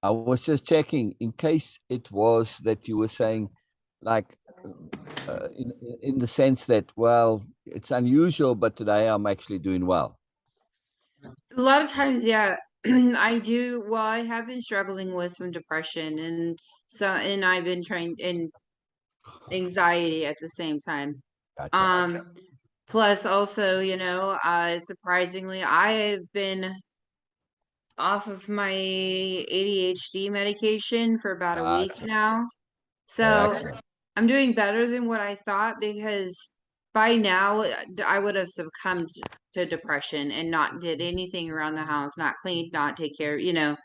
I was just checking in case it was that you were saying, like, in the sense that, well, it's unusual, but today I'm actually doing well. A lot of times, yeah, I do. Well, I have been struggling with some depression and I've been trying and anxiety at the same time. Gotcha. Um, Plus also, surprisingly, I have been off of my ADHD medication for about a week Gotcha. now. So Excellent. I'm doing better than what I thought because by now I would have succumbed to depression and not did anything around the house, not cleaned, not take care. Yeah.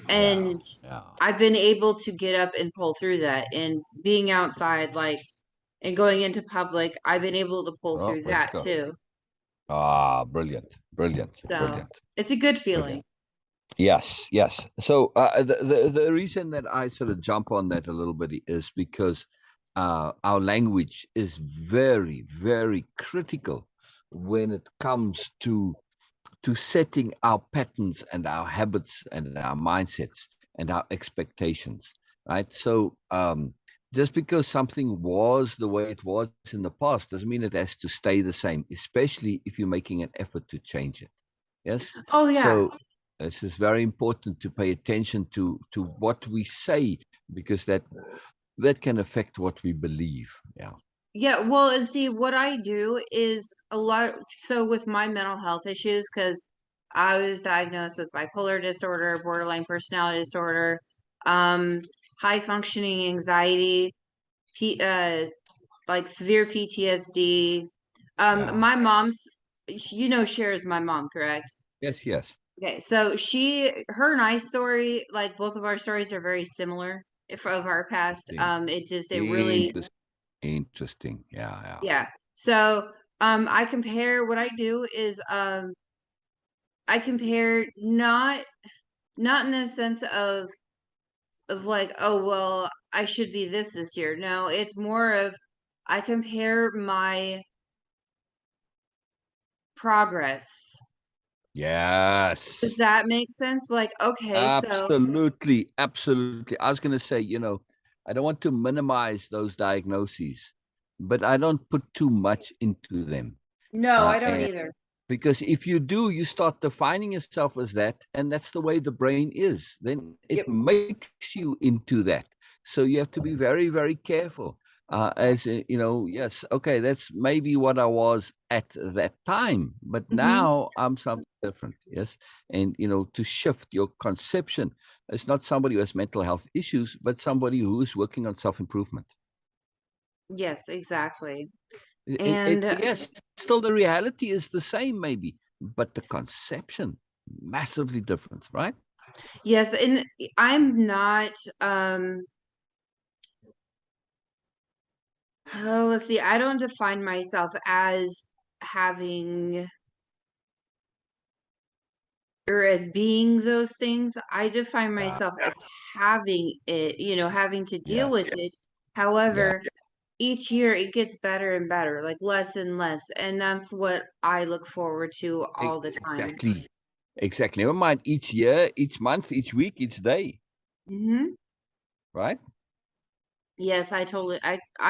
And Yeah. I've been able to get up and pull through that and being outside, like, and going into public, I've been able to pull Oh, through let's that go. too. Ah, brilliant, brilliant, So brilliant, it's a good brilliant. feeling. Yes, yes. So the reason that I sort of jump on that a little bit is because our language is very, very critical when it comes to setting our patterns and our habits and our mindsets and our expectations, right? So just because something was the way it was in the past doesn't mean it has to stay the same, especially if you're making an effort to change it. Yes. Oh yeah. So this is very important to pay attention to what we say, because that can affect what we believe. Yeah. Yeah, well, and see, what I do is a lot. So with my mental health issues, because I was diagnosed with bipolar disorder, borderline personality disorder, um, high functioning anxiety, like severe PTSD. Yeah. My mom's, Cher is my mom, correct? Yes. Yes. Okay, so her and I story, like both of our stories are very similar of our past. It really, Interesting. Interesting. Yeah. Yeah. yeah. So, I compare what I do is, I compare not in the sense of like, oh, well, I should be this year. No, it's more of I compare my progress. Does Yes. that make sense? Like, okay, so Absolutely. Absolutely. I was going to say, I don't want to minimize those diagnoses, but I don't put too much into them. no, I don't And either. because if you do, you start defining yourself as that, and that's the way the brain is. Then it Yep. makes you into that. So you have to be very, very careful. Yes, okay, that's maybe what I was at that time, but Hmm. now I'm something different. Yes, and to shift your conception. It's not somebody who has mental health issues, but somebody who is working on self-improvement. Yes, exactly. And Yes, still the reality is the same, maybe, but the conception massively different, right? yes, and I'm not, um, oh, let's see, I don't define myself as having or as being those things. I define Yeah, myself as having it, having to deal yes, with it. yeah, However, each year it gets better and better, like less and less. And that's what I look forward to all the time. exactly, exactly. Never mind each year, each month, each week, each day, Hmm. right? Yes, I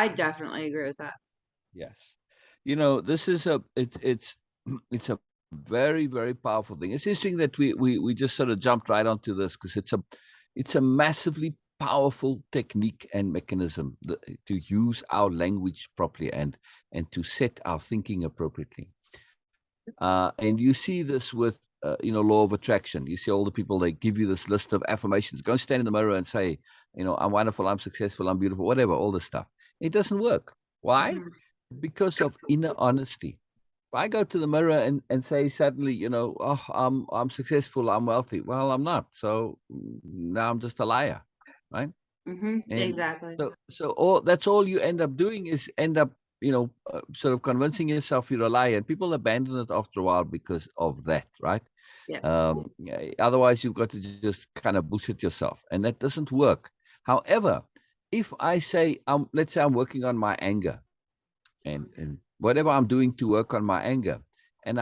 definitely agree with that. Yes. This is it's it's a very, very powerful thing. It's interesting that we just sort of jumped right onto this because it's a massively powerful technique and mechanism to use our language properly and to set our thinking appropriately. And you see this with law of attraction. You see all the people, they give you this list of affirmations. Go and stand in the mirror and say, I'm wonderful, I'm successful, I'm beautiful, whatever, all this stuff. It doesn't work. Why? Mhm. Because of inner honesty. If I go to the mirror and say suddenly, oh, I'm successful, I'm wealthy. Well, I'm not. So now I'm just a liar, right? And Exactly. so all that's all you end up doing is end up, sort of convincing yourself you're a liar. And people abandon it after a while because of that, right? Yes. Yeah, otherwise, you've got to just kind of bullshit yourself, and that doesn't work. However, if I say, let's say I'm working on my anger, and whatever I'm doing to work on my anger, And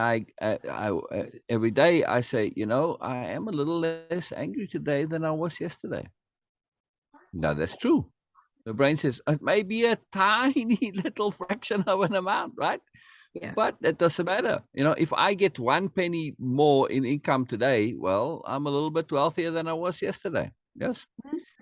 every day I say, I am a little less angry today than I was yesterday. Now that's true. The brain says it may be a tiny little fraction of an amount, right? Yeah. But that doesn't matter. If I get 1 penny more in income today, well, I'm a little bit wealthier than I was yesterday. Yes.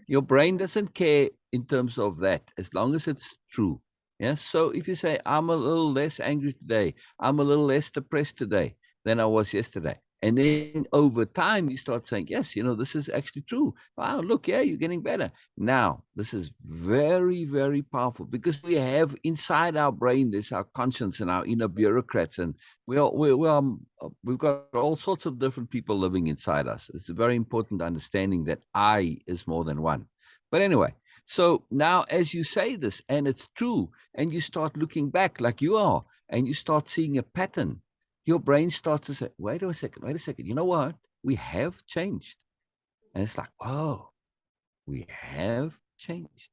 Your brain doesn't care in terms of that, as long as it's true. Yes. So if you say, I'm a little less angry today, I'm a little less depressed today than I was yesterday. And then over time, you start saying, yes, this is actually true. Wow, look, yeah, you're getting better. Now, this is very, very powerful because we have inside our brain, there's our conscience and our inner bureaucrats. And we've got all sorts of different people living inside us. It's a very important understanding that I is more than one. But anyway, so now as you say this, and it's true, and you start looking back like you are, and you start seeing a pattern, your brain starts to say, wait a second, you know what? We have changed. And it's like, oh, we have changed.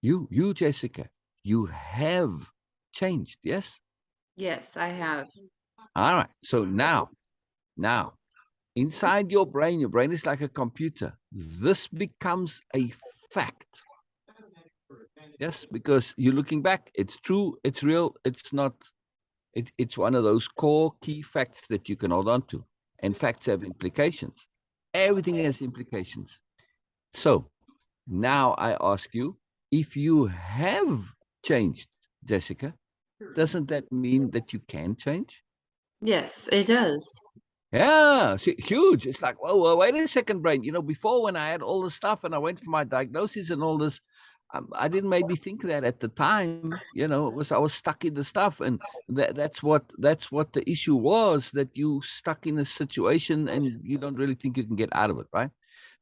You, Jessica, you have changed. Yes. Yes, I have. All right. So now, inside your brain is like a computer. This becomes a fact. Yes, because you're looking back. It's true. It's real. It's not. It's one of those core key facts that you can hold on to. And facts have implications. Everything has implications. So now I ask you, if you have changed, Jessica, doesn't that mean that you can change? Yes, it does. Yeah, see, huge. It's like, whoa, wait a second, brain. Before when I had all this stuff and I went for my diagnosis and all this, I didn't maybe think that at the time. I was stuck in the stuff, and that's what the issue was. That you stuck in a situation and you don't really think you can get out of it, right?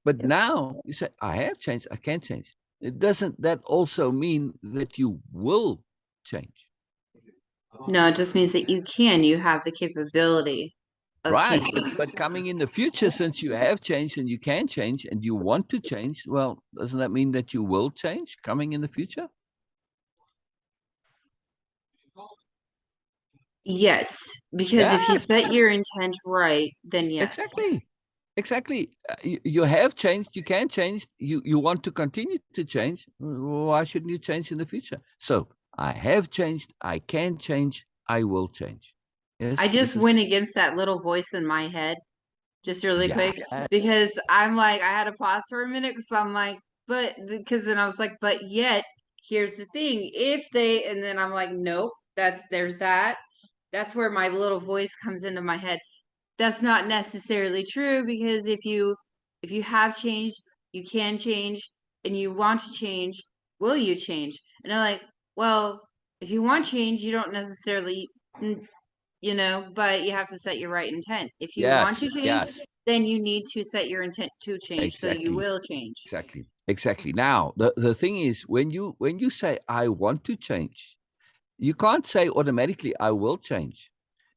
But now you say, I have changed. I can change. It doesn't that also mean that you will change? No, it just means that you can. You have the capability of Right. changing. But coming in the future, since you have changed and you can change and you want to change, well, doesn't that mean that you will change coming in the future? Yes, because if you Yes, set your intent right, then yes. exactly. Exactly. You have changed. You can change. You want to continue to change. Why shouldn't you change in the future? So I have changed. I can change. I will change. I Yes, just this is, went against that little voice in my head just really quick yes. because I'm like, I had to pause for a minute because I'm like, because then I was like, but yet, here's the thing. If they, and then I'm like, nope, there's that. That's where my little voice comes into my head. That's not necessarily true because if you have changed, you can change, and you want to change, will you change? And I'm like, well, if you want change, you don't necessarily, but you have to set your right intent. If you want to Yes, change, yes. then you need to set your intent to change, so you Exactly. will change. Exactly. Now, the thing is, when you say I want to change, you can't say automatically I will change.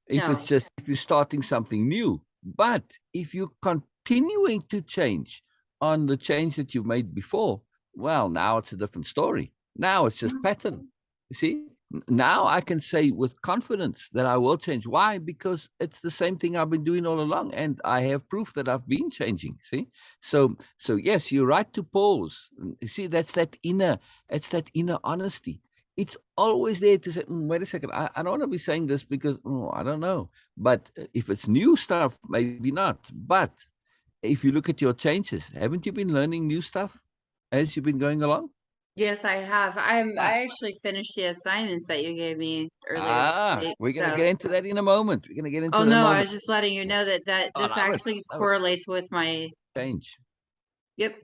No. If you're starting something new. But if you're continuing to change on the change that you've made before, well, now it's a different story. Now it's just pattern. You see, now I can say with confidence that I will change. Why? Because it's the same thing I've been doing all along, and I have proof that I've been changing. See, so yes, you're right to pause. You see, it's that inner honesty. It's always there to say, wait a second, I don't want to be saying this because, I don't know. But if it's new stuff, maybe not. But if you look at your changes, haven't you been learning new stuff as you've been going along? Yes, I have. Ah, I actually finished the assignments that you gave me earlier this week. we're going to So, get into that in a moment. We're going to get oh into that in a no, I moment. was just letting you know that Oh, this actually love it. correlates with my. Change. Yep.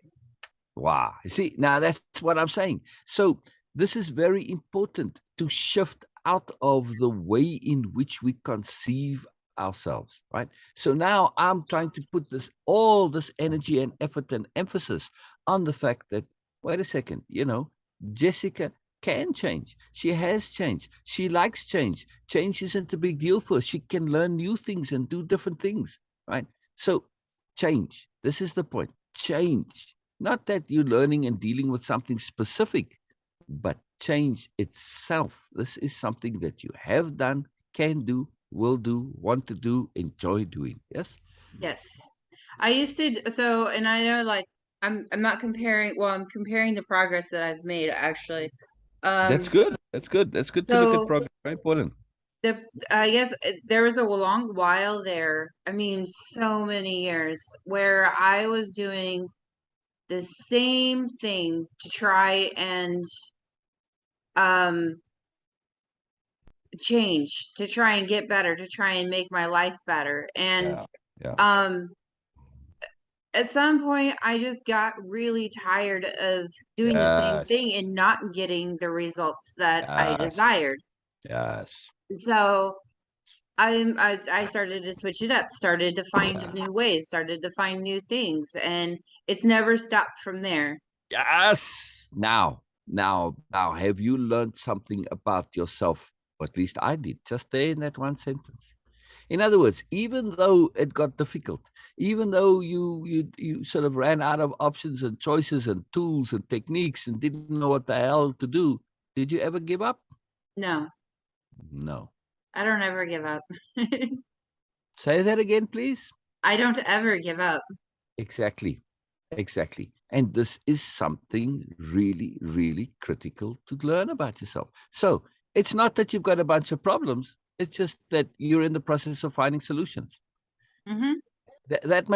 Wow. You see, now that's what I'm saying. So this is very important to shift out of the way in which we conceive ourselves, right? So now I'm trying to put all this energy and effort and emphasis on the fact that, wait a second, Jessica can change. She has changed. She likes change. Change isn't a big deal for her. She can learn new things and do different things, right? So change. This is the point. Change. Not that you're learning and dealing with something specific, but change itself. This is something that you have done, can do, will do, want to do, enjoy doing. Yes? Yes. I used to, so, and I know like I'm not comparing, well, I'm comparing the progress that I've made actually. That's Um, good. That's good. That's good to look at so progress. Very important. the I guess there was a long while there. I mean, so many years where I was doing the same thing to try and um change, to try and get better, to try and make my life better. And Yeah. Yeah. um at some point I just got really tired of doing the same Yes. thing and not getting the results that I Yes. desired. Yes. So I started to switch it up, started to find Yeah. new ways, started to find new things, and it's never stopped from there. Yes. Now, have you learned something about yourself? Or at least I did, just there in that one sentence. In other words, even though it got difficult, even though you sort of ran out of options and choices and tools and techniques and didn't know what the hell to do, did you ever give up? No, No. I don't ever give up. Say that again, please. I don't ever give up. Exactly. Exactly. And this is something really, really critical to learn about yourself. So it's not that you've got a bunch of problems. It's just that you're in the process of finding solutions. Hmm. That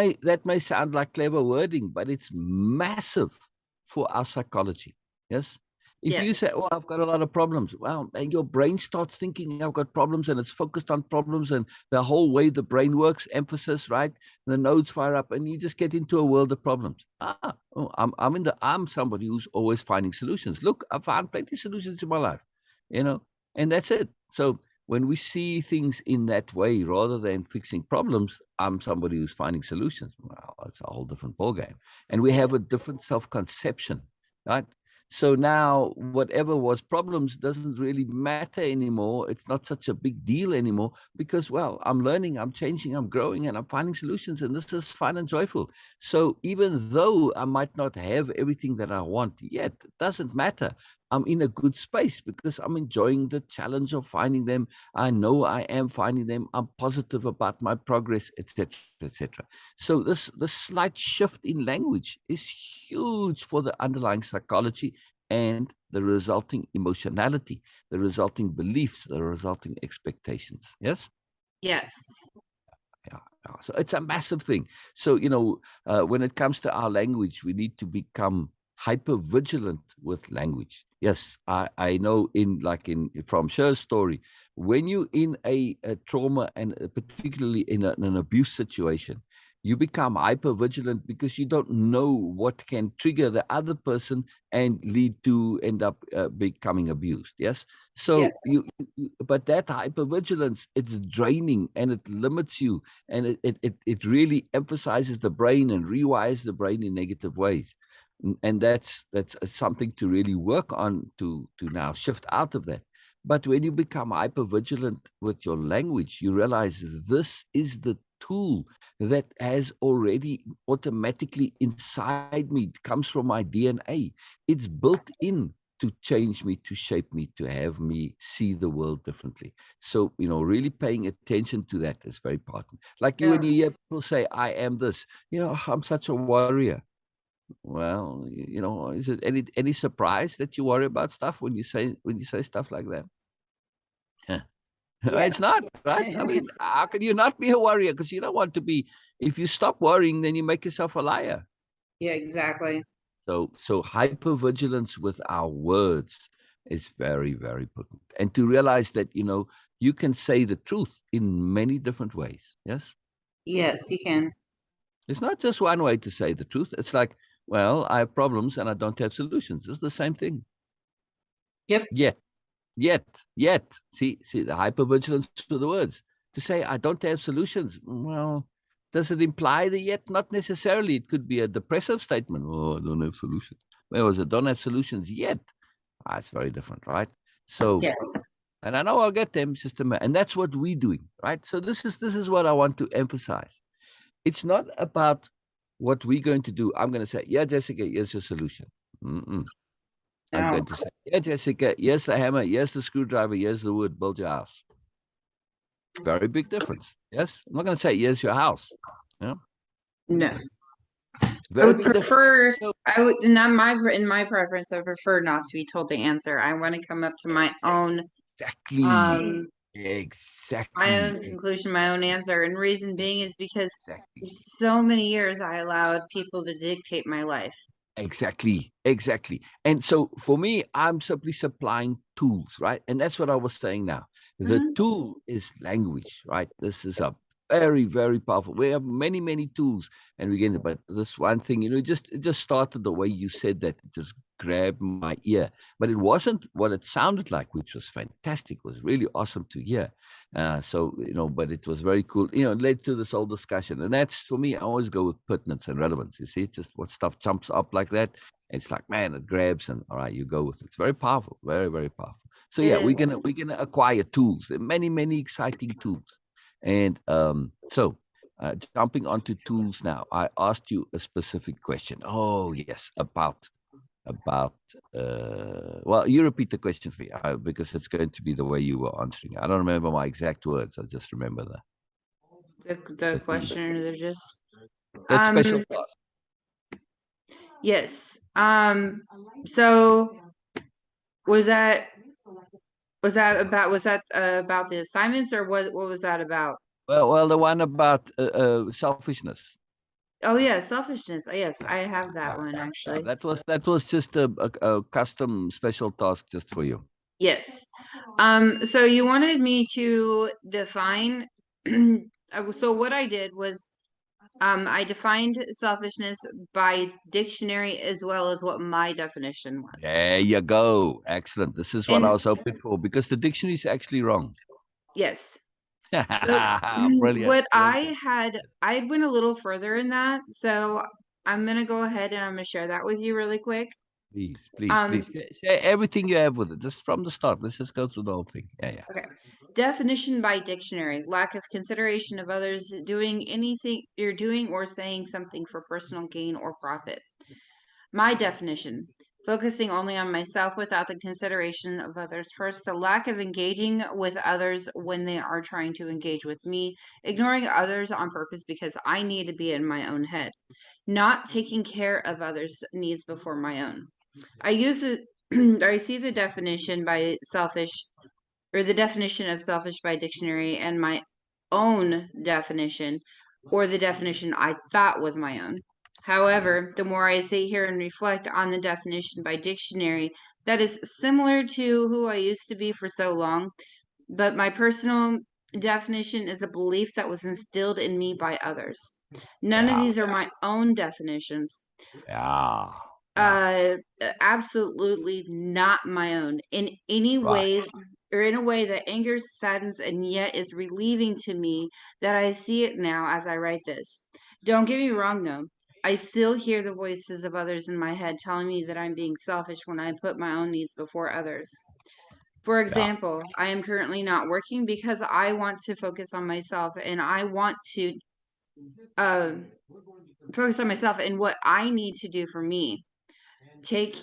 may sound like clever wording, but it's massive for our psychology. Yes. If you say, Yes. "Oh, I've got a lot of problems," well, and your brain starts thinking, "I've got problems," and it's focused on problems, and the whole way the brain works, emphasis, right? The nodes fire up, and you just get into a world of problems. I'm somebody who's always finding solutions. Look, I've found plenty of solutions in my life, you know, and that's it. So when we see things in that way rather than fixing problems, I'm somebody who's finding solutions. Well, it's a whole different ballgame. And we have a Yes. different self-conception, right? So now whatever was problems doesn't really matter anymore. It's not such a big deal anymore because, well, I'm learning, I'm changing, I'm growing, and I'm finding solutions, and this is fun and joyful. So even though I might not have everything that I want yet, it doesn't matter. I'm in a good space because I'm enjoying the challenge of finding them. I know I am finding them. I'm positive about my progress, etc., etc. So this slight shift in language is huge for the underlying psychology and the resulting emotionality, the resulting beliefs, the resulting expectations. Yes. Yes. Yeah, yeah. So it's a massive thing. So, when it comes to our language, we need to become hyper vigilant with language. Yes, I know in from Cher's story, when you in a trauma and particularly in an abuse situation, you become hyper vigilant because you don't know what can trigger the other person and lead to end up becoming abused. Yes. So Yes. but that hypervigilance, it's draining and it limits you, and it really emphasizes the brain and rewires the brain in negative ways. And that's something to really work on to now shift out of that. But when you become hypervigilant with your language, you realize this is the tool that has already automatically inside me. It comes from my DNA. It's built in to change me, to shape me, to have me see the world differently. So, really paying attention to that is very important. Like you, Yeah. when you hear people say, "I am this," I'm such a warrior. Well, is it any surprise that you worry about stuff when you say stuff like that? Huh. It's Yes. not, right? I mean, how can you not be a warrior? Because you don't want to be. If you stop worrying, then you make yourself a liar. Yeah, exactly. So hypervigilance with our words is very, very potent. And to realize that, you can say the truth in many different ways. Yes. Yes, you can. It's not just one way to say the truth. It's like, well, I have problems and I don't have solutions. It's the same thing. Yep. Yet, yet. See the hypervigilance to the words. To say I don't have solutions. Well, does it imply the yet? Not necessarily. It could be a depressive statement. Oh, I don't have solutions. Whereas I don't have solutions yet. It's very different, right? So, Yes. and I know I'll get them, and that's what we're doing, right? So this is what I want to emphasize. It's not about what we're going to do. I'm going to say, yeah, Jessica, here's your solution. Mm-mm. I'm No. going to say, yeah, Jessica, here's the hammer, here's the screwdriver, here's the wood, build your house. Very big difference. Yes, I'm not going to say here's your house. Yeah, No. I very would big difference. prefer, So I would, not my, in my preference, I prefer not to be told the answer. I want to come up to exactly, um, my exactly, own conclusion, my own answer. And reason being is because for exactly. so many years I allowed people to dictate my life. Exactly, exactly. And so for me, I'm simply supplying tools, right? And that's what I was saying now. The Mhm. tool is language, right? This is a very, very powerful. We have many, many tools, and we get it. But this one thing, it just started the way you said that. It just grabbed my ear. But it wasn't what it sounded like, which was fantastic. It was really awesome to hear. But it was very cool. It led to this whole discussion. And that's, for me, I always go with pertinence and relevance. You see, just what stuff jumps up like that. It's like, man, it grabs, and all right, you go with it. It's very powerful, very, very powerful. So It yeah, is. we're gonna acquire tools. There are many, many exciting tools. And jumping onto tools now, I asked you a specific question. Oh yes, about well, you repeat the question for me, because it's going to be the way you were answering. I don't remember my exact words. I just remember The the theme. questioners are just That special um task. yes. So was that about the assignments, or what was that about? Well, the one about selfishness. Oh yeah, selfishness. Yes, Yeah, I have that yeah, one yeah, yeah. actually. That was just a custom special task just for you. Yes. So you wanted me to define so what I did was I defined selfishness by dictionary as well as what my definition was. There you go. Excellent. This is what I And was hoping for, because the dictionary is actually wrong. yes. So Brilliant, what brilliant. I went a little further in that. So I'm gonna go ahead and I'm gonna share that with you really quick. Please, please, Um, please share everything you have with it, just from the start. Let's just go through the whole thing. Yeah, yeah. okay. Definition by dictionary: lack of consideration of others, doing anything you're doing or saying something for personal gain or profit. My definition: focusing only on myself without the consideration of others first, a lack of engaging with others when they are trying to engage with me, ignoring others on purpose because I need to be in my own head, not taking care of others' needs before my own. I use it, or I see the definition by selfish, or the definition of selfish by dictionary, and my own definition, or the definition I thought was my own. However, the more I sit here and reflect on the definition by dictionary, that is similar to who I used to be for so long, but my personal definition is a belief that was instilled in me by others. None of Yeah, these are my own definitions. yeah, yeah. Absolutely not my own in any Right. way, or in a way that angers, saddens, and yet is relieving to me that I see it now as I write this. Don't get me wrong though. I still hear the voices of others in my head telling me that I'm being selfish when I put my own needs before others. For Yeah, example, I am currently not working because I want to focus on myself, and I want to uh, focus on myself and what I need to do for me. Take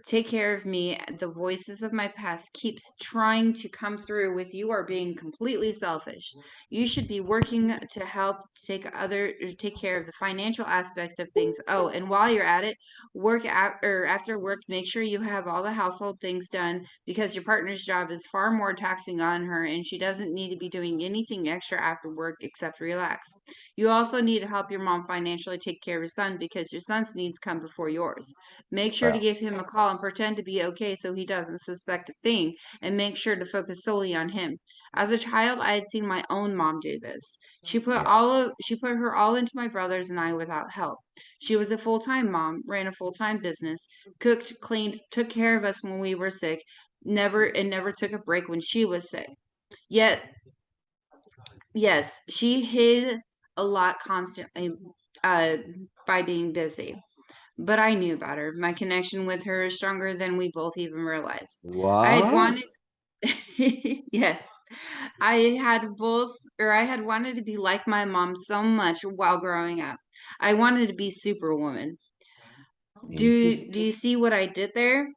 take care of me. The voices of my past keeps trying to come through with you are being completely selfish. You should be working to help take care of the financial aspect of things. Oh, and while you're at it, or after work, make sure you have all the household things done because your partner's job is far more taxing on her and she doesn't need to be doing anything extra after work except relax. You also need to help your mom financially take care of your son because your son's needs come before yours. Make sure to well, give him a call and pretend to be okay so he doesn't suspect a thing, and make sure to focus solely on him. As a child, I had seen my own mom do this. yeah. She put her all into my brothers and I without help. She was a full-time mom, ran a full-time business, cooked, cleaned, took care of us when we were sick, never took a break when she was sick. Yet, yes, she hid a lot constantly uh, by being busy. But I knew about her. My connection with her is stronger than we both even realized. I had What? wanted, yes, I had wanted to be like my mom so much while growing up. I wanted to be Superwoman. Do Interesting. you see what I did there?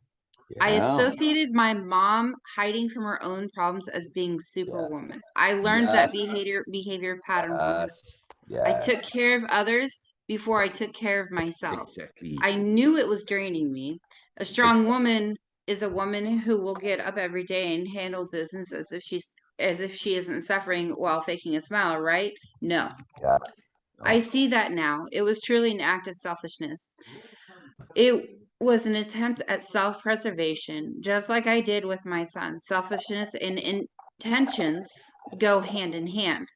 I Yeah. associated my mom hiding from her own problems as being Yeah. superwoman. I learned Yes. that behavior pattern from her. Yes. I Yes. took care of others before I took care of myself. Exactly. I knew it was draining me. A strong Exactly. woman is a woman who will get up every day and handle business as if she isn't suffering while faking a smile, right? No. Yeah. I Oh, see that now. It was truly an act of selfishness. It was an attempt at self-preservation, just like I did with my son. Selfishness and intentions go hand in hand.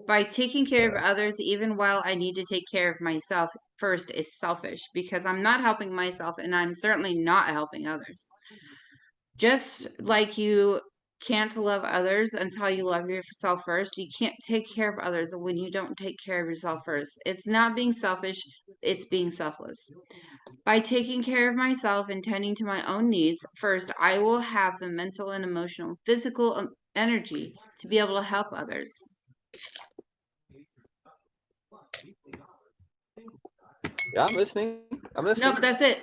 By taking care of others, even while I need to take care of myself first, is selfish because I'm not helping myself and I'm certainly not helping others. Just like you can't love others until you love yourself first, you can't take care of others when you don't take care of yourself first. It's not being selfish, it's being selfless. By taking care of myself and tending to my own needs first, I will have the mental and emotional, physical energy to be able to help others. yeah, I'm listening. I'm listening. Nope, that's it.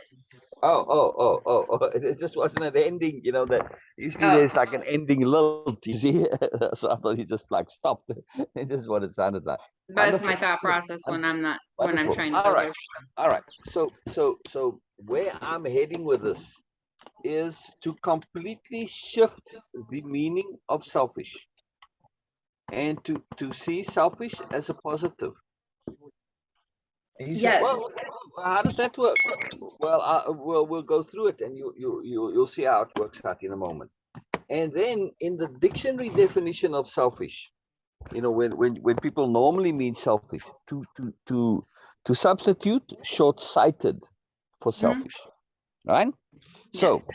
Oh. It just wasn't an ending, that usually Oh, there's like an ending lilt, you see. So I thought you just like stopped. It's just what it sounded like. that's my Wonderful. thought process when I'm Wonderful. trying to All right. focus. All right. So where I'm heading with this is to completely shift the meaning of selfish and to see selfish as a positive. And you say, Yes. well, how does that work? Well, we'll go through it, and you'll see how it works out in a moment. And then in the dictionary definition of selfish, when people normally mean selfish, to substitute short-sighted for Hmm. selfish, right? So Yes.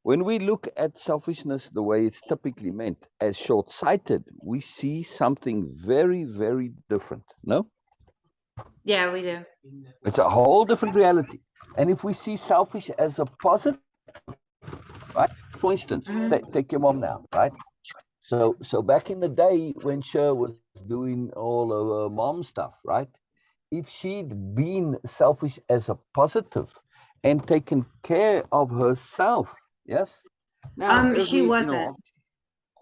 when we look at selfishness the way it's typically meant as short-sighted, we see something very, very different. No, Yeah, we do. it's a whole different reality. And if we see selfish as a positive, right? For instance, Hmm. take your mom now, right? So back in the day when Cher was doing all of her mom stuff, right? If she'd been selfish as a positive and taken care of herself, yes. Now, if She we, wasn't.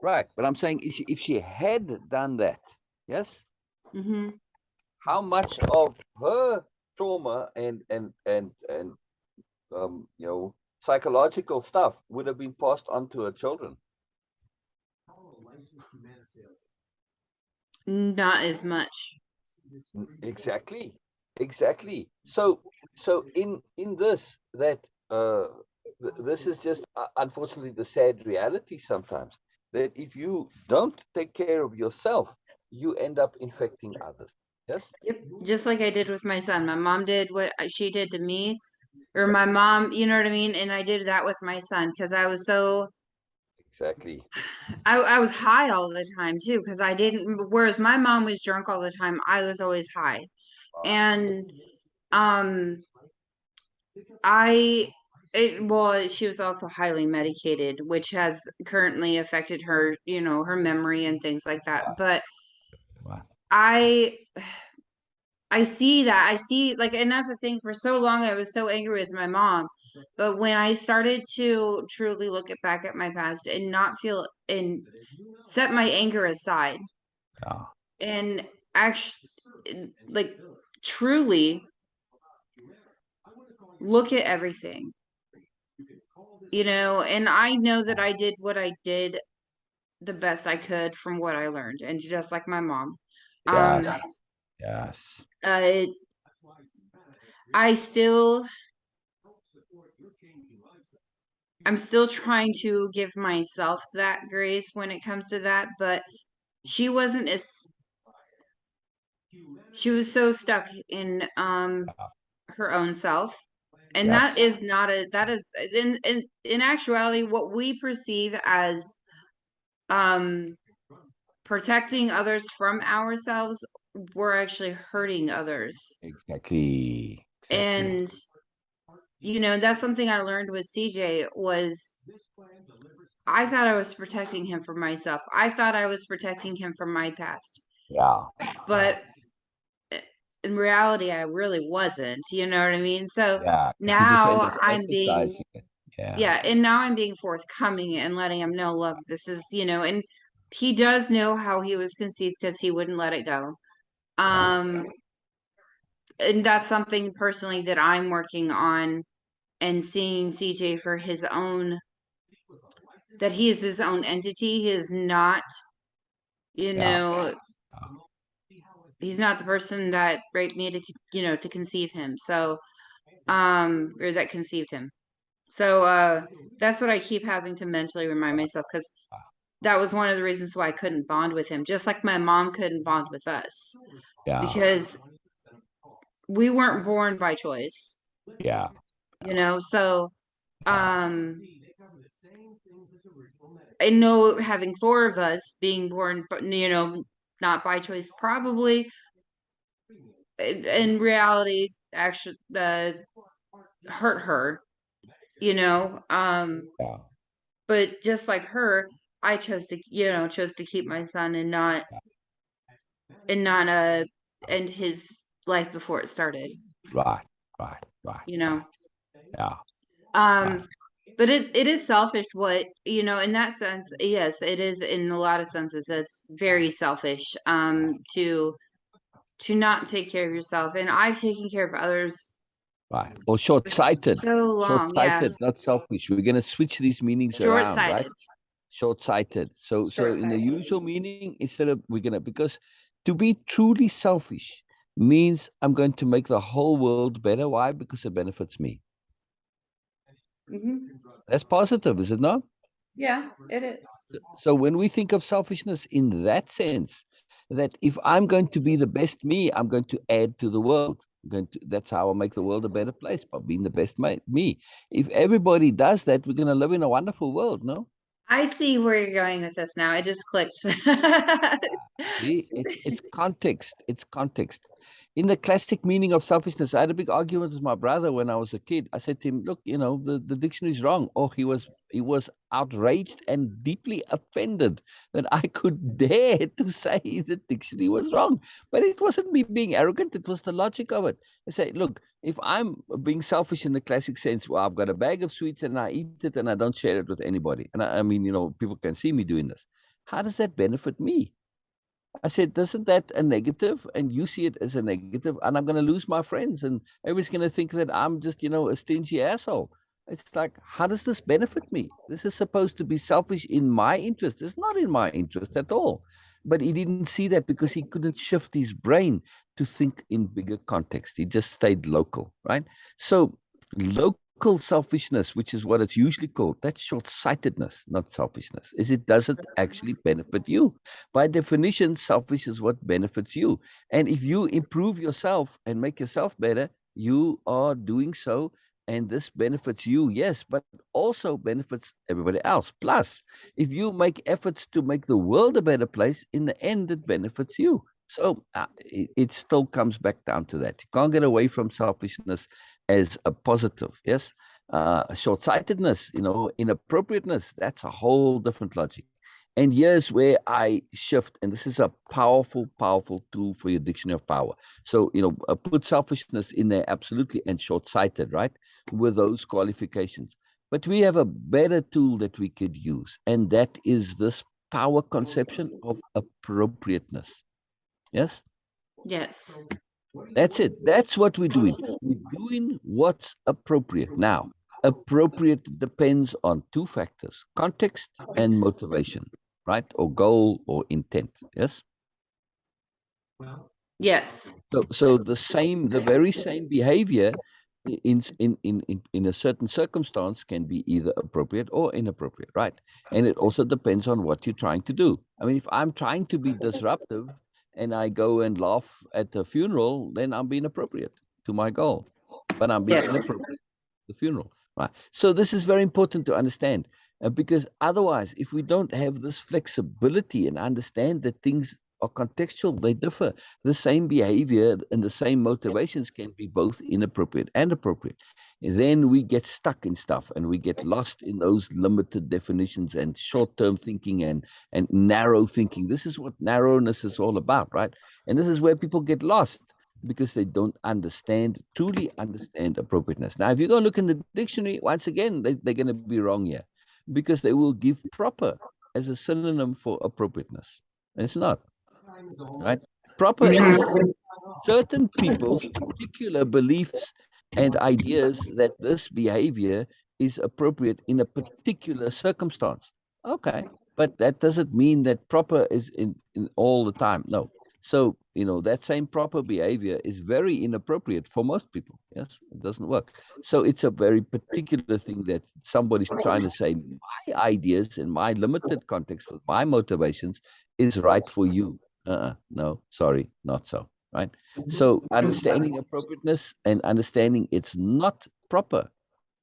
right, but I'm saying if she had done that, yes, Hmm. how much of her trauma and psychological stuff would have been passed on to her children? Not as much. Exactly, exactly. So in this that this is just unfortunately the sad reality sometimes that if you don't take care of yourself, you end up infecting others. Yes, Yep. Just like I did with my son. My mom did what she did to me, or my mom, you know what I mean? And I did that with my son because I was so exactly. I was high all the time too because I didn't whereas my mom was drunk all the time, I was always high. And um I it well she was also highly medicated, which has currently affected her, her memory and things like that. But Wow. I I see that. I see like and that's the thing for so long I was so angry with my mom. But when I started to truly look at back at my past and not feel and set my anger aside Yeah. and actually like truly look at everything, and I know that I did what I did the best I could from what I learned and just like my mom. Yes. Um Yes. uh I still I'm still trying to give myself that grace when it comes to that, but she wasn't as she was so stuck in her own self. And Yes. that is not a that is in actuality what we perceive as um protecting others from ourselves, we're actually hurting others. Exactly. Exactly. And that's something I learned with CJ was I thought I was protecting him from myself. I thought I was protecting him from my past. Yeah. But in reality I really wasn't, you know what I mean? So Yeah. She just ended now up I'm being emphasizing it. yeah, and now I'm being forthcoming and letting him know, look, this is, and he does know how he was conceived because he wouldn't let it go. Yeah. And that's something personally that I'm working on, and seeing CJ for his own, that he is his own entity. He is not, you Yeah. know, he's not the person that raped me to conceive him. So, or that conceived him. So, that's what I keep having to mentally remind myself, because that was one of the reasons why I couldn't bond with him, just like my mom couldn't bond with us, Yeah. because we weren't born by choice, Yeah. so, Yeah. um, I know having four of us being born, but not by choice, probably in reality, actually, hurt her, you know. Yeah. But just like her, I chose to keep my son, and not end his life before it started, Right. Right. Right. you know. Yeah. Right. Um, but it is selfish, what, in that sense. Yes, it is, in a lot of senses. It's very selfish, to not take care of yourself. And I've taken care of others Right. Or for short-sighted. so long. Yeah. Short-sighted, not selfish. We're going to switch these meanings around, right? Short-sighted. Short-sighted. So in the Short-sighted. usual meaning, instead of we're gonna, because to be truly selfish means I'm going to make the whole world better. Why? Because it benefits me. Hmm. That's positive, is it not? Yeah, it is. So when we think of selfishness in that sense, that if I'm going to be the best me, I'm going to add to the world. That's how I make the world a better place, by being the best me. If everybody does that, we're going to live in a wonderful world, no? I see where you're going with this now. It just clicked. See, it's context. It's context. In the classic meaning of selfishness, I had a big argument with my brother when I was a kid. I said to him, "Look, the dictionary is wrong." Oh, he was outraged and deeply offended that I could dare to say the dictionary was wrong. But it wasn't me being arrogant. It was the logic of it. I say, look, if I'm being selfish in the classic sense, well, I've got a bag of sweets and I eat it and I don't share it with anybody. And I mean, people can see me doing this. How does that benefit me? I said, isn't that a negative? And you see it as a negative, and I'm going to lose my friends, and everybody's going to think that I'm just, a stingy asshole. It's like, how does this benefit me? This is supposed to be selfish in my interest. It's not in my interest at all. But he didn't see that because he couldn't shift his brain to think in bigger context. He just stayed local, right? So, local selfishness, which is what it's usually called, that's short-sightedness, not selfishness, is it doesn't actually benefit you. By definition, selfish is what benefits you. And if you improve yourself and make yourself better, you are doing so. And this benefits you, yes, but also benefits everybody else. Plus, if you make efforts to make the world a better place, in the end, it benefits you. So it still comes back down to that. You can't get away from selfishness as a positive, yes? Short-sightedness, inappropriateness, that's a whole different logic. And here's where I shift, and this is a powerful, powerful tool for your dictionary of power. So, put selfishness in there, absolutely, and short-sighted, right, with those qualifications. But we have a better tool that we could use, and that is this power conception of appropriateness. Yes? Yes. That's it. That's what we're doing. We're doing what's appropriate. Now, appropriate depends on two factors: context and motivation, right? Or goal or intent. Yes. Yes. So the very same behavior in a certain circumstance can be either appropriate or inappropriate, right? And it also depends on what you're trying to do. I mean, if I'm trying to be disruptive and I go and laugh at a funeral, then I'm being appropriate to my goal, but I'm being Yes. inappropriate at the funeral, right? So this is very important to understand, because otherwise, if we don't have this flexibility and understand that things are contextual, they differ. The same behavior and the same motivations can be both inappropriate and appropriate. And then we get stuck in stuff and we get lost in those limited definitions and short-term thinking and narrow thinking. This is what narrowness is all about, right? And this is where people get lost. because they don't truly understand appropriateness. Now, if you go look in the dictionary, once again, they're going to be wrong here, because they will give proper as a synonym for appropriateness. And it's not, right? Proper is Mhm. certain people's particular beliefs and ideas that this behavior is appropriate in a particular circumstance. Okay, but that doesn't mean that proper is in all the time. No. So, that same proper behavior is very inappropriate for most people. Yes, it doesn't work. So it's a very particular thing that somebody's trying to say, my ideas in my limited context with my motivations is right for you. No, sorry, not so. Right. So understanding appropriateness and understanding it's not proper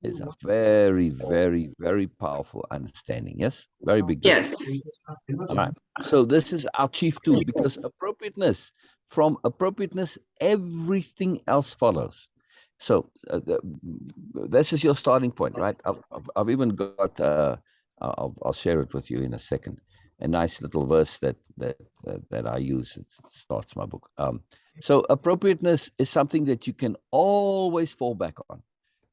is a very, very, very powerful understanding. Yes. Very big difference. Yes. All right. So this is our chief tool, because from appropriateness, everything else follows. So this is your starting point, right? I've even got, I'll share it with you in a second. A nice little verse that I use. It starts my book. So appropriateness is something that you can always fall back on,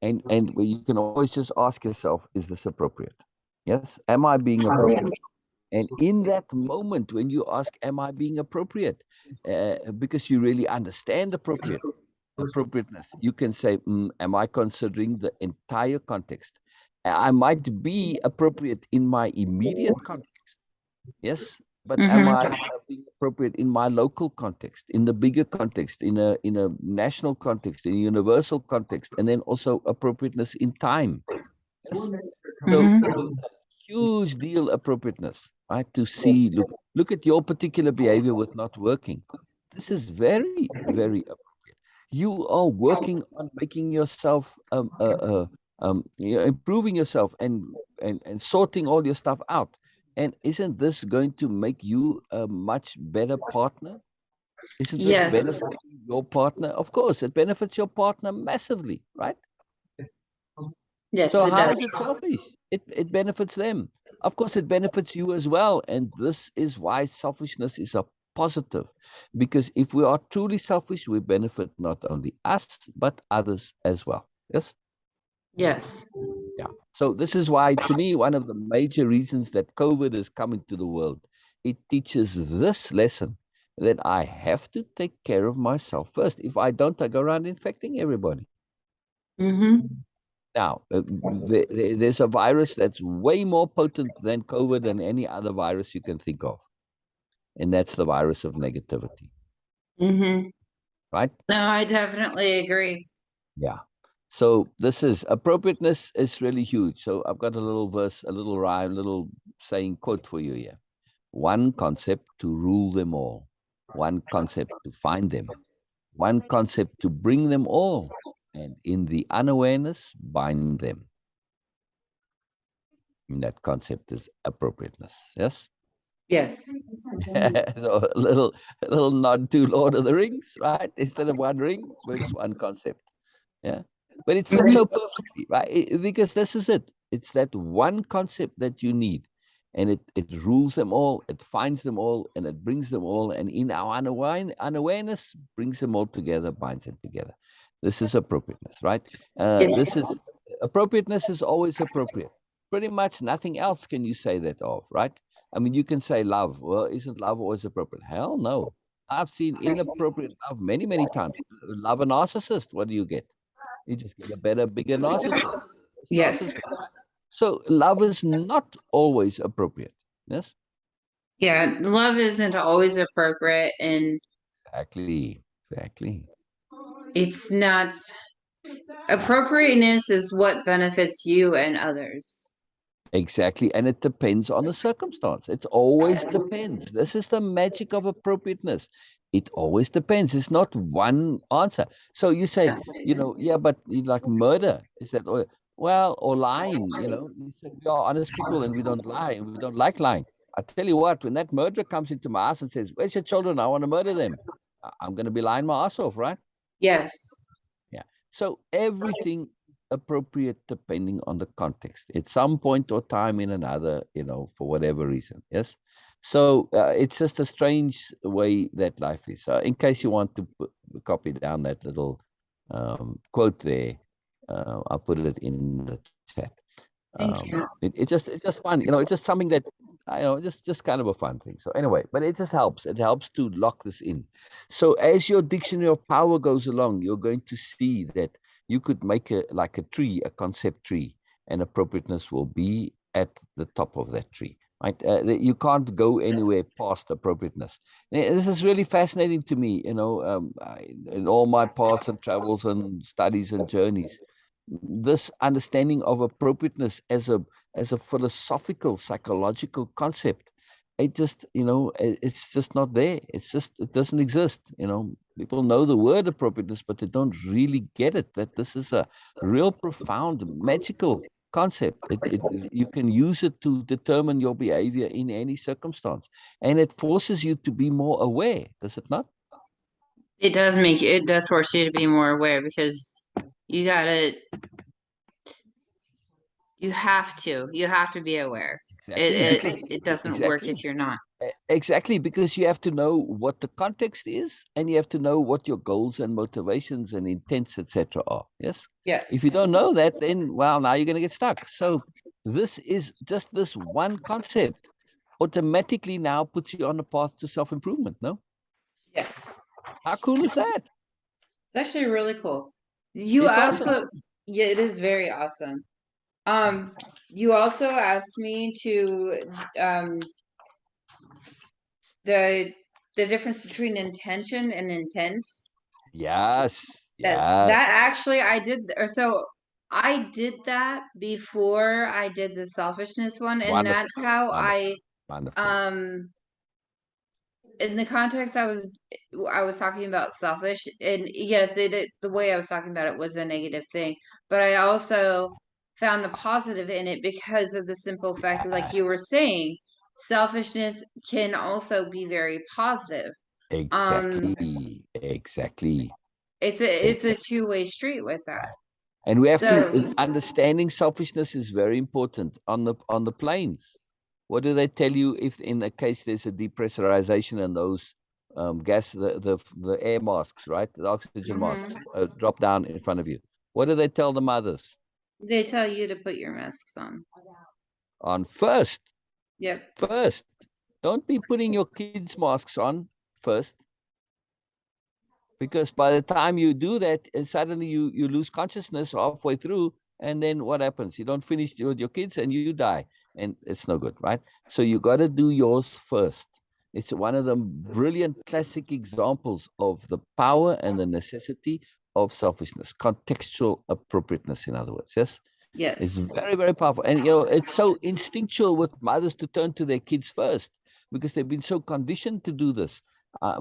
and where you can always just ask yourself, is this appropriate? Yes. Am I being appropriate? And in that moment, when you ask, am I being appropriate? Because you really understand appropriateness, you can say, am I considering the entire context? I might be appropriate in my immediate context, yes, but am Mhm. I being appropriate in my local context, in the bigger context, in a national context, in a universal context, and then also appropriateness in time? Yes. So Mhm. huge deal appropriateness, right? To see, look at your particular behavior with not working. This is very, very appropriate. You are working on making yourself, improving yourself and sorting all your stuff out. And isn't this going to make you a much better partner? Isn't this Yes. benefiting your partner? Of course, it benefits your partner massively, right? Yes, So it how does. is it selfish? It benefits them. Of course, it benefits you as well. And this is why selfishness is a positive. Because if we are truly selfish, we benefit not only us, but others as well. Yes? Yes. Yeah. So this is why, to me, one of the major reasons that COVID is coming to the world, it teaches this lesson that I have to take care of myself first. If I don't, I go around infecting everybody. Mhm. Now, there's a virus that's way more potent than COVID and any other virus you can think of, and that's the virus of negativity, Mhm. right? No, I definitely agree. Yeah. So this is appropriateness is really huge. So I've got a little verse, a little rhyme, a little saying quote for you here. One concept to rule them all, one concept to find them, one concept to bring them all, and in the unawareness, bind them. And that concept is appropriateness. Yes. Yes. So a little nod to Lord of the Rings, right? Instead of one ring, it's one concept. Yeah. But it fits so Mhm. perfectly, right? Because this is it. It's that one concept that you need. And it rules them all, it finds them all, and it brings them all. And in our unawareness, brings them all together, binds them together. This is appropriateness, right? Yes. This is appropriateness is always appropriate. Pretty much nothing else can you say that of, right? I mean, you can say love. Well, isn't love always appropriate? Hell no. I've seen inappropriate love many, many times. Love a narcissist. What do you get? You just get a better, bigger narcissist. Yes. Narcissist. So love is not always appropriate. Yes? Yeah, love isn't always appropriate and Exactly. Exactly. it's not appropriateness is what benefits you and others. Exactly. And it depends on the circumstance. It always depends. This is the magic of appropriateness. It always depends. It's not one answer. So you say, yeah, but like murder, is that, well, or lying, you say we are honest people and we don't lie and we don't like lying. I tell you what, when that murderer comes into my house and says, where's your children? I want to murder them. I'm going to be lying my ass off, right? Yes. Yeah. So everything appropriate depending on the context at some point or time in another, for whatever reason. Yes. So it's just a strange way that life is. In case you want to copy down that little quote there. I'll put it in the chat. Thank you. It's just fun, you know. It's just something that I know, just kind of a fun thing. So anyway, but it just helps. It helps to lock this in. So as your dictionary of power goes along, you're going to see that you could make like a tree, a concept tree, and appropriateness will be at the top of that tree. Right? You can't go anywhere past appropriateness. This is really fascinating to me. You know, in all my paths and travels and studies and journeys, this understanding of appropriateness as a philosophical psychological concept, it just, you know, it's just not there. It's just, it doesn't exist. You know, people know the word appropriateness, but they don't really get it, that this is a real profound magical concept. You can use it to determine your behavior in any circumstance, and it forces you to be more aware, does it not? It does force you to be more aware because you gotta you have to be aware. Exactly, because It doesn't work exactly. if you're not. Exactly, because you have to know what the context is, and you have to know what your goals and motivations and intents, etc., are. Yes. If you Yes. don't know that, then well, now you're going to get stuck. So this is just this one concept automatically now puts you on the path to self-improvement. No, Yes. how cool is that? It's actually really cool. You It's awesome. also, yeah, it is very awesome. You also asked me to the the difference between intention and intent. Yes, Yes, that yes, actually I did, or so I did that before I did the selfishness one, and that's wonderful, how wonderful, wonderful. um in the context I was talking about selfish, and yes, the way I was talking about it was a negative thing, but I also found the positive in it because of the simple fact that, like you were Yes, saying, selfishness can also be very positive. Um, exactly, exactly, it's a exactly. two-way street with that. And we have to, So, understanding selfishness is very important on the planes. What do they tell you if in the case there's a depressurization and those the air masks, right? The oxygen masks mhm, drop down in front of you. What do they tell the mothers? they tell you to put your masks on. On first, Yep. first. Don't be putting your kids' masks on first, because by the time you do that, suddenly you lose consciousness halfway through, and then what happens? You don't finish with your kids and you die, and it's no good, right? So you got to do yours first. It's one of the brilliant classic examples of the power and the necessity of selfishness, contextual appropriateness, in other words. Yes, it's Yes. very, very powerful. And, you know, it's so instinctual with mothers to turn to their kids first because they've been so conditioned to do this.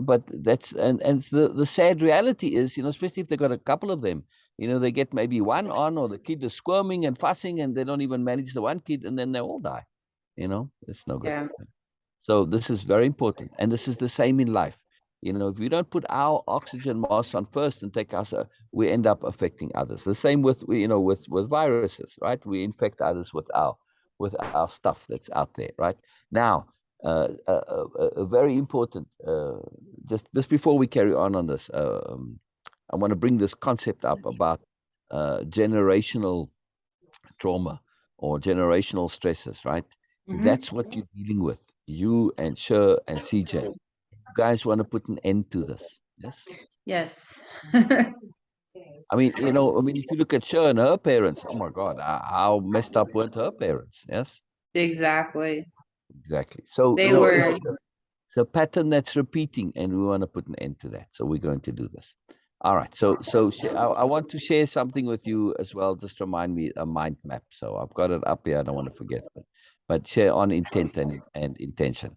But that's, and the sad reality is, you know, especially if they've got a couple of them, you know, they get maybe one on, or the kid is squirming and fussing and they don't even manage the one kid, and then they all die. You know, it's no good. Yeah. So this is very important. And this is the same in life. You know, if we don't put our oxygen masks on first and take us, we end up affecting others. The same with, you know, with viruses, right? We infect others with our stuff that's out there, right? Now, very important, just before we carry on this, I want to bring this concept up about generational trauma or generational stresses, right? Hmm. That's what you're dealing with, you and Sher and CJ. You guys want to put an end to this. Yes. Yes. I mean, you know, I mean, if you look at Sher and her parents, oh my God, how messed up weren't her parents? Yes, Exactly. exactly. So, you They know, were. it's a pattern that's repeating, and we want to put an end to that. So we're going to do this. All right. So I want to share something with you as well. Just remind me a mind map. So I've got it up here. I don't want to forget, but share on intent and intention.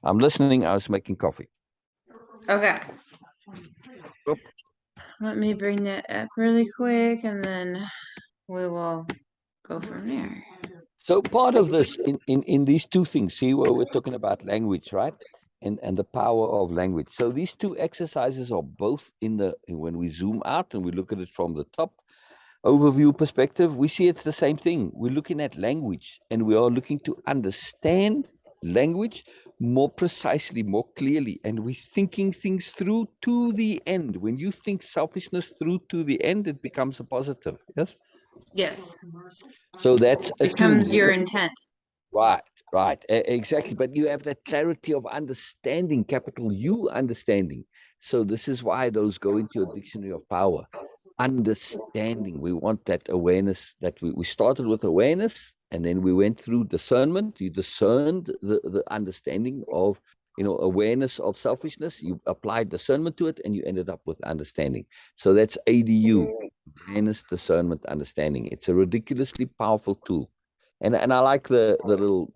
I'm listening. I was making coffee. Okay. Oop. Let me bring that up really quick and then we will go from there. So part of this in these two things, see where we're talking about language, right? And the power of language. So these two exercises are both when we zoom out and we look at it from the top overview perspective, we see it's the same thing. We're looking at language and we are looking to understand language more precisely, more clearly, and we're thinking things through to the end. When you think selfishness through to the end, it becomes a positive. Yes. Yes. So that's a tool. Becomes your intent. Right, right, exactly. But you have that clarity of understanding, capital U understanding. So this is why those go into your dictionary of power. Understanding. We want that awareness that we started with awareness, and then we went through discernment. You discerned the understanding of, awareness of selfishness. You applied discernment to it, and you ended up with understanding. So that's ADU, awareness, discernment, understanding. It's a ridiculously powerful tool. And I like the little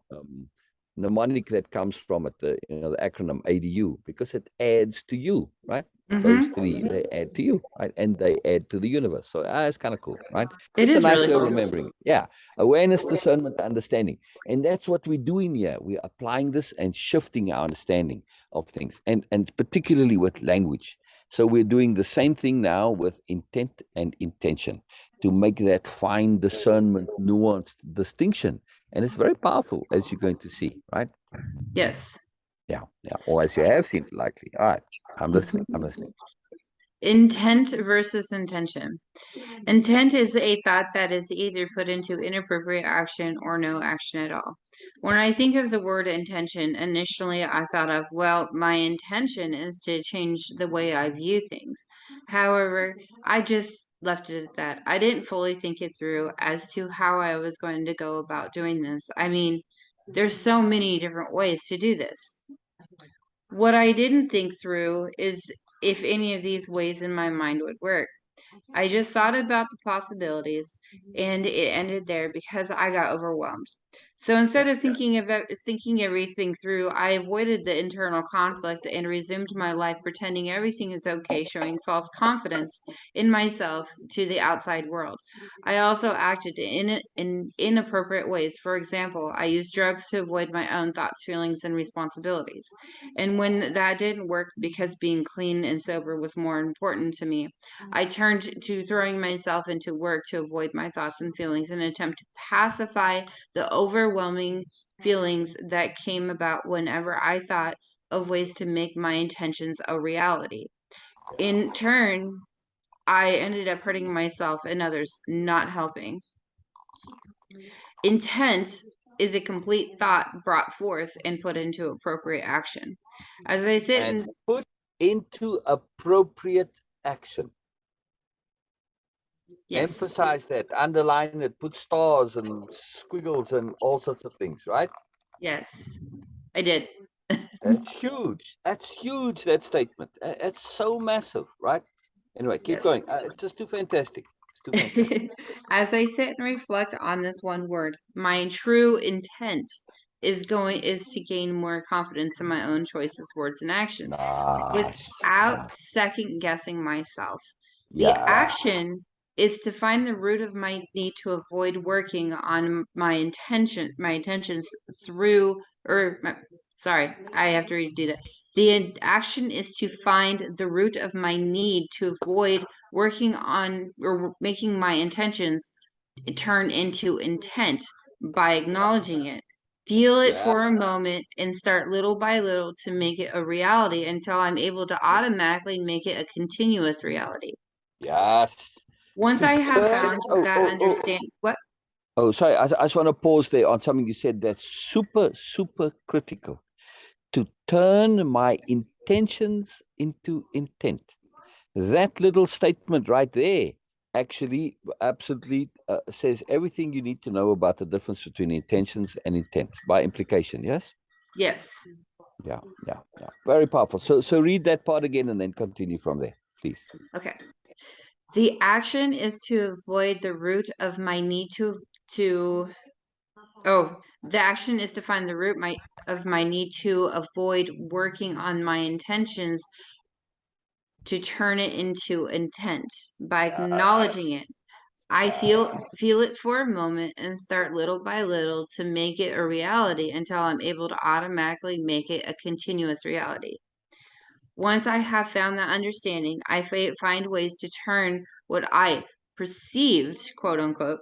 mnemonic that comes from it, the acronym ADU, because it adds to you, right? Those three, they add to you, right? And they add to the universe. So it's kind of cool, right? It Just a is nice really way of cool. remembering. Yeah. Awareness, discernment, understanding. And that's what we're doing here. We're applying this and shifting our understanding of things, and particularly with language. So we're doing the same thing now with intent and intention to make that fine discernment, nuanced distinction. And it's very powerful, as you're going to see, right? Yes. Yeah, yeah. Or as you have seen, likely. All right. I'm listening. I'm listening. Intent versus intention. Intent is a thought that is either put into inappropriate action or no action at all. When I think of the word intention, initially I thought of, well, my intention is to change the way I view things. However, I just left it at that. I didn't fully think it through as to how I was going to go about doing this. I mean, there's so many different ways to do this. What I didn't think through is if any of these ways in my mind would work. I just thought about the possibilities and it ended there because I got overwhelmed. So instead Yeah. of thinking everything through, I avoided the internal conflict and resumed my life pretending everything is okay, showing false confidence in myself to the outside world. I also acted in inappropriate ways. For example, I used drugs to avoid my own thoughts, feelings, and responsibilities. And when that didn't work because being clean and sober was more important to me, I turned to throwing myself into work to avoid my thoughts and feelings in an attempt to pacify the overwhelming feelings that came about whenever I thought of ways to make my intentions a reality. In turn, I ended up hurting myself and others, not helping. Intent is a complete thought brought forth and put into appropriate action. As I sit And and put into appropriate action. yes, Emphasize that, underline it, put stars and squiggles and all sorts of things, right? yes, I did. That's huge. That's huge, that statement. It's so massive, right? Anyway, keep going. Yes. It's just too fantastic. It's too fantastic. As I sit and reflect on this one word, my true intent is to gain more confidence in my own choices, words, and actions Nice. without Nice. second guessing myself. The Yeah. action is to find the root of my need to avoid working on my intentions through or my, sorry, I have to redo that. The action is to find the root of my need to avoid working on or making my intentions turn into intent by acknowledging it. Feel it Yeah. for a moment and start little by little to make it a reality until I'm able to automatically make it a continuous reality. Yes. Once To I have turn. found Oh, that oh, oh. understand what Oh, sorry. I just want to pause there on something you said that's super, super critical. To turn my intentions into intent. That little statement right there actually absolutely says everything you need to know about the difference between intentions and intent by implication. Yes. yes. Yeah. Yeah. Yeah. Very powerful. So read that part again and then continue from there, please. Okay. The action is to avoid the root of my need to oh, the action is to find the root of my need to avoid working on my intentions to turn it into intent by Yes. acknowledging it. I feel it for a moment and start little by little to make it a reality until I'm able to automatically make it a continuous reality. Once I have found that understanding, I find ways to turn what I perceived, quote unquote,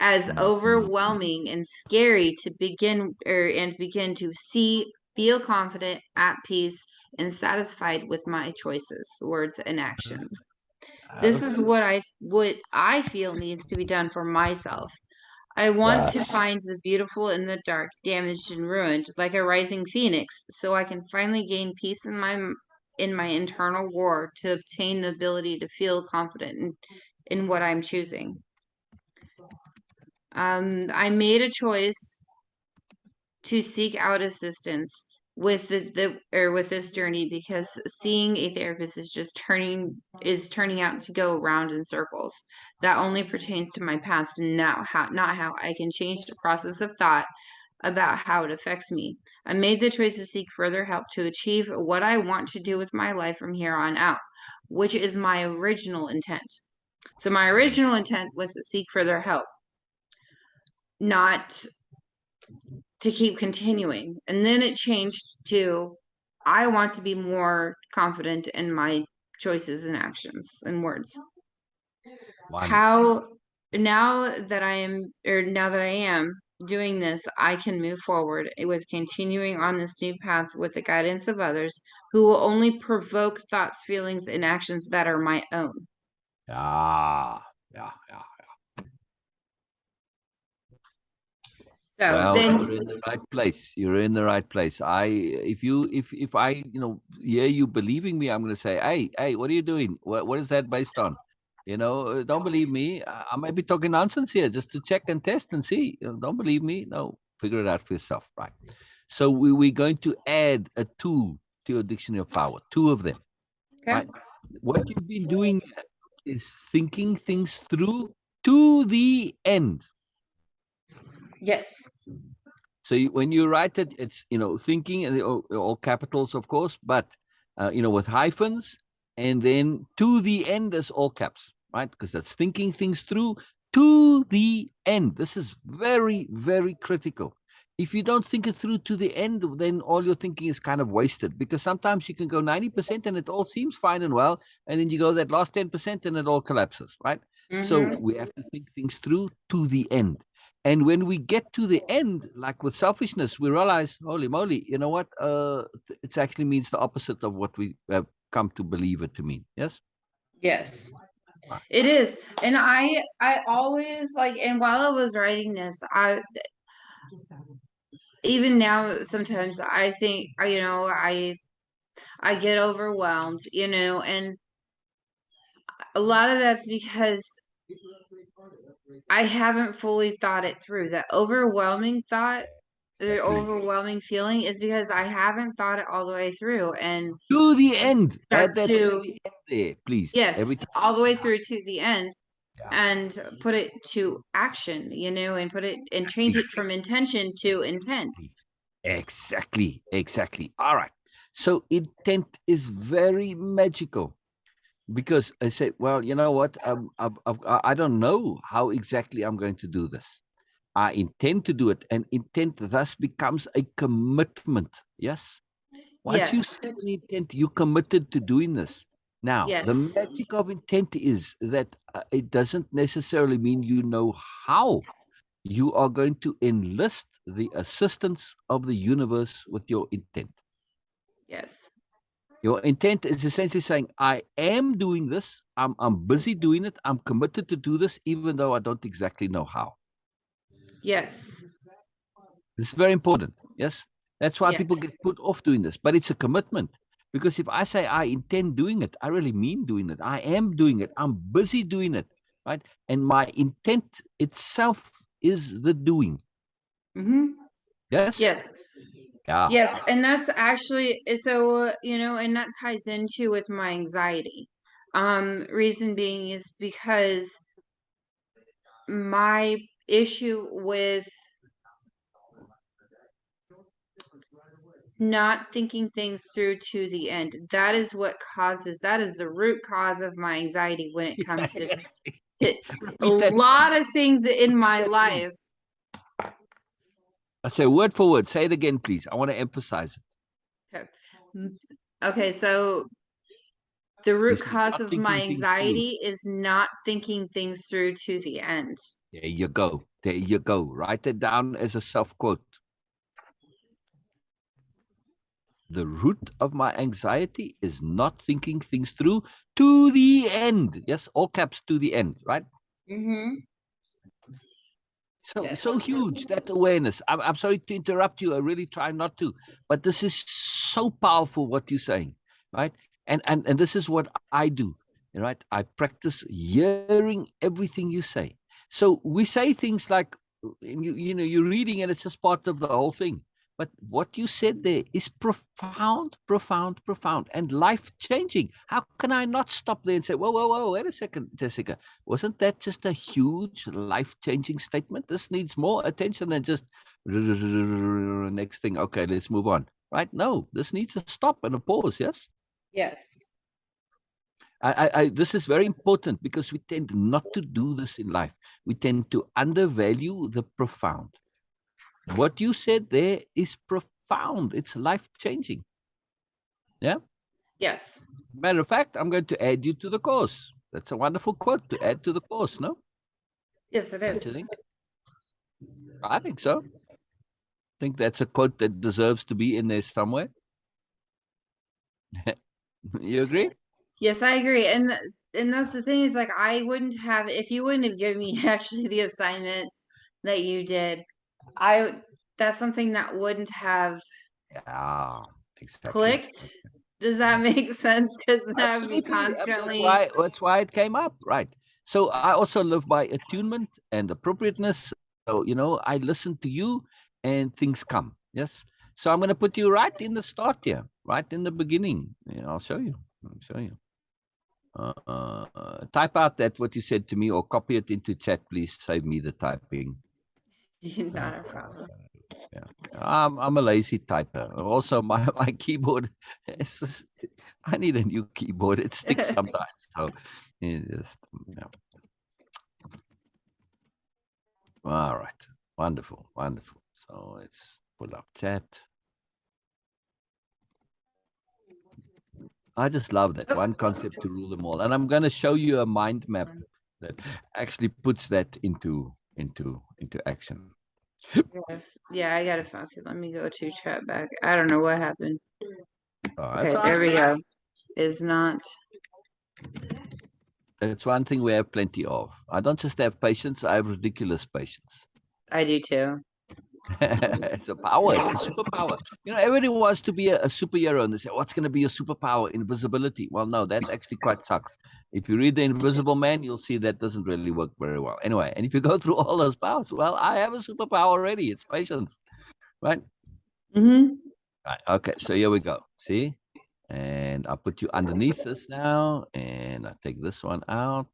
as overwhelming and scary to begin and begin to feel confident, at peace, and satisfied with my choices, words, and actions. This is what I feel needs to be done for myself. I want to find the beautiful in the dark, damaged and ruined, like a rising phoenix, so I can finally gain peace in my internal war to obtain the ability to feel confident in what I'm choosing. I made a choice to seek out assistance with with this journey because seeing a therapist is turning out to go around in circles. That only pertains to my past and not how I can change the process of thought about how it affects me. I made the choice to seek further help to achieve what I want to do with my life from here on out, which is my original intent. So my original intent was to seek further help, not to keep continuing. And then it changed to I want to be more confident in my choices and actions and words. Wonderful. How now that I am doing this, I can move forward with continuing on this new path with the guidance of others who will only provoke thoughts, feelings, and actions that are my own. Yeah, yeah, yeah. So Well, then, you're in the right place. You're in the right place. If I, hear you believing me, I'm going to say, hey, what are you doing? What is that based on? Don't believe me. I might be talking nonsense here just to check and test and see. Don't believe me? No, figure it out for yourself, right? So we're going to add a tool to your dictionary of power, two of them, okay. right? What you've been doing is thinking things through to the end. Yes. So when you write it, it's thinking and all capitals, of course, but with hyphens, and then to the end is all caps, right? Because that's thinking things through to the end. This is very, very critical. If you don't think it through to the end, then all your thinking is kind of wasted. Because sometimes you can go 90% and it all seems fine and well, and then you go that last 10% and it all collapses, right? So Mm-hmm. we have to think things through to the end. And when we get to the end, like with selfishness, we realize, holy moly, you know what? It actually means the opposite of what we have come to believe it to mean. Yes? Yes. Right. It is. And I always like, and while I was writing this, I even now sometimes I think, I get overwhelmed, and a lot of that's because I haven't fully thought it through. That overwhelming thought, the Exactly. overwhelming feeling is because I haven't thought it all the way through and To the end. start Add that to to, the end there, please. Every yes, time. all the way through to the end Yeah. and put it to action, and put it and change it from intention to intent. Exactly. Exactly. Exactly. All right. So intent is very magical. Because I say, well, you know what? I don't know how exactly I'm going to do this. I intend to do it, and intent thus becomes a commitment. Yes. Once you Yes. set an intent, you committed to doing this. Now, the Yes. magic of intent is that it doesn't necessarily mean you know how you are going to enlist the assistance of the universe with your intent. Yes. Your intent is essentially saying, I am doing this. I'm busy doing it. I'm committed to do this, even though I don't exactly know how. Yes. This is very important. Yes. That's why Yes. people get put off doing this. But it's a commitment. Because if I say I intend doing it, I really mean doing it. I am doing it. I'm busy doing it. Right. And my intent itself is the doing. Mm-hmm. Yes. Yes. Yeah. Yes, and that's actually so, and that ties into with my anxiety. Reason being is because my issue with not thinking things through to the end, that is the root cause of my anxiety when it comes to a Repeat that. lot of things in Repeat my that again. life. I say word for word. Say it again, please. I want to emphasize it. Okay, okay, so the You root say cause not of my thinking things through. anxiety is not thinking things through to the end. There you go. There you go. Write it down as a self-quote. The root of my anxiety is not thinking things through to the end. Yes, all caps, to the end, right? Mm-hmm. So Yes. so huge, that awareness. I'm sorry to interrupt you. I really try not to, but this is so powerful what you're saying, right? And this is what I do, right? I practice hearing everything you say. So we say things like, you know, you're reading and it's just part of the whole thing. But what you said there is profound, profound, profound, and life changing. How can I not stop there and say, whoa, whoa, whoa, wait a second, Jessica? Wasn't that just a huge life changing statement? This needs more attention than just next thing. Okay, let's move on. Right? No, this needs a stop and a pause. Yes. Yes. This is very important because we tend not to do this in life. We tend to undervalue the profound. What you said there is profound. It's life changing. Yeah. Yes. Matter of fact, I'm going to add you to the course. That's a wonderful quote to add to the course. No, Yes, it don't is. you think? I think so. I think that's a quote that deserves to be in there somewhere. You agree? Yes, I agree. And that's the thing is like I wouldn't have if you wouldn't have given me actually the assignments that you did. I that's something that wouldn't have Yeah, exactly. clicked. Does that make sense? Because then I would be Absolutely. constantly That's why it came up, right? So I also live by attunement and appropriateness. So I listen to you, and things come. Yes. So I'm going to put you right in the start here, right in the beginning. Yeah, I'll show you. I'll show you. Type out that what you said to me, or copy it into chat, please. Save me the typing. Uh, not a problem. yeah, I'm a lazy typer. Also, my keyboard, I need a new keyboard. It sticks sometimes. So, just yeah. All right, wonderful, wonderful. So let's pull up chat. I just love that one concept to rule them all, and I'm going to show you a mind map that actually puts that into action. Yeah, I gotta focus. Let me go to chat back. I don't know what happened. That's Okay, all there right. we go. Is not. It's one thing we have plenty of. I don't just have patience; I have ridiculous patience. I do too. It's a power. It's a superpower. Everybody wants to be a superhero, and they say, "What's going to be your superpower? Invisibility." Well, no, that actually quite sucks. If you read The Invisible Man, you'll see that doesn't really work very well. Anyway, and if you go through all those powers, well, I have a superpower already. It's patience, right? Mm-hmm. Right. Okay. So here we go. See, and I'll put you underneath this now, and I take this one out,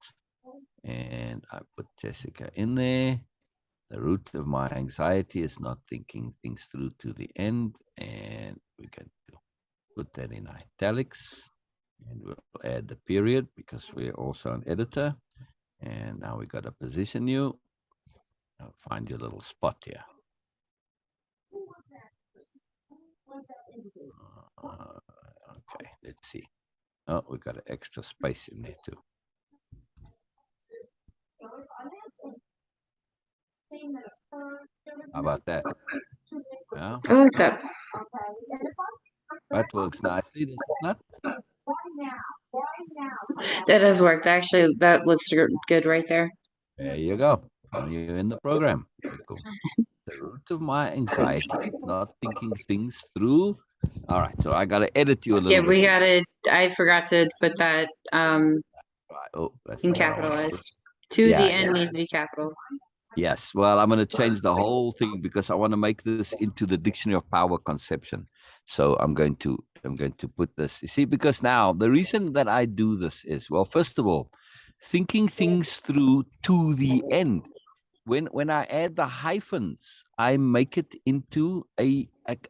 and I put Jessica in there. The root of my anxiety is not thinking things through to the end. And we can put that in italics. And we'll add the period because we're also an editor. And now we got to position you. I'll find your little spot here. Okay, let's see. Oh, we got an extra space in there too. How about that? Yeah, I like that. that works nicely, does it not? That does work. Actually, that looks good right there. There you go. Now you're in the program. Very cool. The root of my anxiety is not thinking things through. All right, so I got to edit you a Yeah, little bit we here. gotta. I forgot to put that Right. Oh, that's in not what I want to do. capitalized. To Yeah, the end yeah. needs to be capital. Yes. Well, I'm going to change the whole thing because I want to make this into the dictionary of power conception. So I'm going to put this. You see, because now the reason that I do this is, well, first of all, thinking things through to the end. When I add the hyphens, I make it into a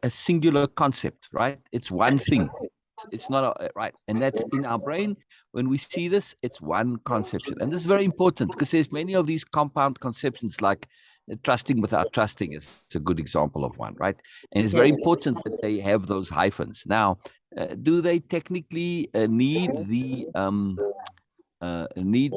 singular concept, right? It's one Yes. thing. It's not right, and that's in our brain. When we see this, it's one conception, and this is very important because there's many of these compound conceptions, like trusting without trusting is a good example of one, right? And it's very Yes. important that they have those hyphens. Now, do they technically need the need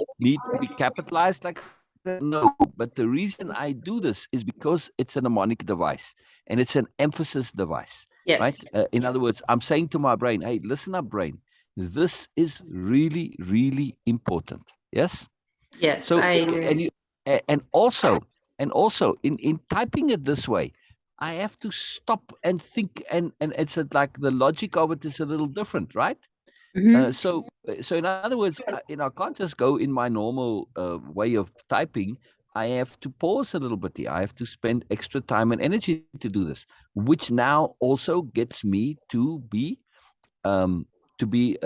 to be capitalized like No, but the reason I do this is because it's a mnemonic device and it's an emphasis device, right? Yes. In other words, I'm saying to my brain, hey, listen up, brain. This is really, really important. Yes. Yes, So, I agree. and also in typing it this way, I have to stop and think, and it's like the logic of it is a little different, right? Hmm. So in other words, I can't just go in my normal way of typing. I have to pause a little bit here. I have to spend extra time and energy to do this, which now also gets me um, to be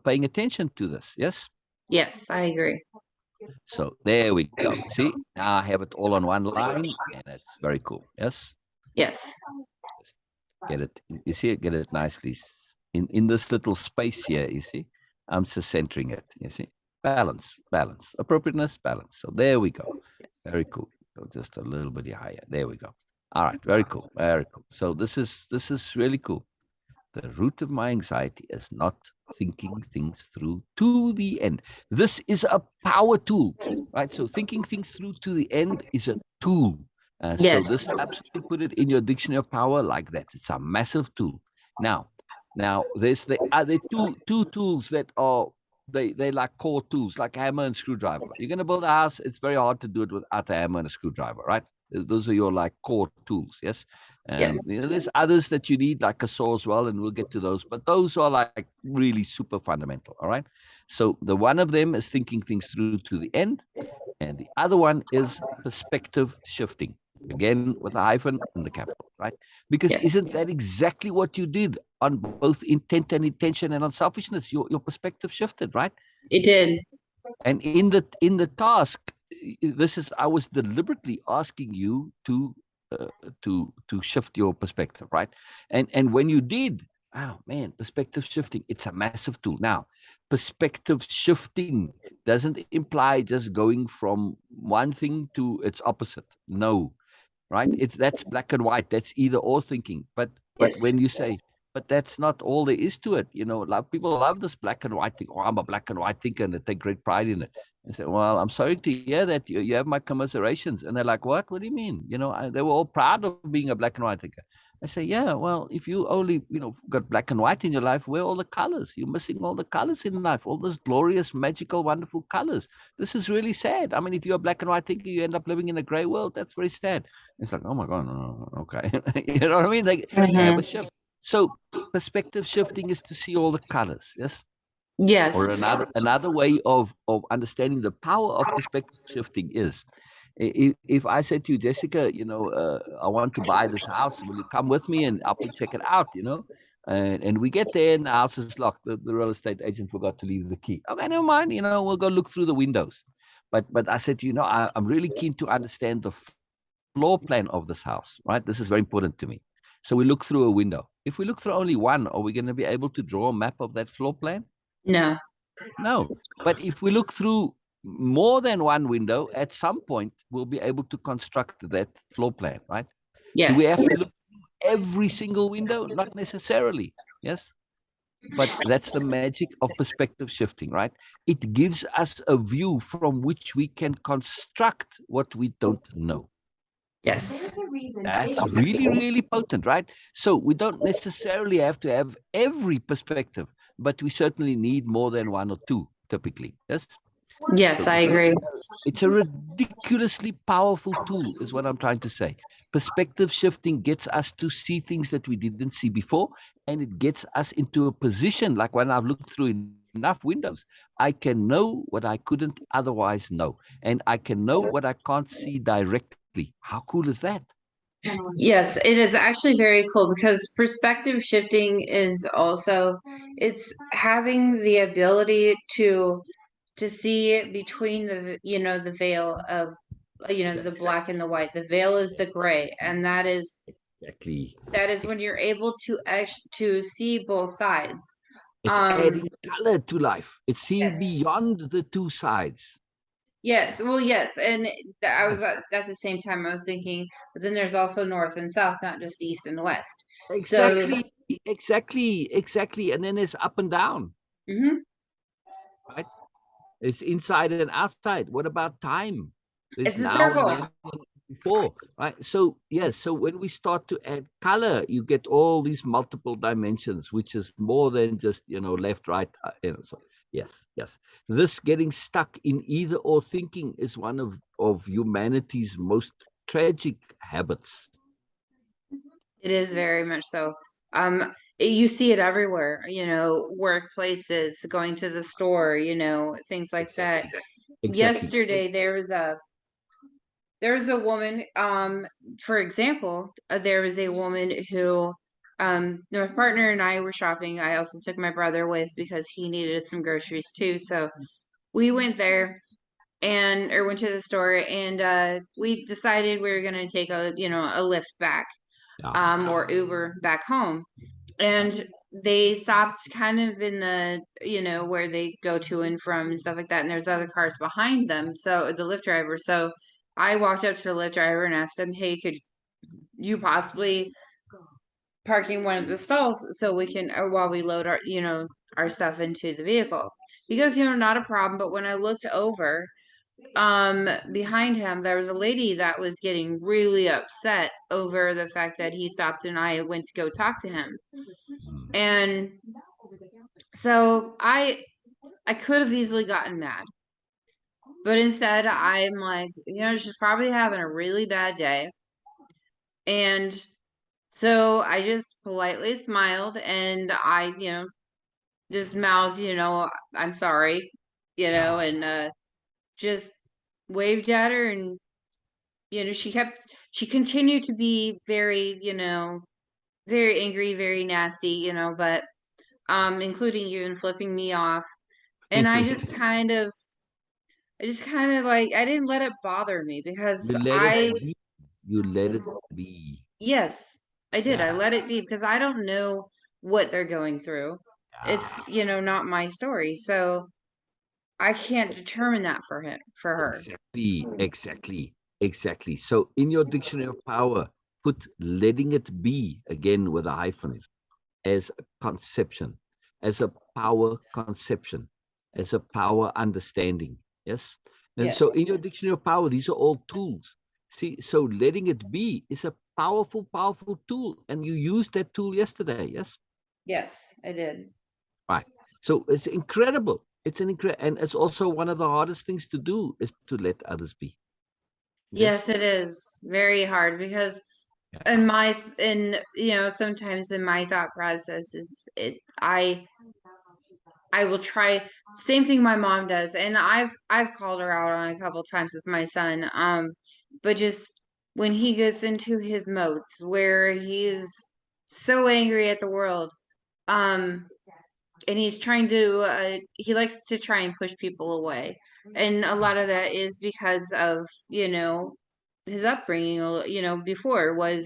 paying attention to this. Yes. Yes, I agree. So there we go. See, now I have it all on one line, and it's very cool. Yes. Yes. Just get it. You see it. Get it nicely in this little space here. You see, I'm just centering it. You see, balance, appropriateness, balance. So there we go. Yes. Very cool. So just a little bit higher. There we go. All right. Very cool. Very cool. So this is really cool. The root of my anxiety is not thinking things through to the end. This is a power tool, right? So thinking things through to the end is a tool. So this Yes. absolutely put it in your dictionary of power like that. It's a massive tool. Now, now there's the other two tools that are they like core tools, like hammer and screwdriver. You're going to build a house. It's very hard to do it without a hammer and a screwdriver, right? Those are your like core tools. Yes. Yes. There's others that you need, like a saw as well, and we'll get to those. But those are like really super fundamental. All right. So the one of them is thinking things through to the end, and the other one is perspective shifting. Again, with a hyphen and the capital, right? Because Yes. isn't that exactly what you did on both intent and intention and on selfishness? Your perspective shifted, right? It did. And in the task, this is I was deliberately asking you to shift your perspective, right? And when you did, oh man, perspective shifting, it's a massive tool. Now, perspective shifting doesn't imply just going from one thing to its opposite. No, right? That's black and white. That's either or thinking. But Yes. when you say, but that's not all there is to it. People love this black and white thing. Oh, I'm a black and white thinker, and they take great pride in it. And say, well, I'm sorry to hear that. You have my commiserations. And they're like, what? What do you mean? They were all proud of being a black and white thinker. I say, yeah, well, if you only, got black and white in your life, where are all the colors? You're missing all the colors in life, all those glorious, magical, wonderful colors. This is really sad. I mean, if you're a black and white thinker, you end up living in a gray world. That's very sad. It's like, oh my God, no, okay. You know what I mean? They have Hmm. a shift. So perspective shifting is to see all the colors. Yes. Yes. Or another way of understanding the power of perspective shifting is if I said to you, Jessica, I want to buy this house. Will you come with me and help me check it out? And we get there and the house is locked. The real estate agent forgot to leave the key. Okay, never mind. We'll go look through the windows. But I said, I'm really keen to understand the floor plan of this house, right? This is very important to me. So we look through a window. If we look through only one, are we going to be able to draw a map of that floor plan? No. No. But if we look through more than one window, at some point, we'll be able to construct that floor plan, right? Do we Yes. have to look through every single window? Not necessarily. Yes. But that's the magic of perspective shifting, right? It gives us a view from which we can construct what we don't know. Yes. That's really, really potent, right? So we don't necessarily have to have every perspective, but we certainly need more than one or two, typically. Yes. Yes, So I this is agree. it's a ridiculously powerful tool, is what I'm trying to say. Perspective shifting gets us to see things that we didn't see before, and it gets us into a position like when I've looked through enough windows, I can know what I couldn't otherwise know, and I can know what I can't see directly. How cool is that? Yes, it is actually very cool because perspective shifting is also it's having the ability to see between the veil of the Exactly. black and the white. The veil is the gray, and Exactly. that is when you're able to see both sides. It's Um, adding color to life. It's seeing yes. beyond the two sides. Yes, well, yes, and I was Yes. at the same time I was thinking, but then there's also north and south, not just east and west. So, Exactly. And then it's up and down, mhm, right? It's inside and outside. What about time? There's It's a now and circle. then before, right? So yes, so when we start to add color, you get all these multiple dimensions, which is more than just left, right. So yes, this getting stuck in either or thinking is one of humanity's most tragic habits. It is very much so. You see it everywhere, workplaces, going to the store, things like that. Exactly. Exactly. Yesterday there was a woman, for example, there was a woman who my partner and I were shopping. I also took my brother with because he needed some groceries too. So we went there and or went to the store and we decided we were gonna take a Lyft back, Yeah. or Uber back home. Yeah. And they stopped kind of in the, where they go to and from and stuff like that. And there's other cars behind them. So the Lyft driver. So I walked up to the Lyft driver and asked him, "Hey, could you possibly parking one of the stalls so we can, or while we load our stuff into the vehicle?" Because, not a problem. But when I looked over, behind him, there was a lady that was getting really upset over the fact that he stopped and I went to go talk to him. Mm. And so I could have easily gotten mad, but instead I'm like, she's probably having a really bad day. And so I just politely smiled and I, just mouthed, "I'm sorry," Yeah. and just waved at her. And, she continued to be very, very angry, very nasty, but including even flipping me off. And I just kind of like, I didn't let it bother me because You let it be. You let it be. yes, I did. I Yeah. let it be because I don't know what they're going through. Yeah. It's, not my story. So I can't determine that for her. Exactly, exactly, exactly. So in your dictionary of power, put letting it be again with the hyphens as a conception, as a power conception, as a power understanding. Yes. And Yes. so in your dictionary of power, these are all tools. See, so letting it be is a powerful, powerful tool. And you used that tool yesterday. Yes. Yes, I did. Right. So it's incredible. It's and it's also one of the hardest things to do is to let others be. Yes. Yes, it is very hard because Yeah. sometimes in my thought process is I will try same thing my mom does, and I've called her out on a couple times with my son. But just when he gets into his modes where he's so angry at the world, um, and he's trying to he likes to try and push people away, and a lot of that is because of his upbringing. Before was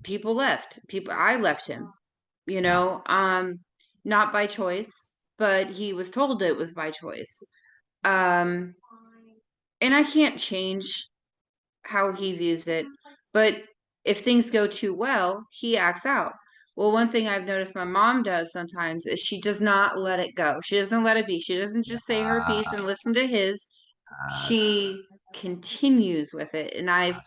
people left people I left him, you Yeah. know, um, not by choice, but he was told it was by choice. Um, and I can't change how he views it, but if things go too well, he acts out. Well, one thing I've noticed my mom does sometimes is she does not let it go. She doesn't let it be. She doesn't just say her piece Yeah. and listen to his. She continues with it. And I've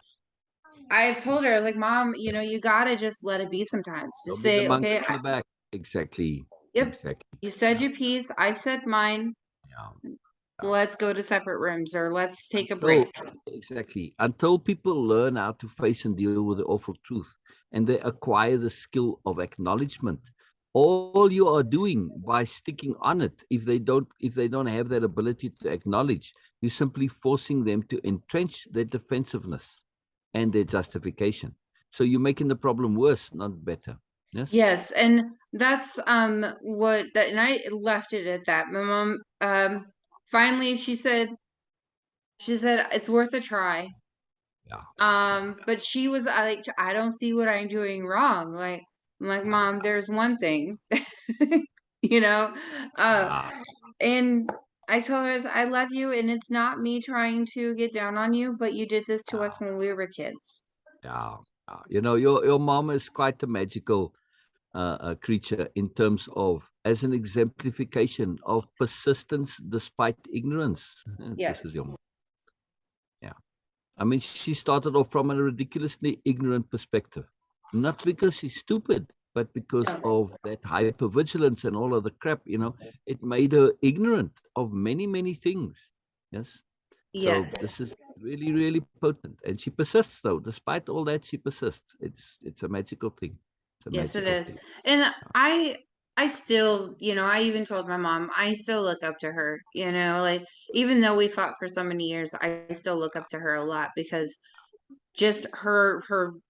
told her, I was like, "Mom, you gotta just let it be sometimes. Just Don't be the say, monkey okay, on the back. Exactly. yep, Exactly. you said Yeah. your piece. I've said mine. Yeah. Yeah. Let's go to separate rooms or let's take a break." Until until people learn how to face and deal with the awful truth, and they acquire the skill of acknowledgement, all you are doing by sticking on it, if they don't have that ability to acknowledge, you're simply forcing them to entrench their defensiveness and their justification. So you're making the problem worse, not better. Yes. Yes, and that's what that and I left it at that. My mom finally she said it's worth a try. Yeah. But she was like, "I don't see what I'm doing wrong." Like I'm like, "Mom, there's one thing." you know? Uh Yeah. and I told her, I love you and it's not me trying to get down on you, but you did this to Yeah. us when we were kids. Yeah. Yeah. Your mom is quite a magical a creature in terms of as an exemplification of persistence despite ignorance. This is Yes. your mom. I mean, she started off from a ridiculously ignorant perspective, not because she's stupid, but because No. of that hypervigilance and all of the crap. It made her ignorant of many, many things. Yes. So Yes. this is really, really potent, and she persists. Though, despite all that, she persists. It's a magical thing. It's a Yes, it magical is. thing. And I still, I even told my mom, I still look up to her, like even though we fought for so many years, I still look up to her a lot because just her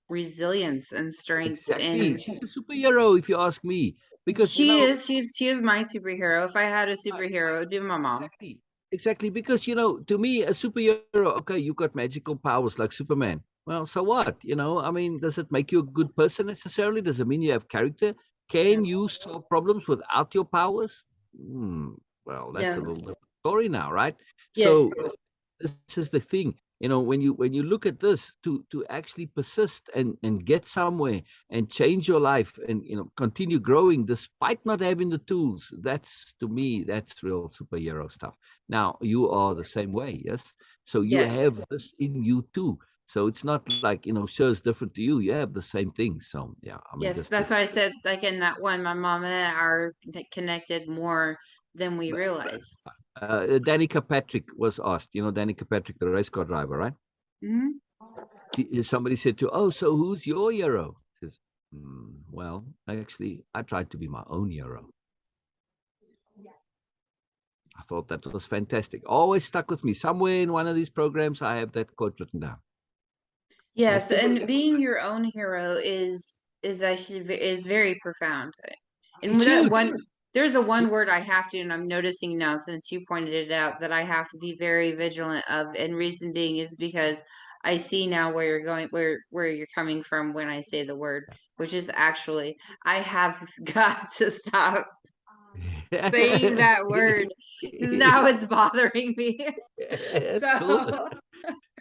resilience and strength, Exactly. and She's a superhero, if you ask me, because she is my superhero. If I had a right, superhero, it would be my mom. exactly. Exactly. Because, to me, a superhero, okay, you got magical powers like Superman. Well, so what? I mean, does it make you a good person necessarily? Does it mean you have character? Can you solve problems without your powers? Hmm, well, that's a No. little different story now, right? Yes. So this is the thing. When you look at this, to actually persist and get somewhere and change your life and continue growing despite not having the tools, that's, to me, that's real superhero stuff. Now you are the same way, yes. So you Yes. have this in you too. So it's not like, sure, it's different to you. You have the same thing. So yeah, I mean, Yes. just That's why I said, like in that one, my mom and I are connected more than we realize. Danny Patrick was asked, Danny Patrick, the race car driver, right? Hmm. Somebody said to, oh, so who's your hero? He says, well, actually, I tried to be my own hero. I thought that was fantastic. Always stuck with me. Somewhere in one of these programs, I have that quote written down. Yes, Yes. and being your own hero is actually is very profound. And It's with that huge. one, there's a one word I have to, and I'm noticing now since you pointed it out that I have to be very vigilant of. And reason being is because I see now where you're going, where you're coming from when I say the word, which is actually I have got to stop saying that word because now it's bothering me. Yes, cool. So,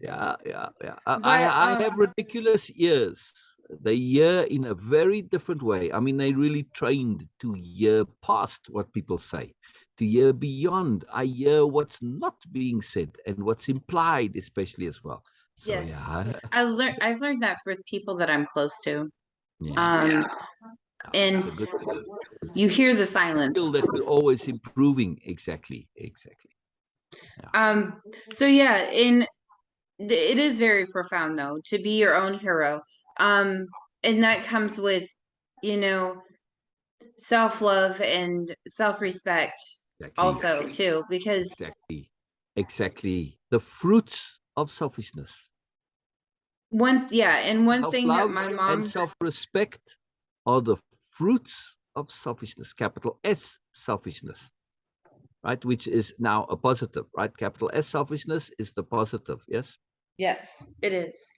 Yeah, yeah, yeah. but I have ridiculous ears. They hear in a very different way. I mean, they really trained to hear past what people say, to hear beyond. I hear what's not being said and what's implied, especially as well. So yes, yeah, I've learned that for the people that I'm close to. yeah, Um, it's and a good skill. you hear the A skill silence. that we're always improving. Exactly, exactly. Yeah, Um, so yeah, it is very profound though to be your own hero. Um, and that comes with, you know, self-love and self-respect exactly, also too, because exactly, exactly. The fruits of selfishness. and one thing that Self-love my and mom, self-respect are the fruits of selfishness, capital S selfishness, right? Which is now a positive, right? Capital S selfishness is the positive, yes? yes, it is.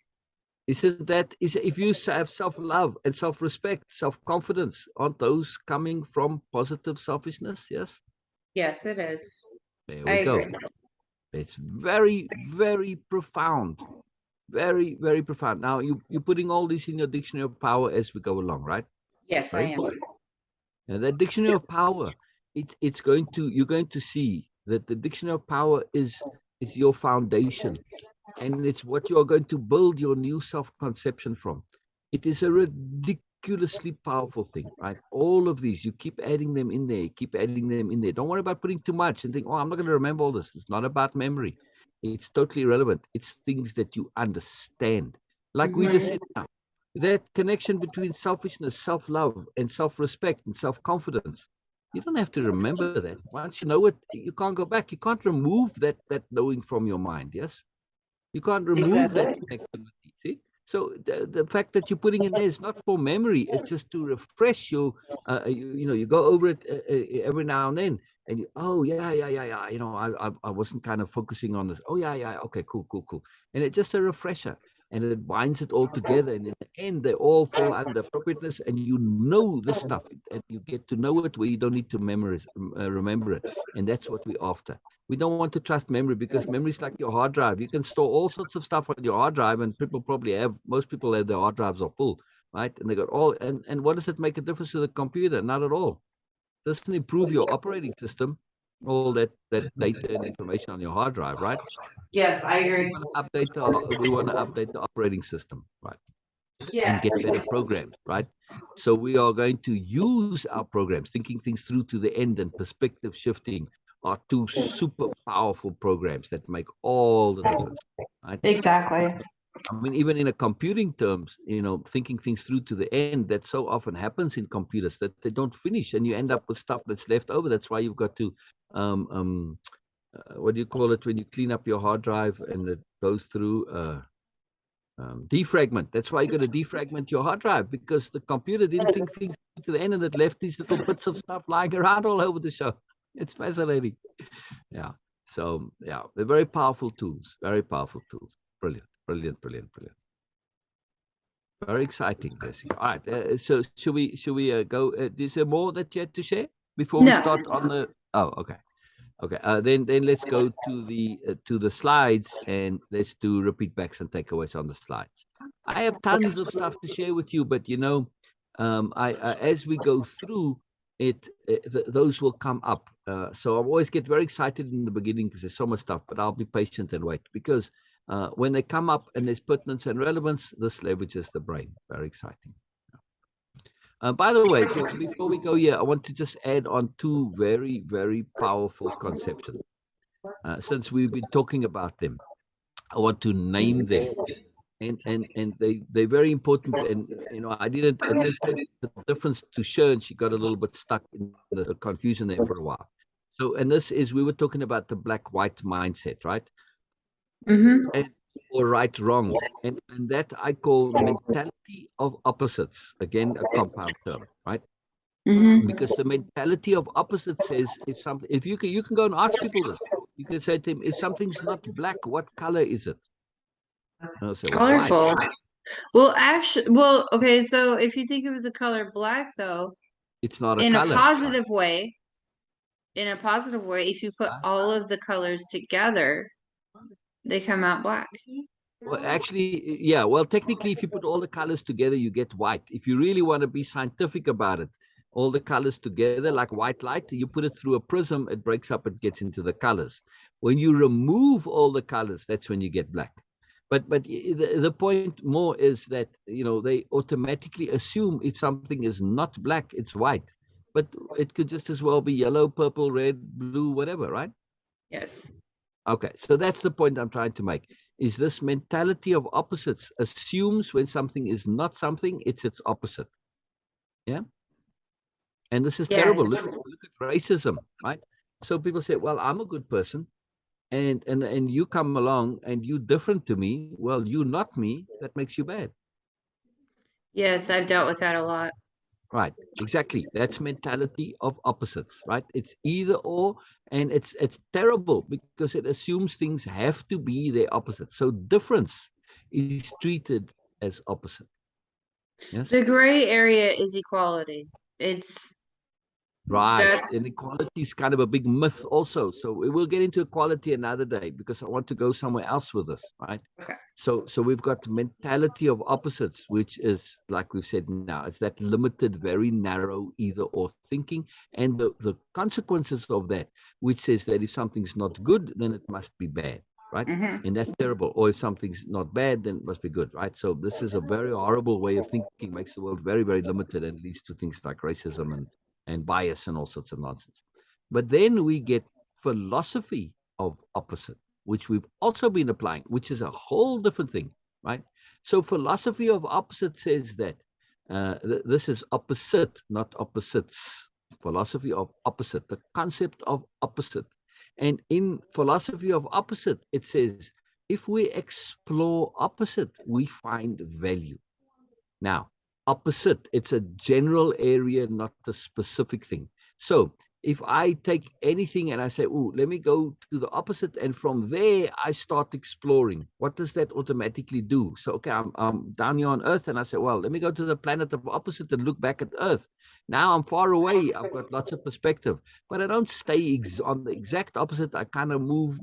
Isn't that, is if you have self-love and self-respect, self-confidence, aren't those coming from positive selfishness? Yes? Yes, it is. There I we go. agree. It's very, very profound. Very, very profound. Now you're putting all this in your dictionary of power as we go along, right? Yes, I Very am. important. And that dictionary of power, you're going to see that the dictionary of power is your foundation, and it's what you are going to build your new self-conception from. It is a ridiculously powerful thing, right? All of these, you keep adding them in there, keep adding them in there. Don't worry about putting too much and think, oh, I'm not going to remember all this. It's not about memory. It's totally irrelevant. It's things that you understand. Like we just Mhm. said now, that connection between selfishness, self-love, and self-respect and self-confidence. You don't have to remember that. Once you know it, you can't go back. You can't remove that knowing from your mind. Yes, you can't remove that Exactly. connectivity. See, so the fact that you're putting in there is not for memory. It's just to refresh you. You go over it every now and then, and oh yeah, yeah, yeah, yeah. I wasn't kind of focusing on this. Oh yeah, yeah. Okay, cool, cool, cool. And it's just a refresher, and it binds it all together. And in the end, they all fall under appropriateness, and you know the stuff, and you get to know it where you don't need to remember it, and that's what we're after. We don't want to trust memory because memory is like your hard drive. You can store all sorts of stuff on your hard drive, and most people have their hard drives are full, right? And they got all, and what does it make a difference to the computer? Not at all. It doesn't improve your operating system. all that data and information on your hard drive, right? Yes, I We agree. want to update the operating system, right? And Yeah. get better programs, right? So we are going to use our programs, thinking things through to the end and perspective shifting are two super powerful programs that make all the difference, right? Exactly. I mean, even in a computing terms, thinking things through to the end, that so often happens in computers that they don't finish and you end up with stuff that's left over. That's why you've got to, um, um, what do you call it when you clean up your hard drive and it goes through? Defragment. That's why you got to defragment your hard drive, because the computer didn't think things to the end and it left these little bits of stuff lying around all over the show. It's fascinating. Yeah. So yeah, they're very powerful tools. Very powerful tools. Brilliant, brilliant, brilliant, brilliant. Very exciting, Jessica. All right. So should we go? Is there more that you had to share before we No. start on the? Oh, okay. Okay, then let's go to the slides and let's do repeat backs and takeaways on the slides. I have tons of stuff to share with you, but I as we go through it, those will come up. So I always get very excited in the beginning because there's so much stuff, but I'll be patient and wait, because when they come up and there's pertinence and relevance, this leverages the brain. Very exciting. By the way, before we go here, I want to just add on two very, very powerful conceptions. Since we've been talking about them, I want to name them, and they're very important. And I didn't point the difference to Sher, and she got a little bit stuck in the confusion there for a while. So, and this is, we were talking about the black-white mindset, right? Mm-hmm. And, or right wrong, and that I call mentality of opposites. Again, a compound term, right? Mm-hmm. Because the mentality of opposite says, if you can go and ask people this, you can say to them, if something's not black, what color is it? And I'll say, well, white. Colorful. Well, okay, so if you think of the color black, though, It's not a in a color, right? positive way, if you put all of the colors together, they come out black. Well, actually, yeah. Well, technically, if you put all the colors together, you get white. If you really want to be scientific about it, all the colors together, like white light, you put it through a prism, it breaks up, it gets into the colors. When you remove all the colors, that's when you get black. But the point more is that they automatically assume if something is not black, it's white. But it could just as well be yellow, purple, red, blue, whatever, right? Yes. Okay, so that's the point I'm trying to make. Is this mentality of opposites assumes when something is not something, it's its opposite. Yeah. And this is terrible. Look Yes. at racism, right? So people say, well, I'm a good person, and you come along and you different to me. Well, you not me, that makes you bad. Yes, I've dealt with that a lot. Right, exactly. That's mentality of opposites, right? It's either or, and it's terrible because it assumes things have to be their opposite. So difference is treated as opposite. Yes. The gray area is equality. It's Right. that's Inequality is kind of a big myth also. So we will get into equality another day because I want to go somewhere else with this, right? okay. So we've got mentality of opposites, which is, like we've said now, it's that limited, very narrow either or thinking, and the consequences of that, which says that if something's not good, then it must be bad, right? Mm-hmm. And that's terrible. Or if something's not bad, then it must be good, right? So this is a very horrible way of thinking, makes the world very, very limited, and leads to things like racism and bias and all sorts of nonsense. But then we get philosophy of opposite, which we've also been applying, which is a whole different thing, right? So philosophy of opposite says that this is opposite, not opposites. Philosophy of opposite, the concept of opposite. And in philosophy of opposite, it says, if we explore opposite, we find value. Now, opposite, it's a general area, not a specific thing. So if I take anything and I say, oh, let me go to the opposite, and from there I start exploring, what does that automatically do? So, okay, I'm down here on Earth, and I say, well, let me go to the planet of opposite and look back at Earth. Now I'm far away. I've got lots of perspective, but I don't stay on the exact opposite. I kind of move,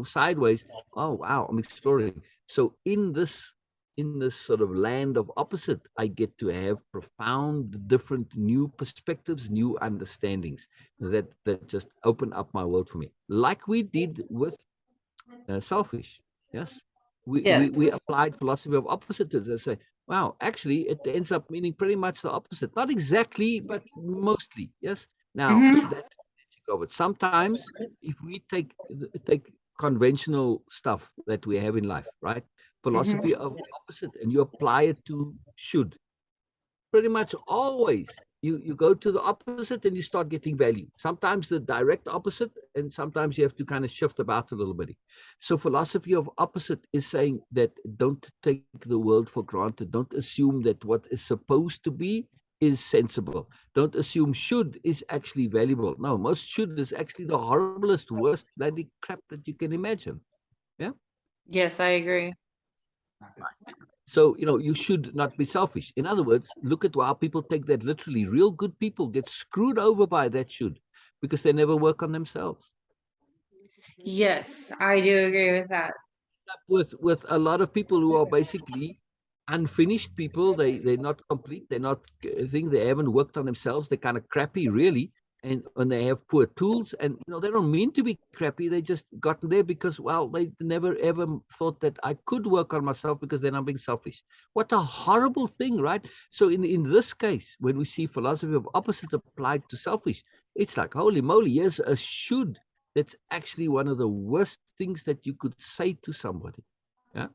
sideways. Oh, wow, I'm exploring. So in this in this sort of land of opposite, I get to have profound, different, new perspectives, new understandings that just open up my world for me, like we did with selfish. Yes, Yes. we applied philosophy of opposite to it. They say, wow, actually, it ends up meaning pretty much the opposite. Not exactly, but mostly. Yes. Now Mm-hmm. that's the magic of it. Sometimes, if we take conventional stuff that we have in life, right? Mm-hmm. Philosophy of opposite, and you apply it to should. Pretty much always you go to the opposite and you start getting value. Sometimes the direct opposite, and sometimes you have to kind of shift about a little bit. So philosophy of opposite is saying that don't take the world for granted. Don't assume that what is supposed to be is sensible. Don't assume should is actually valuable. No, most should is actually the horriblest, worst bloody crap that you can imagine. Yeah. Yes, I agree. So, you should not be selfish. In other words, look at how people take that literally. Real good people get screwed over by that should because they never work on themselves. Yes, I do agree with that. Up with a lot of people who are basically unfinished people. They're not complete. They're not thing. They haven't worked on themselves. They're kind of crappy, really. And when they have poor tools, and they don't mean to be crappy. They just gotten there because, well, they never ever thought that I could work on myself because then I'm being selfish. What a horrible thing, right? So in this case, when we see philosophy of opposite applied to selfish, it's like, holy moly, here's a should that's actually one of the worst things that you could say to somebody. Yeah.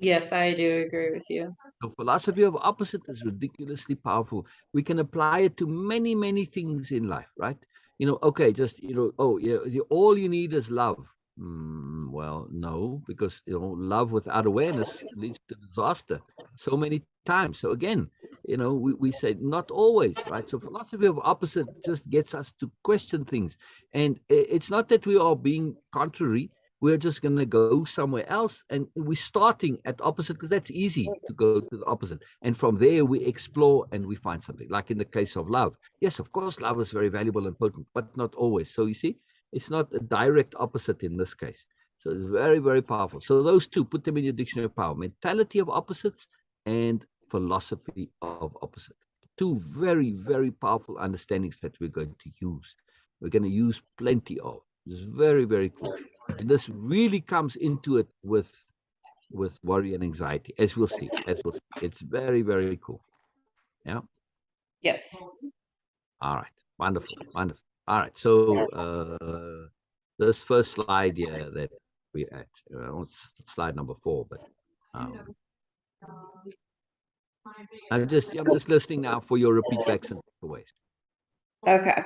Yes, I do agree with you. The philosophy of opposite is ridiculously powerful. We can apply it to many, many things in life, right? Okay, just oh yeah, all you need is love. Well, no, because love without awareness leads to disaster so many times. So again, we say not always, right? So philosophy of opposite just gets us to question things, and it's not that we are being contrary. We're just going to go somewhere else, and we're starting at opposite because that's easy to go to the opposite, and from there we explore and we find something, like in the case of love. Yes, of course, love is very valuable and potent, but not always. So you see, it's not a direct opposite in this case. So it's very, very powerful. So those two, put them in your dictionary of power: mentality of opposites and philosophy of opposite. Two very, very powerful understandings that we're going to use. We're going to use plenty of. It's very, very cool. And this really comes into it with worry and anxiety, as we'll see. It's very, very cool. Yeah. Yes. All right. Wonderful. Wonderful. All right. So this first slide here that we at slide number 4, but um, I'm just listening now for your repeat backs and takeaways. Okay.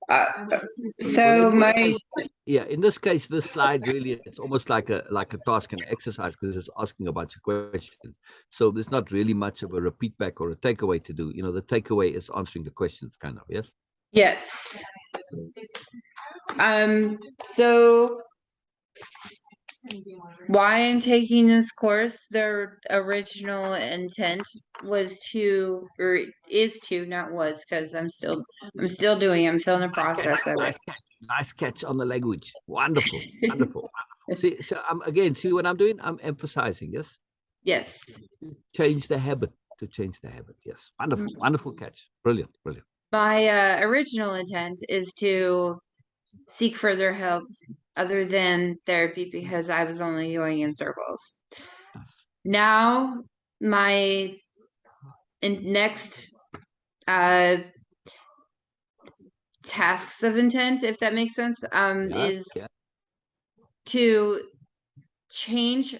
Uh, Well, so let's put it my this, yeah. In this case, this slide really, it's almost like a task and exercise because it's asking a bunch of questions. So there's not really much of a repeat back or a takeaway to do. The takeaway is answering the questions, kind of. Yes. yes. So why I'm taking this course, their original intent was to, or is to, not was, because I'm still doing, I'm still in the Nice catch. process of it. Nice catch. Nice catch on the language. Wonderful. Wonderful. Wonderful. See, so again, see what I'm doing? I'm emphasizing. Yes. Yes. Change the habit. To change the habit. Yes. Wonderful. Wonderful catch. Brilliant. Brilliant. My original intent is to seek further help other than therapy because I was only going in circles. Yes. Now, my next uh tasks of intent, if that makes sense, Yeah. is Yeah. to change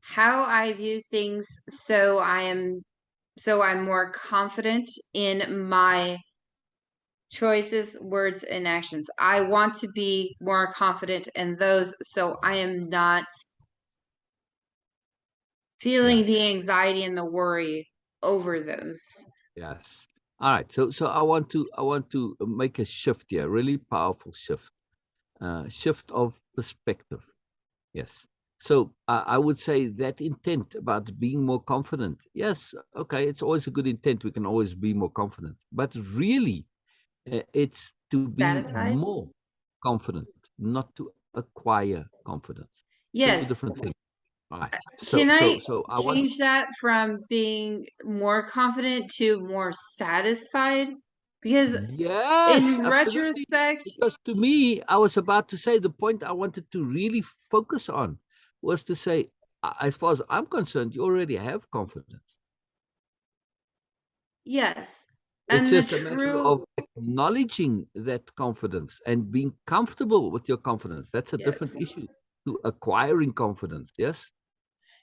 how I view things so I'm more confident in my choices, words, and actions. I want to be more confident in those so I am not feeling Yes. the anxiety and the worry over those. Yes. All right. So I want to make a shift here, really powerful shift, shift of perspective. Yes. So I would say that intent about being more confident. Yes. Okay. It's always a good intent. We can always be more confident, but really, it's to be Satisfied? more confident, not to acquire confidence. Two Yes. different things. Right. Can I So I want, change that from being more confident to more satisfied? Because yes, in absolutely. retrospect, Because to me, I was about to say the point I wanted to really focus on was to say, as far as I'm concerned, you already have confidence. yes. It's And the just a matter true, of acknowledging that confidence and being comfortable with your confidence. That's a different yes. issue to acquiring confidence. Yes.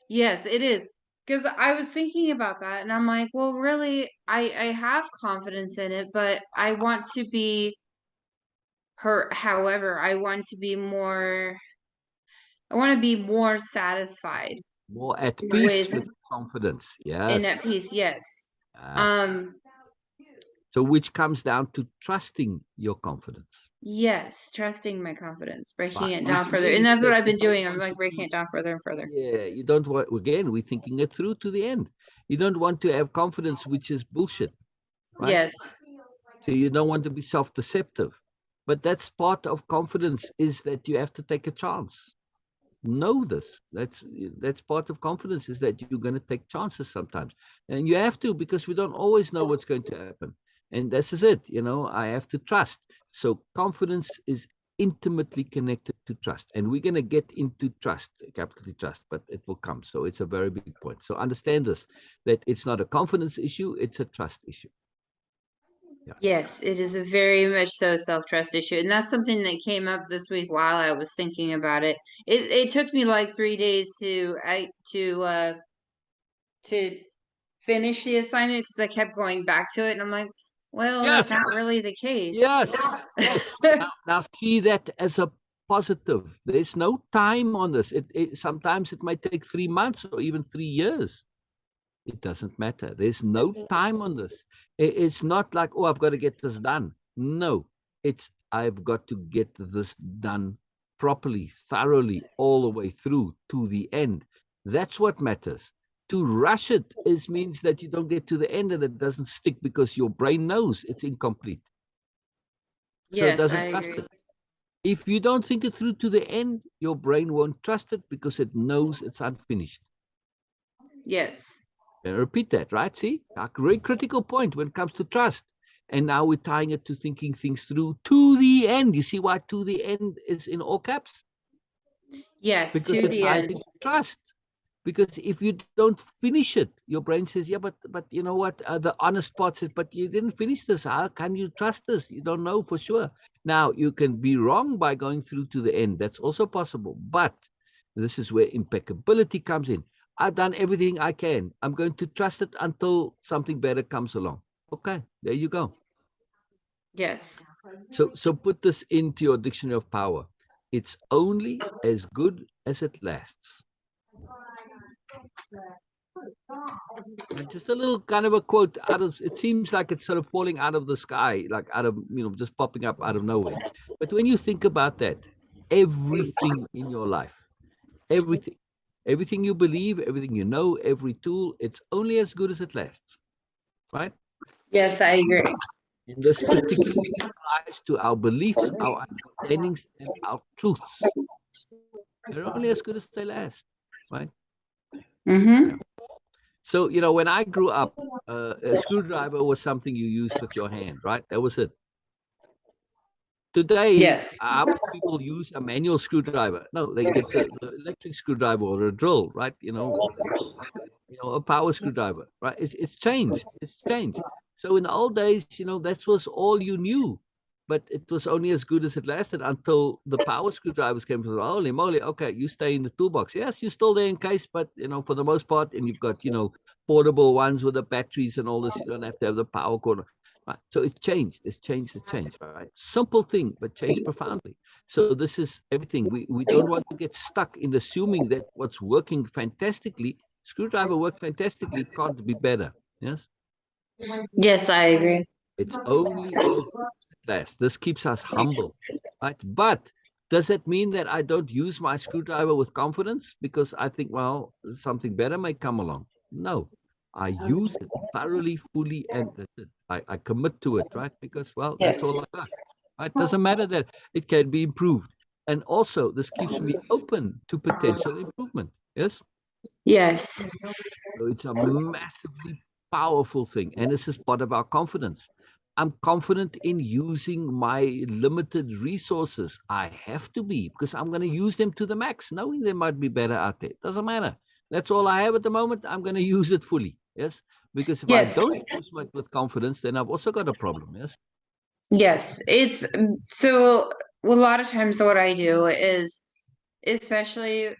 Yes, it is. Because I was thinking about that and I'm like, well, really, I have confidence in it, but I want to be her. However, I want to be more satisfied More at peace with with confidence. and at Yes. peace. Yes. Yes. Um, So, which comes down to trusting your confidence. yes, trusting my confidence, breaking Right. it down Which further. And means that's what that I've you been don't doing. I'm want like to breaking be, it down further and further. yeah, you don't want, again, we're thinking it through to the end. You don't want to have confidence, which is bullshit, right? Yes. So you don't want to be self-deceptive. But that's part of confidence is that you have to take a chance. Know this. That's part of confidence is that you're going to take chances sometimes. And you have to because we don't always know what's going to happen. And this is it, I have to trust. So confidence is intimately connected to trust. And we're going to get into trust, capital trust, but it will come. So it's a very big point. So understand this, that it's not a confidence issue, it's a trust issue. Yeah. Yes, it is a very much so self-trust issue. And that's something that came up this week while I was thinking about it. It took me like 3 days to finish the assignment because I kept going back to it and I'm like, well, that's Yes. not really the case. Yes, yes. Now see that as a positive. There's no time on this. Sometimes it might take 3 months or even 3 years. It doesn't matter. There's no time on this. It's not like, oh, I've got to get this done. No, it's I've got to get this done properly, thoroughly, all the way through to the end. That's what matters. To rush it means that you don't get to the end and it doesn't stick because your brain knows it's incomplete. So it Yes, I doesn't trust agree. it. If you don't think it through to the end, your brain won't trust it because it knows it's unfinished. Yes. And repeat that, right? See, a very critical point when it comes to trust. And now we're tying it to thinking things through to the end. You see why to the end is in all caps? Yes, Because to it the ties end. into trust. Because if you don't finish it, your brain says, "Yeah, but you know what? The honest part says, but you didn't finish this. How can you trust this? You don't know for sure." Now you can be wrong by going through to the end. That's also possible. But this is where impeccability comes in. I've done everything I can. I'm going to trust it until something better comes along. Okay, there you go. Yes. So put this into your dictionary of power. It's only as good as it lasts. Just a little kind of a quote out of it seems like it's sort of falling out of the sky, like out of, just popping up out of nowhere. But when you think about that, everything in your life, everything, everything you believe, everything you know, every tool, it's only as good as it lasts, right? Yes, I agree. And this particularly applies to our beliefs, our understandings, and our truths. They're only as good as they last, right? Yeah. Mm-hmm. So, when I grew up, a screwdriver was something you used with your hand, right? That was it. Today, Yes. how many people use a manual screwdriver? No, they get the electric screwdriver or a drill, right? A power screwdriver, right? It's changed. It's changed. So in the old days, that was all you knew, but it was only as good as it lasted until the power screwdrivers came. From holy moly, okay, you stay in the toolbox. Yes, you're still there in case, but for the most part, and you've got portable ones with the batteries and all this. You don't have to have the power cord. Right. So it's changed. It's changed. It's changed. Right. Simple thing, but changed profoundly. So this is everything. We don't want to get stuck in assuming that what's working fantastically, screwdriver works fantastically, can't be better. Yes. Yes, I agree. It's only as less. This keeps us humble, right? But does it mean that I don't use my screwdriver with confidence because I think, well, something better may come along? No, I use it thoroughly, fully, and that's it. I commit to it, right? Because, well, that's Yes. all I got. Right? Doesn't matter that it can be improved. And also, this keeps me open to potential improvement. Yes. Yes. So it's a massively powerful thing. And this is part of our confidence. I'm confident in using my limited resources. I have to be because I'm going to use them to the max, knowing there might be better out there. Doesn't matter. That's all I have at the moment. I'm going to use it fully. Yes. Because if I Yes. don't use it with confidence, then I've also got a problem. Yes. Yes. It's so a lot of times what I do is, especially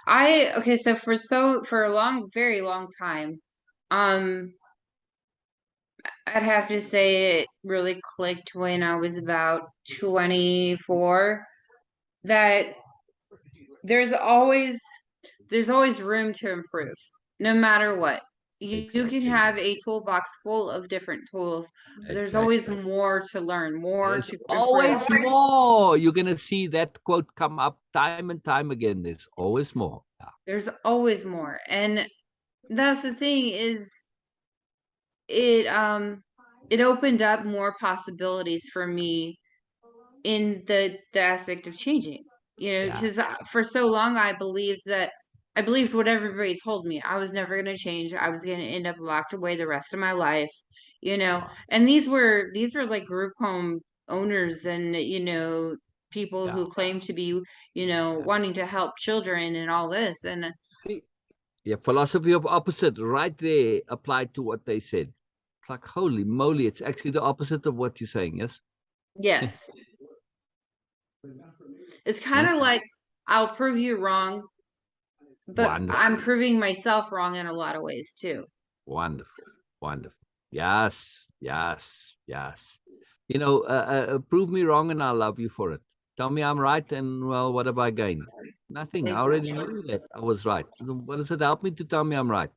okay, so for a very long time, um, I'd have to say it really clicked when I was about 24, that there's always there's always room to improve, no matter what. You can Exactly. have a toolbox full of different tools, but there's always Exactly. more to learn, more There's to improve. always more. You're going to see that quote come up time and time again. There's always more. Yeah. There's always more. And that's the thing is it it opened up more possibilities for me in the aspect of changing, Yeah. because for so long I believed what everybody told me. I was never going to change. I was going to end up locked away the rest of my life, Yeah. and these were like group home owners, and people Yeah. who claim to be Yeah. wanting to help children and all this. And See, yeah, philosophy of opposite right there applied to what they said. It's like, holy moly, it's actually the opposite of what you're saying, yes? yes, it's kind Yeah. of like, I'll prove you wrong, but I'm Wonderful. proving myself wrong in a lot of ways too. Wonderful. Wonderful. Yes. Yes. Yes. Prove me wrong and I'll love you for it. Tell me I'm right and, well, what have I gained? Nothing. I already Exactly. knew that I was right. So what does it help me to tell me I'm right?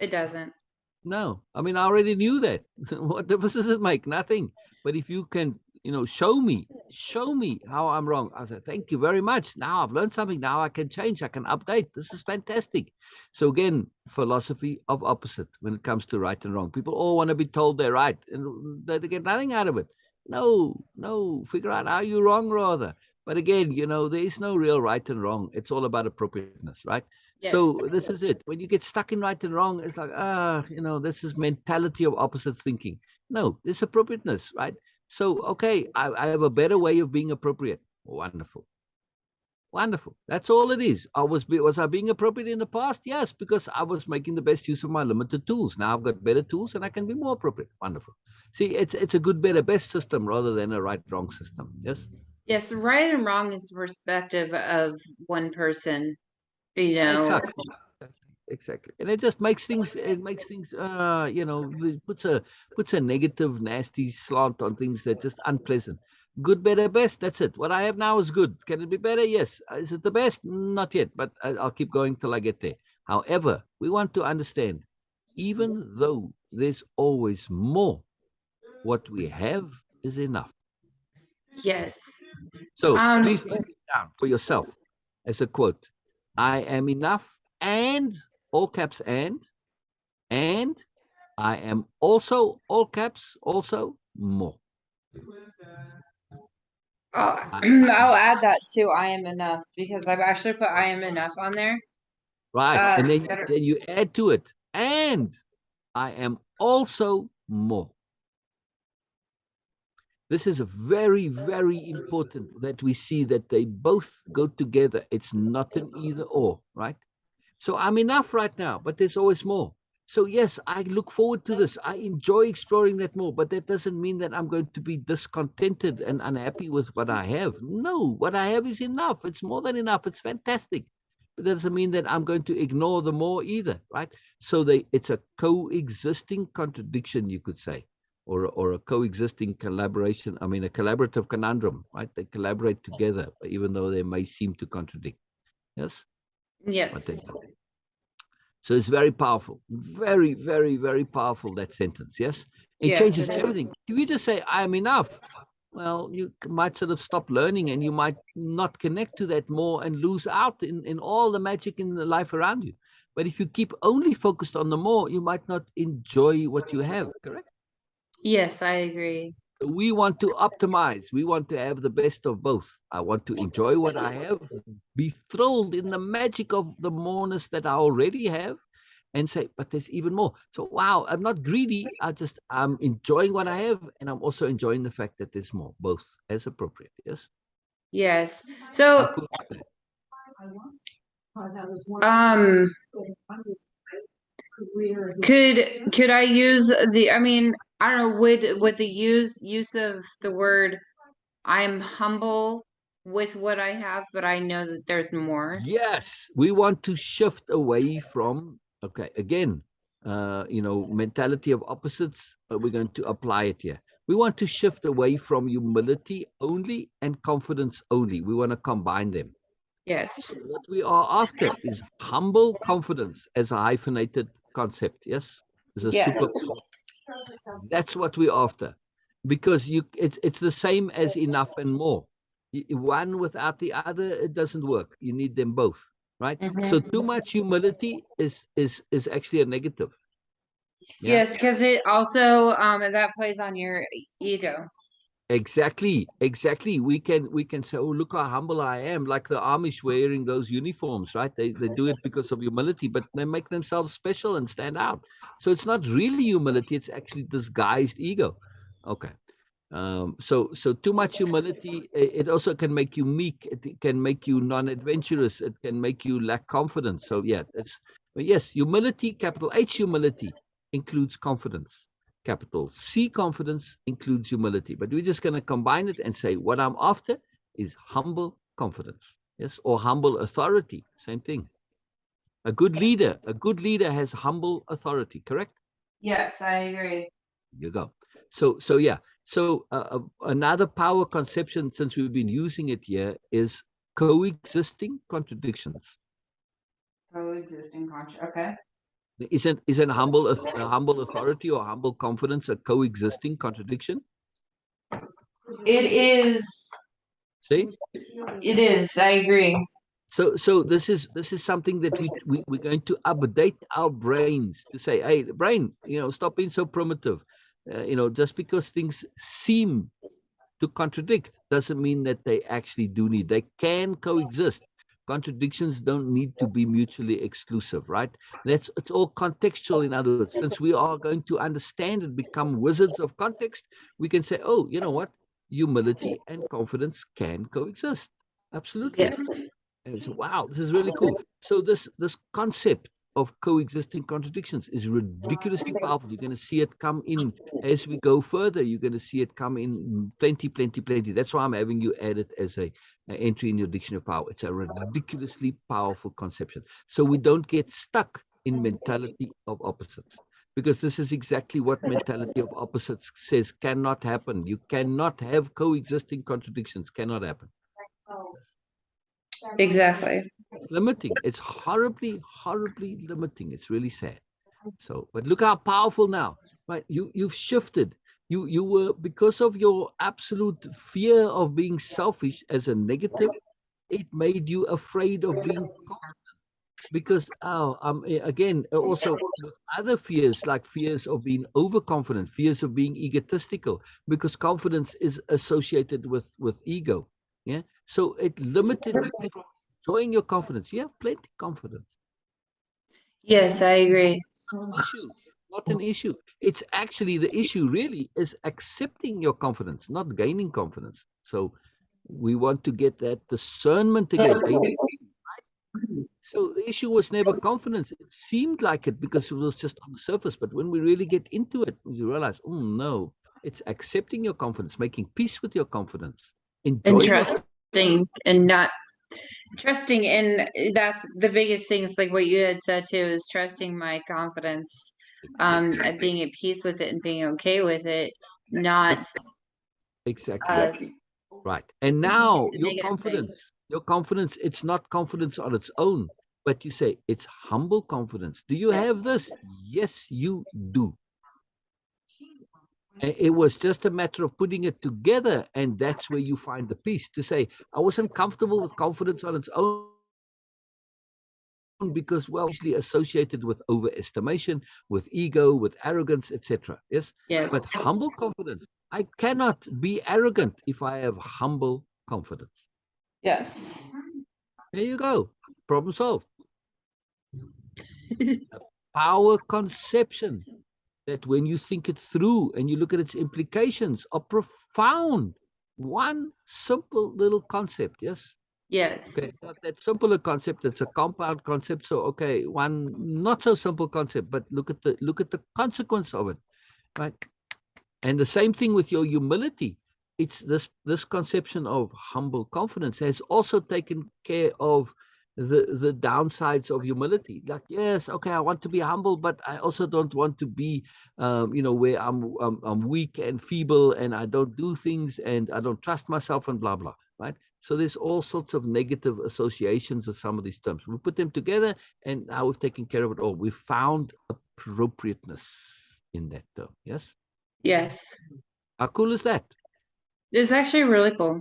It doesn't. No, I mean, I already knew that. What difference does it make? Nothing. But if you can, show me how I'm wrong. I said, thank you very much. Now I've learned something. Now I can change. I can update. This is fantastic. So again, philosophy of opposite when it comes to right and wrong. People all want to be told they're right and they get nothing out of it. No, no, figure out how you're wrong rather. But again, there is no real right and wrong. It's all about appropriateness, right? Yes. So this is it. When you get stuck in right and wrong, it's like, this is mentality of opposite thinking. No, this appropriateness, right? So, okay, I have a better way of being appropriate. Wonderful. Wonderful. That's all it is. Was I being appropriate in the past? Yes, because I was making the best use of my limited tools. Now I've got better tools and I can be more appropriate. Wonderful. See, it's a good, better, best system rather than a right, wrong system. Yes. Yes, right and wrong is the perspective of one person, you know. Exactly. Exactly. And it just makes things, it puts a negative, nasty slant on things that just unpleasant. Good, better, best. That's it. What I have now is good. Can it be better? Yes. Is it the best? Not yet, but I'll keep going till I get there. However, we want to understand, even though there's always more, what we have is enough. Yes. So Um please write this down for yourself as a quote. I am enough and all caps and I am also all caps also more. I'll add that too. I am enough, because I've actually put I am enough on there. Right. And then That then you add to it and I am also more. This is very, very important that we see that they both go together. It's not an either or, right? So I'm enough right now, but there's always more. So yes, I look forward to this. I enjoy exploring that more, but that doesn't mean that I'm going to be discontented and unhappy with what I have. No, what I have is enough. It's more than enough. It's fantastic. But that doesn't mean that I'm going to ignore the more either, right? So it's a coexisting contradiction, you could say, or a coexisting collaboration. I mean, a collaborative conundrum, right? They collaborate together, even though they may seem to contradict. Yes, but they yes. don't. So it's very powerful, very, very, very powerful, that sentence. Yes. It Yes, changes it is. everything. If you just say, I'm enough, well, you might sort of stop learning and you might not connect to that more and lose out in all the magic in the life around you. But if you keep only focused on the more, you might not enjoy what you have. Correct. Yes, I agree. We want to optimize. We want to have the best of both. I want to enjoy what I have, be thrilled in the magic of the moreness that I already have, and say, but there's even more. So, wow, I'm not greedy. I'm enjoying what I have, and I'm also enjoying the fact that there's more, both as appropriate. Yes. Yes. How So, cool is that? um, could I use the, I mean, I don't know, would the use of the word I'm humble with what I have, but I know that there's more. Yes, we want to shift away from, okay, again, mentality of opposites. We're going to apply it here. We want to shift away from humility only and confidence only. We want to combine them. Yes. What we are after is humble confidence as a hyphenated concept. Yes, as a Yes. super. That's what we're after, because it's the same as enough and more. One without the other, it doesn't work. You need them both, right? So Mm-hmm. too much humility is actually a negative. Yeah. Yes, because it also that plays on your ego. Exactly. We can say, oh, look how humble I am, like the Amish wearing those uniforms, right? They do it because of humility, but they make themselves special and stand out. So it's not really humility; it's actually disguised ego. Okay. So too much humility, it also can make you meek. It can make you non-adventurous. It can make you lack confidence. So yeah, but yes, humility, capital H humility, includes confidence. Capital C confidence includes humility. But we're just going to combine it and say what I'm after is humble confidence. Yes, or humble authority. Same thing. A good leader has humble authority. Correct. Yes, I agree. You go. So yeah. So another power conception, since we've been using it here, is coexisting contradictions. Coexisting contract. Okay. Isn't humble authority or humble confidence a coexisting contradiction? It is. See. It is. I agree. So this is something that we're going to update our brains to say, hey, brain, stop being so primitive. Just because things seem to contradict doesn't mean that they actually do need. They can coexist. Contradictions don't need to be mutually exclusive, right? It's all contextual. In other words, since we are going to understand and become wizards of context, we can say, oh, you know what? Humility and confidence can coexist. Absolutely. Yes. And so, wow, this is really cool. So this concept of coexisting contradictions is ridiculously powerful. You're going to see it come in as we go further. You're going to see it come in plenty, plenty, plenty. That's why I'm having you add it as a entry in your dictionary of power. It's a ridiculously powerful conception. So we don't get stuck in mentality of opposites. Because this is exactly what mentality of opposites says cannot happen. You cannot have coexisting contradictions. Cannot happen. Exactly. It's limiting. It's horribly, horribly limiting. It's really sad. So, but look how powerful now, right? You've shifted. You were, because of your absolute fear of being selfish as a negative, it made you afraid of being because again, also with other fears, like fears of being overconfident, fears of being egotistical, because confidence is associated with ego. Yeah. So it limited you from enjoying your confidence. You have plenty of confidence. Yes, I agree. Issue, not an issue. It's actually, the issue really is accepting your confidence, not gaining confidence. So we want to get that discernment again. So the issue was never confidence. It seemed like it because it was just on the surface. But when we really get into it, you realize, oh no, it's accepting your confidence, making peace with your confidence, And enjoying your trusting and not trusting in that's the biggest thing is like what you had said too is trusting my confidence and being at peace with it and being okay with it, not exactly. Right. And now the negative thing. your confidence, it's not confidence on its own, but you say it's humble confidence. Do you have Yes. this? Yes, you do. It was just a matter of putting it together, and that's where you find the peace to say, I wasn't comfortable with confidence on its own because, well, usually associated with overestimation, with ego, with arrogance, etc. Yes. But Yes. humble confidence, I cannot be arrogant if I have humble confidence. Yes. There you go. Problem solved. A power conception that when you think it through and you look at its implications are profound. One simple little concept, yes? Okay, Yes. not that simple a concept, it's a compound concept. So okay, one not so simple concept, but look at the consequence of it. Right. And the same thing with your humility. It's this conception of humble confidence has also taken care of the downsides of humility. Like, yes, okay, I want to be humble, but I also don't want to be, where I'm weak and feeble and I don't do things and I don't trust myself and blah blah. Right. So there's all sorts of negative associations with some of these terms. We put them together, and now we've taken care of it all. We've found appropriateness in that term. Yes. Yes. How cool is that? It's actually really cool.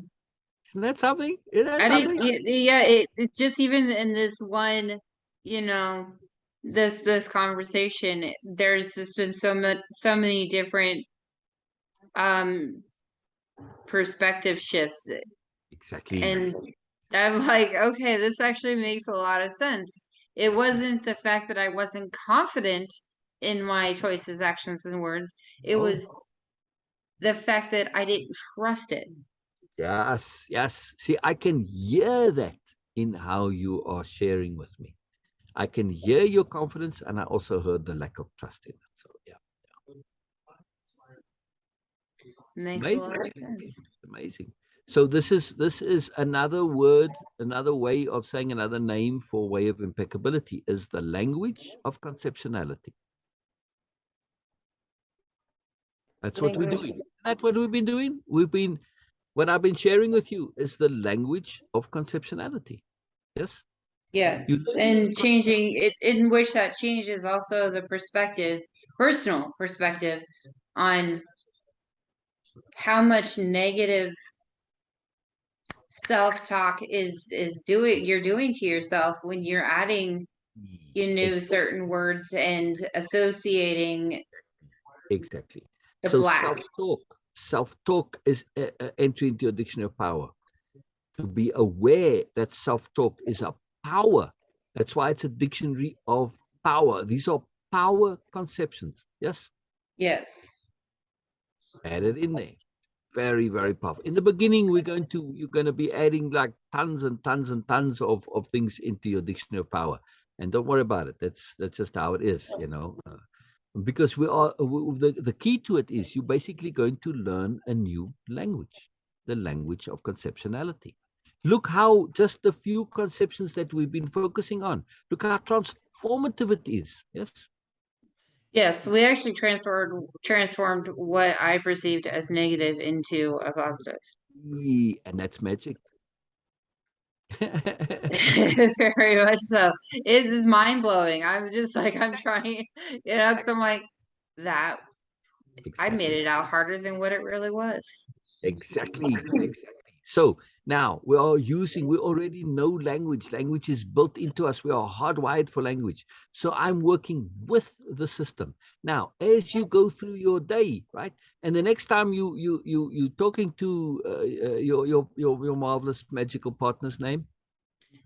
Isn't that something? Isn't that I didn't, something? yeah, it's just even in this one, you know, this conversation, there's just been so many different um perspective shifts. Exactly. And I'm like, okay, this actually makes a lot of sense. It wasn't the fact that I wasn't confident in my choices, actions, and words. It Oh, was the fact that I didn't trust it. yes, yes. See, I can hear that in how you are sharing with me. I can hear your confidence, and I also heard the lack of trust in it. So, yeah, Makes a amazing, lot of sense. amazing. So this is another word, another way of saying another name for way of impeccability is the language of conceptuality. That's what we're Language. doing. That's what we've been doing. What I've been sharing with you is the language of conceptuality. Yes. You Yes, learn and your changing it in which that changes also the perspective, personal perspective on how much negative self-talk is doing you're doing to yourself when you're adding, certain words and associating exactly. the So black. self-talk is entry into your dictionary of power. To be aware that self-talk is a power. That's why it's a dictionary of power. These are power conceptions. Yes, Yes. add it in there. Very, very powerful. In the beginning, you're going to be adding like tons and tons and tons of things into your dictionary of power. And don't worry about it. That's just how it is, because the key to it is you're basically going to learn a new language, the language of conceptuality. Look how just the few conceptions that we've been focusing on, look how transformative it is. Yes. Yes, we actually transformed what I perceived as negative into a positive. And that's magic. Very much so. It's mind blowing. I'm just like I'm trying, because I'm like that I made Exactly. it out harder than what it really was. Exactly, exactly. So now we already know language. Language is built into us. We are hardwired for language. So I'm working with the system. Now, as you go through your day, right? And the next time you talking to your marvelous magical partner's name,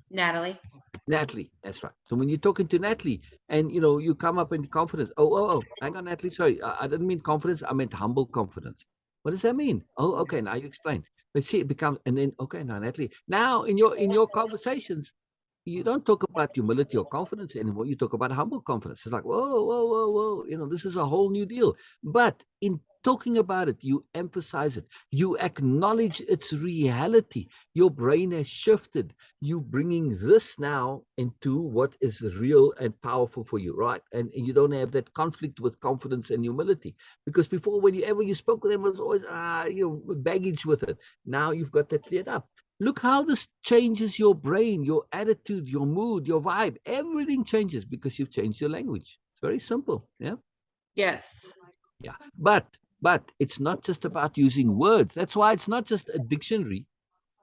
Natalie. Natalie, that's right. So when you're talking to Natalie and you come up in confidence. Oh, hang on, Natalie. Sorry, I didn't mean confidence. I meant humble confidence. What does that mean? Oh, okay. Now you explain. But see, it becomes, and then okay, now Natalie. Now in your conversations, you don't talk about humility or confidence anymore. You talk about humble confidence. It's like, whoa, whoa, whoa, whoa. This is a whole new deal. But in talking about it, you emphasize it. You acknowledge its reality. Your brain has shifted. You bringing this now into what is real and powerful for you, right? And you don't have that conflict with confidence and humility. Because before, whenever you spoke with them, it was always baggage with it. Now you've got that cleared up. Look how this changes your brain, your attitude, your mood, your vibe. Everything changes because you've changed your language. It's very simple. Yeah. Yes. Yeah. But it's not just about using words. That's why it's not just a dictionary.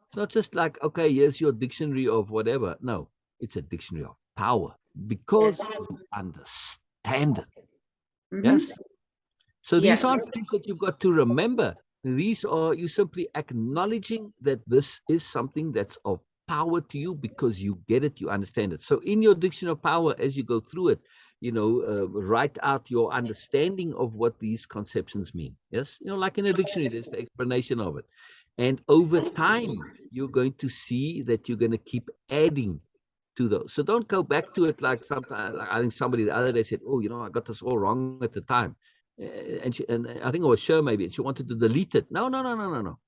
It's not just like, okay, here's your dictionary of whatever. No, it's a dictionary of power Yes. because you understand it. Mm-hmm. Yes. So these Yes. aren't things that you've got to remember. These are you simply acknowledging that this is something that's of power to you because you get it, you understand it. So in your dictionary of power, as you go through it, write out your understanding of what these conceptions mean. Yes, like in a dictionary, there's the explanation of it. And over time, you're going to see that you're going to keep adding to those. So don't go back to it like sometimes. Like I think somebody the other day said, "Oh, I got this all wrong at the time," and I think it was Sher maybe, and she wanted to delete it. No, no, no, no, no, no.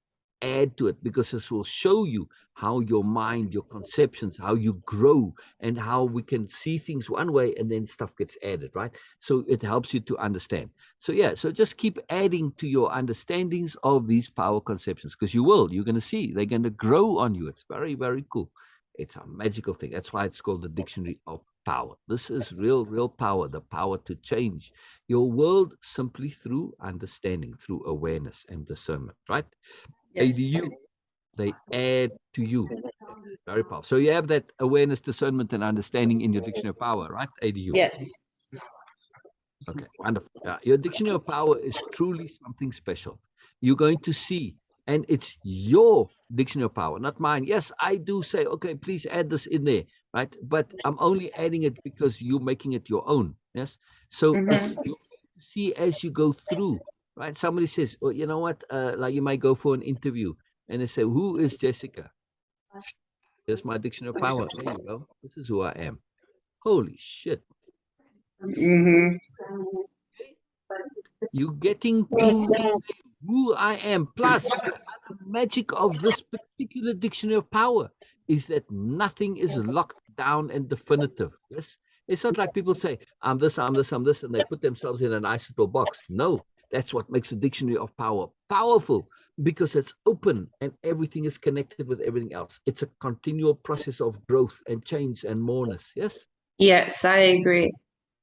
Add to it because this will show you how your mind, your conceptions, how you grow, and how we can see things one way and then stuff gets added, right? So it helps you to understand. So yeah, so just keep adding to your understandings of these power conceptions because you're going to see they're going to grow on you. It's very, very cool. It's a magical thing. That's why it's called the Dictionary of Power. This is real, real power, the power to change your world simply through understanding, through awareness and discernment, right? Yes. ADU, they add to you. Very powerful. So you have that awareness, discernment, and understanding in your dictionary of power, right? ADU. Yes. Okay, wonderful. Your dictionary of power is truly something special. You're going to see, and it's your dictionary of power, not mine. Yes, I do say, okay, please add this in there, right? But I'm only adding it because you're making it your own. Yes. So Mm-hmm. it's you see as you go through, right? Somebody says, well, you know what? Like you might go for an interview and they say, who is Jessica? Here's my dictionary of power. There you go. This is who I am. Holy shit. Mm-hmm. You getting to say who I am. Plus, the other magic of this particular dictionary of power is that nothing is locked down and definitive. Yes. It's not like people say, I'm this, I'm this, I'm this, and they put themselves in a nice little box. No, that's what makes a dictionary of power powerful because it's open and everything is connected with everything else. It's a continual process of growth and change and moreness. Yes. Yes, I agree.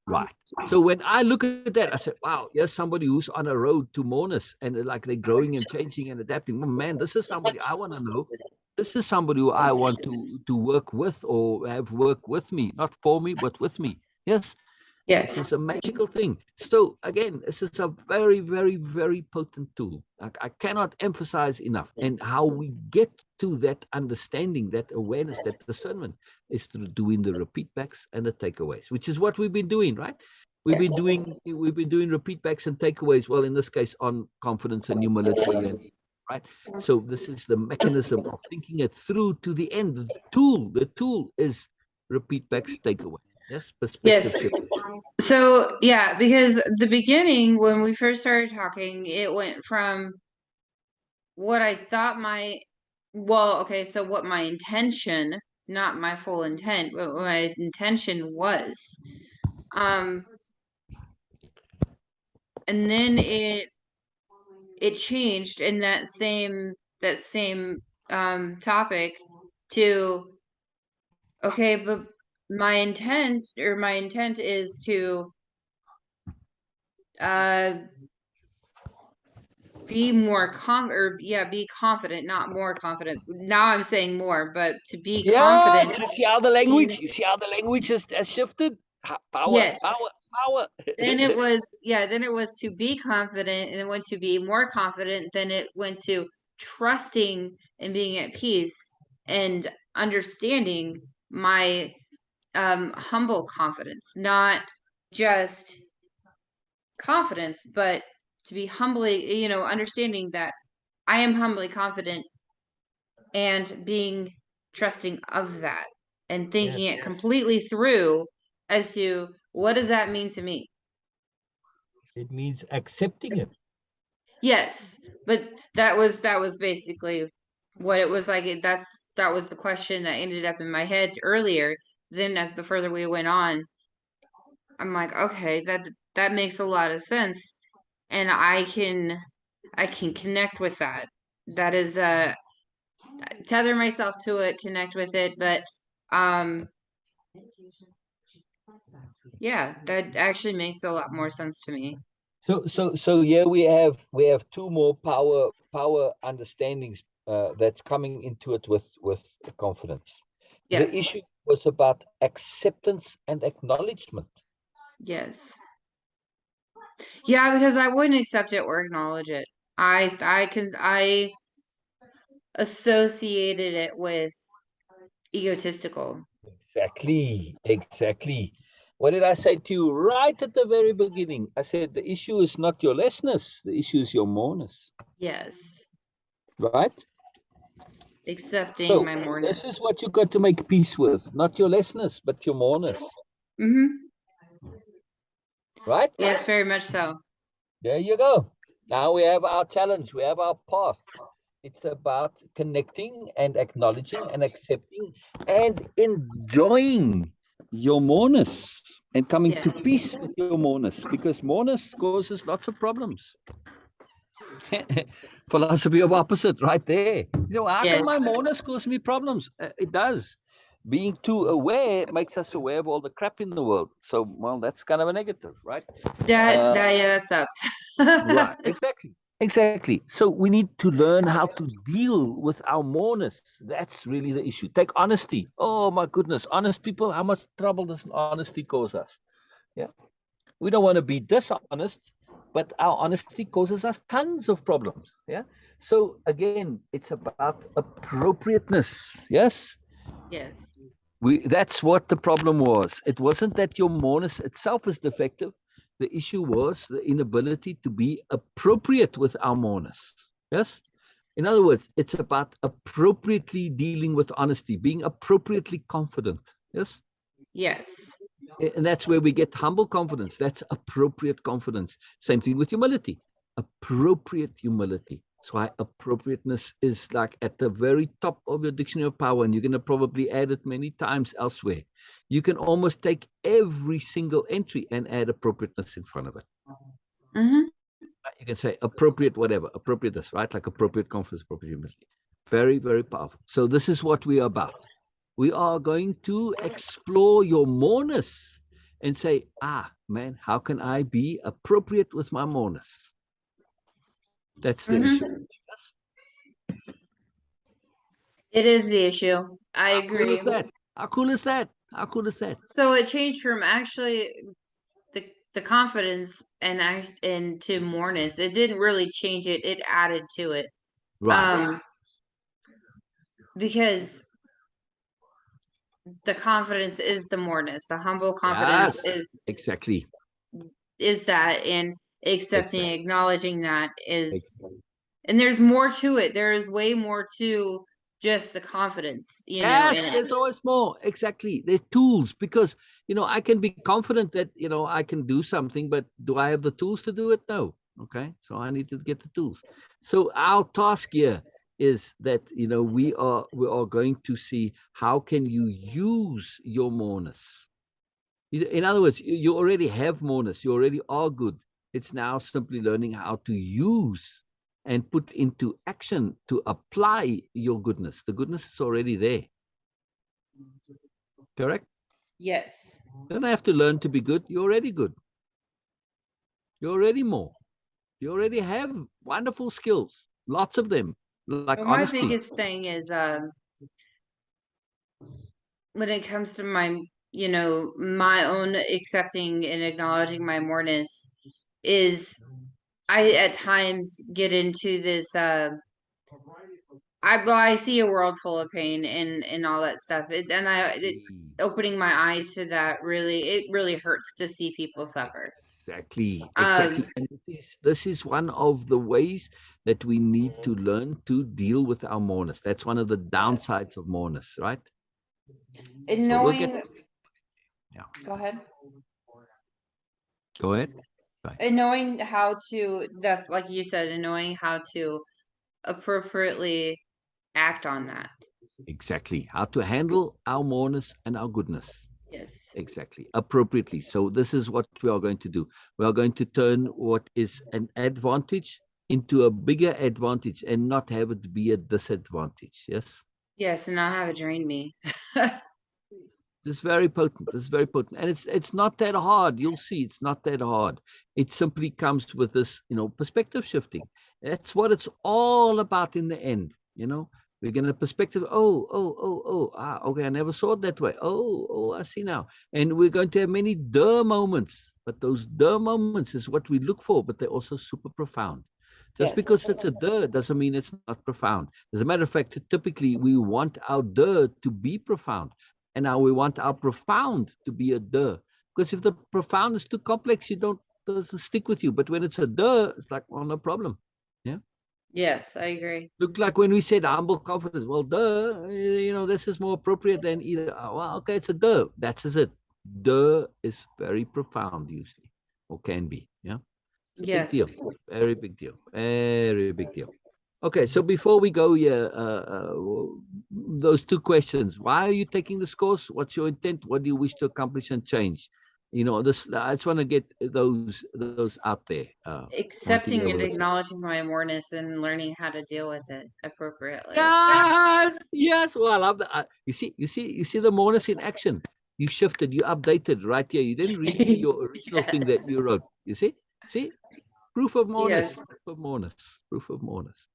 Right. So when I look at that, I said, wow, here's somebody who's on a road to moreness and like they're growing and changing and adapting. Oh, man, this is somebody I want to know. This is somebody who I want to work with or have work with me, not for me, but with me. Yes. This Yes. is a magical thing. So again, this is a very, very, very potent tool. I cannot emphasize enough. And how we get to that understanding, that awareness, that discernment is through doing the repeat backs and the takeaways, which is what we've been doing, right? Yes. We've been doing repeat backs and takeaways. Well, in this case, on confidence and humility, and right. So this is the mechanism of thinking it through to the end. The tool is repeat backs, takeaways. Yes, perspective Yes. shift. So, yeah, because the beginning, when we first started talking, it went from what I thought okay, so what my intention, not my full intent, but what my intention was. Um, and then it changed in that same topic to, okay, but my intent is to uh be confident, not more confident. Now I'm saying more, but to be confident Yes, you see how the in, language, has shifted. Power, yes. power, power. Then it was to be confident, and it went to be more confident, then it went to trusting and being at peace and understanding my humble confidence, not just confidence, but to be humbly, understanding that I am humbly confident and being trusting of that and Yes, thinking it completely through as to what does that mean to me? it means accepting it. Yes, but that was basically what it was like. That was the question that ended up in my head earlier. Then as the further we went on, I'm like, okay, that makes a lot of sense, and I can connect with that. That is tether myself to it, connect with it, but um yeah, that actually makes a lot more sense to me. So here we have two more power understandings that's coming into it with confidence. The Yes. issue was about acceptance and acknowledgement. Yes. Yeah, because I wouldn't accept it or acknowledge it. I associated it with egotistical. Exactly, exactly. What did I say to you right at the very beginning? I said the issue is not your lessness, the issue is your moreness, Yes. right? Accepting So my this is moreness. what you got to make peace with, not your lessness, but your moreness, Mm-hmm. right? Yes, very much so. There you go. Now we have our challenge, we have our path. It's about connecting and acknowledging and accepting and enjoying your moreness and coming to Yes. peace with your moreness, because moreness causes lots of problems. Philosophy of opposite, right there. So how can my Yes. moreness cause me problems? It does. Being too aware makes us aware of all the crap in the world. So, well, that's kind of a negative, right? Uh, That sucks. right. Exactly. Exactly. So we need to learn how to deal with our moreness. That's really the issue. Take honesty. Oh my goodness, honest people. How much trouble does honesty cause us? Yeah. We don't want to be dishonest, but our honesty causes us tons of problems. Yeah. So again, it's about appropriateness. Yes. Yes. That's what the problem was. It wasn't that your moreness itself is defective. The issue was the inability to be appropriate with our moreness. Yes. In other words, it's about appropriately dealing with honesty, being appropriately confident. Yes. Yes. And that's where we get humble confidence. That's appropriate confidence. Same thing with humility, appropriate humility. So why appropriateness is like at the very top of your dictionary of power, and you're going to probably add it many times elsewhere. You can almost take every single entry and add appropriateness in front of it. Mm-hmm. You can say appropriate, whatever, appropriate this, right? Like appropriate confidence, appropriate humility. Very, very powerful. So this is what we are about. We are going to explore your moreness and say, man, how can I be appropriate with my moreness? That's the issue. Mm-hmm. It is the issue. I How cool agree. is that? How cool is that? How cool is that? So it changed from actually the confidence and to moreness. It didn't really change it. It added to it. Right. Um, because the confidence is the moreness. The humble confidence Yes, exactly. is that, and accepting, Exactly. acknowledging that is, Exactly. and there's more to it. There is way more to just the confidence, in Yes, it. there's always more. Exactly. There's tools because, I can be confident that, I can do something, but do I have the tools to do it? No. Okay. So I need to get the tools. So our task here is that, we are going to see how can you use your moreness. In other words, you already have moreness. You already are good. It's now simply learning how to use and put into action to apply your goodness. The goodness is already there. Correct? Yes. You don't have to learn to be good. You're already good. You're already more. You already have wonderful skills, lots of them, like Well, my honesty. biggest thing is when it comes to my own accepting and acknowledging my moreness is I at times get into this I see a world full of pain and all that stuff. Opening my eyes to that really hurts to see people suffer. Exactly, Um exactly. And this is one of the ways that we need to learn to deal with our mourners. That's one of the yes. downsides of mourners, right? And So we'll get, knowing yeah, go ahead. go ahead. Right. And knowing how to that's like you said, and knowing how to appropriately act on that. Exactly. How to handle our mourners and our goodness. Yes. Exactly. Appropriately. So this is what we are going to do. We are going to turn what is an advantage into a bigger advantage and not have it be a disadvantage. Yes. Yes, and not have it drain me. This is very potent. This is very potent. And it's not that hard. You'll see it's not that hard. It simply comes with this, perspective shifting. That's what it's all about in the end. We're going to perspective. Okay. I never saw it that way. I see now. And we're going to have many duh moments. But those duh moments is what we look for, but they're also super profound. Just Yes. because it's a duh doesn't mean it's not profound. As a matter of fact, typically we want our duh to be profound. And now we want our profound to be a duh. Because if the profound is too complex, doesn't stick with you. But when it's a duh, it's like, well, no problem. Yeah. Yes, I agree. Look, like when we said humble confidence, well, duh, this is more appropriate than either. Well, okay, it's a duh. That's it. Duh is very profound usually, or can be. Yeah. It's a big deal. Yes. Very big deal. Very big deal. Okay, so before we go here, those two questions: why are you taking this course? What's your intent? What do you wish to accomplish and change? This. I just want to get those out there. I want to hear Accepting what and it's. acknowledging my moreness and learning how to deal with it appropriately. Yes, yes. Well, I love that. You see the Moreness in action. You shifted, you updated right here. You didn't read me your original thing that you Yes. wrote. You see, proof of Moreness, Yes. proof of Moreness, proof of Moreness.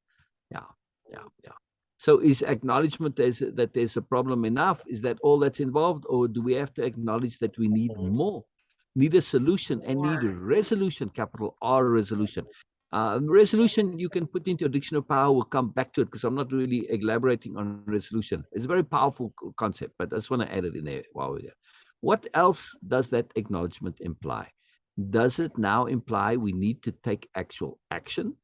Yeah, yeah, yeah. So is acknowledgement that there's a problem enough? Is that all that's involved, or do we have to acknowledge that we need more, need a solution, and need More. resolution? Capital R resolution. Resolution you can put into your dictionary of power. We'll come back to it because I'm not really elaborating on resolution. It's a very powerful concept, but I just want to add it in there while we're there. What else does that acknowledgement imply? Does it now imply we need to take actual action?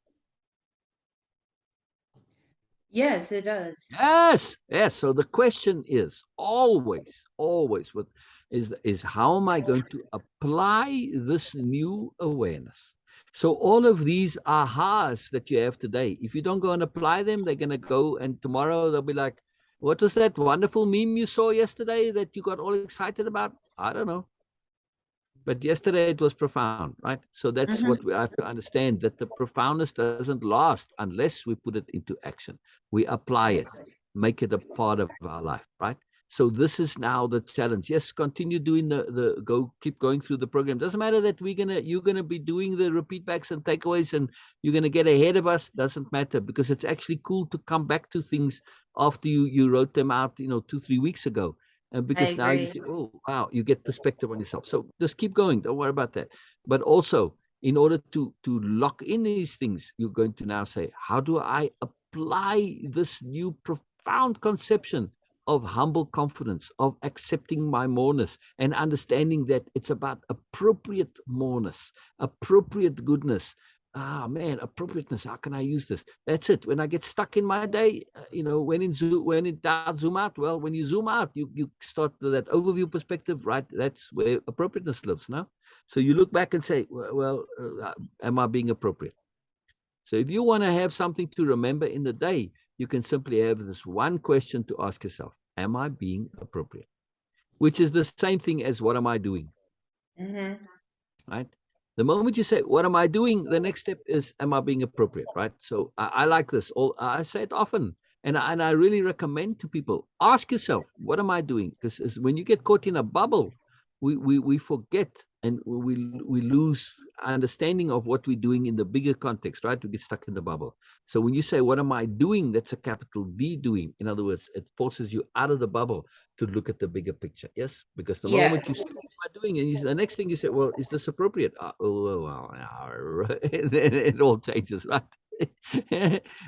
Yes, it does. Yes, yes. So the question is always is how am I going to apply this new awareness? So all of these ahas that you have today, if you don't go and apply them, they're gonna go and tomorrow they'll be like, what was that wonderful meme you saw yesterday that you got all excited about? I don't know. But yesterday it was profound, right? So that's Hmm. what we have to understand, that the profoundness doesn't last unless we put it into action. We apply it, Yes. make it a part of our life, right? So this is now the challenge. Yes, continue doing keep going through the program. Doesn't matter that you're gonna be doing the repeat backs and takeaways, and you're gonna get ahead of us. Doesn't matter, because it's actually cool to come back to things after you wrote them out, 2-3 weeks ago, and I because now you agree. see, oh wow, you get perspective on yourself. So just keep going. Don't worry about that. But also, in order to lock in these things, you're going to now say, how do I apply this new profound conception of humble confidence, of accepting my moreness, and understanding that it's about appropriate moreness, appropriate goodness. Ah man, appropriateness. How can I use this? That's it. When I get stuck in my day, when in doubt, zoom out. Well, when you zoom out, you start that overview perspective, right? That's where appropriateness lives now. So you look back and say, well, am I being appropriate? So if you want to have something to remember in the day, you can simply have this one question to ask yourself: am I being appropriate? Which is the same thing as what am I doing? Hmm. Right? The moment you say, what am I doing? The next step is, am I being appropriate? Right? So I like this. I say it often. And I really recommend to people, ask yourself, what am I doing? Because when you get caught in a bubble, we forget, and we lose understanding of what we're doing in the bigger context, right? We get stuck in the bubble. So when you say, what am I doing? That's a capital D doing. In other words, it forces you out of the bubble to look at the bigger picture. Yes, because the moment you say, Yes. what am I doing? And the next thing you say, well, is this appropriate? Oh, well, and then it all changes, right?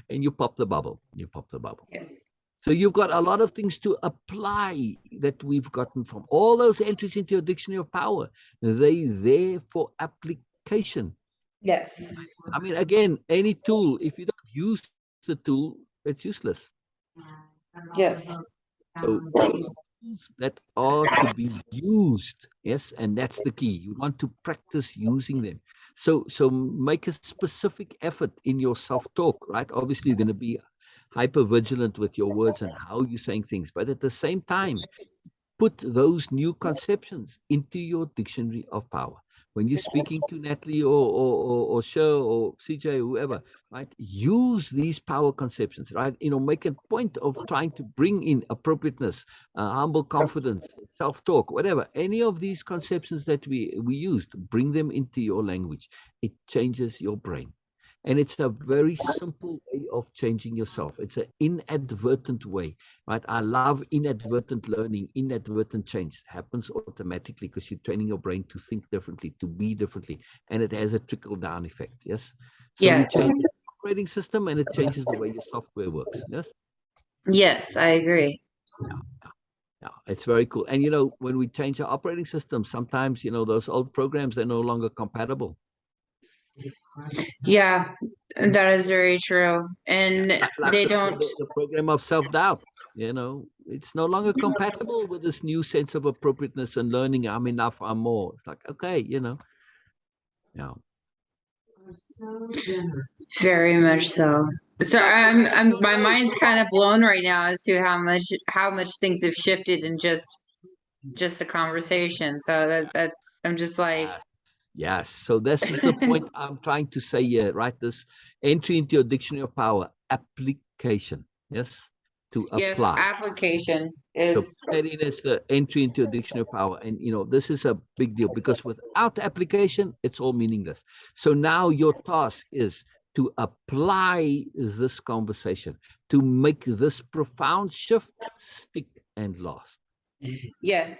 And you pop the bubble. You pop the bubble. Yes. So you've got a lot of things to apply that we've gotten from all those entries into your dictionary of power. They there for application. Yes. I mean, again, any tool, if you don't use the tool, it's useless. Yes. So tools that are to be used, yes, and that's the key. You want to practice using them. So make a specific effort in your self-talk, right? Obviously, you're going to be hyper vigilant with your words and how you're saying things, but at the same time, put those new conceptions into your dictionary of power. When you're speaking to Natalie or Sher or CJ, whoever, right? Use these power conceptions, right? Make a point of trying to bring in appropriateness, humble confidence, self-talk, whatever. Any of these conceptions that we used, bring them into your language. It changes your brain. And it's a very simple way of changing yourself. It's an inadvertent way, right? I love inadvertent learning, inadvertent change. It happens automatically because you're training your brain to think differently, to be differently, and it has a trickle down effect. Yes. So we Yes. change operating system, and it changes the way your software works. Yes. Yes, I agree. Yeah, yeah, yeah. It's very cool. And when we change our operating system, sometimes those old programs, they're no longer compatible. Yeah, that is very true. And Like they don't. the program of self-doubt. It's no longer compatible with this new sense of appropriateness and learning. I'm enough. I'm more. It's like, okay, yeah. Very much so. So my mind's kind of blown right now as to how much things have shifted in just the conversation. So that I'm just like, Yes. So this is the point I'm trying to say here, right? This entry into your dictionary of power, application. Yes. To yes, apply. application So is put that in as the entry into a dictionary of power. And, this is a big deal because without application, it's all meaningless. So now your task is to apply this conversation, to make this profound shift stick and last. yes,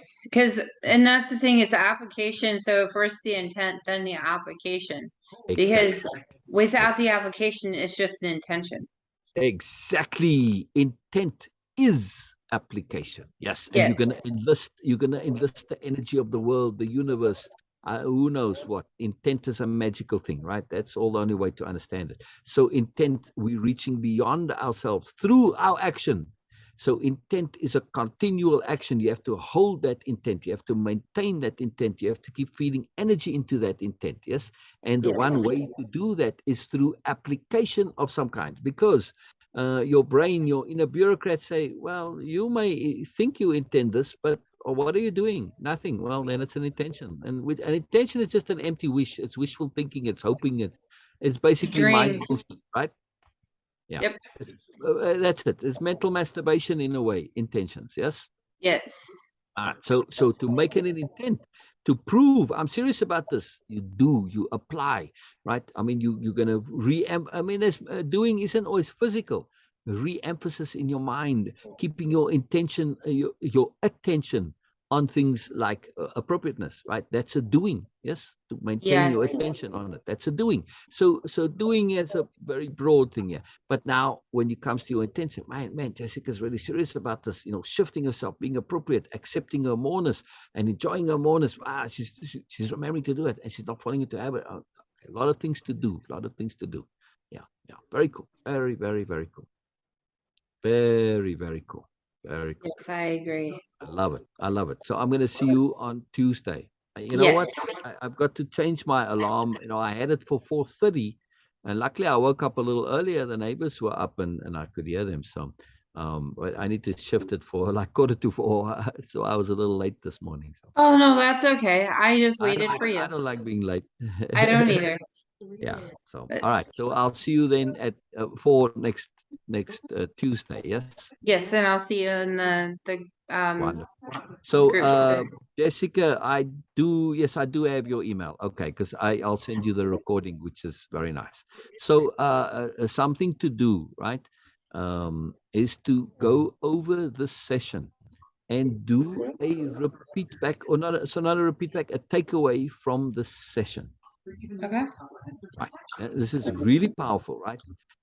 and that's the thing is the application. So first the intent, then the application, because Exactly. without the application, it's just an intention. Exactly. Intent is application. Yes. And Yes, you're gonna enlist the energy of the world, the universe. Who knows what? Intent is a magical thing, right? That's all the only way to understand it. So intent, we're reaching beyond ourselves through our action. So intent is a continual action. You have to hold that intent. You have to maintain that intent. You have to keep feeding energy into that intent. Yes. And the one yes, way to do that is through application of some kind, because your brain, your inner bureaucrats say, well, you may think you intend this, but what are you doing? Nothing. Well, then it's an intention. And with an intention, it's just an empty wish. It's wishful thinking. It's hoping. It's basically dream. mind bullshit, right? Yeah. Yep. That's it. It's mental masturbation in a way, intentions. Yes. Yes. So to make it an intent, to prove I'm serious about this, you apply, right? I mean, you're gonna I mean, there's doing isn't always physical. Re-emphasis in your mind, keeping your intention, your attention on things like appropriateness, right? That's a doing. Yes, to maintain your Yes. attention on it. That's a doing. So doing is a very broad thing here. But now, when it comes to your intention, man, Jessica's really serious about this. Shifting herself, being appropriate, accepting her moreness, and enjoying her moreness. She's remembering to do it, and she's not falling into habit. A lot of things to do. A lot of things to do. Yeah, yeah. Very cool. Very, very, very cool. Very, very cool. Very cool. Yes, I agree. I love it. I love it. So I'm going to see you on Tuesday. You know Yes. what? I've got to change my alarm. I had it for 4:30, and luckily I woke up a little earlier. The neighbors were up, and I could hear them. So, but I need to shift it for like 3:45. So I was a little late this morning. So Oh no, that's okay. I just I don't waited like for I you. don't like being late. I don't either. Yeah. So But all right. So I'll see you then at for next Tuesday. Yes. yes, and I'll see you in the Wonderful. So, group chat. Jessica, yes, I do have your email. Okay, because I'll send you the recording, which is very nice. So, something to do, right, is to go over this session and do a repeat back, or not a repeat back, a takeaway from the session. Okay. Right. This is really powerful, right?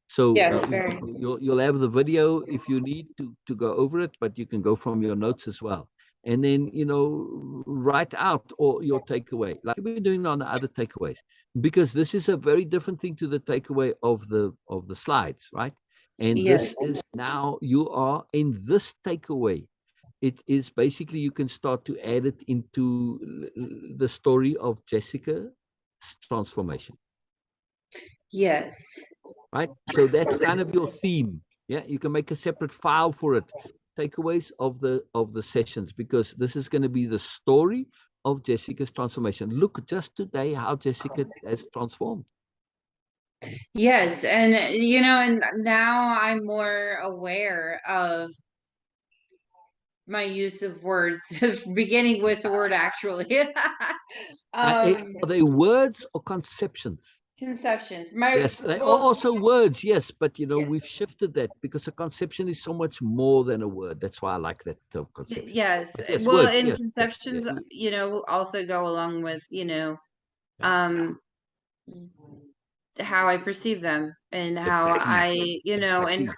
So Yes, very. you'll have the video if you need to go over it, but you can go from your notes as well. And then write out or your takeaway, like we've been doing on the other takeaways, because this is a very different thing to the takeaway of the slides, right? And this Yes. is now you are in this takeaway. It is basically you can start to add it into the story of Jessica's transformation. Yes. Right? So that's kind of your theme. Yeah, you can make a separate file for it. Takeaways of the sessions, because this is going to be the story of Jessica's transformation. Look just today how Jessica has transformed. Yes, and and now I'm more aware of my use of words, beginning with the word actually. Are they words or conceptions? Conceptions. Yes, they are Well, also words, yes, but we've yes. shifted that because a conception is so much more than a word. That's why I like that term conception. Yes. But yes, Well, words, and yes, yes. conceptions, also go along with, Yeah. um how I perceive them and how Exactly. I, and Exactly.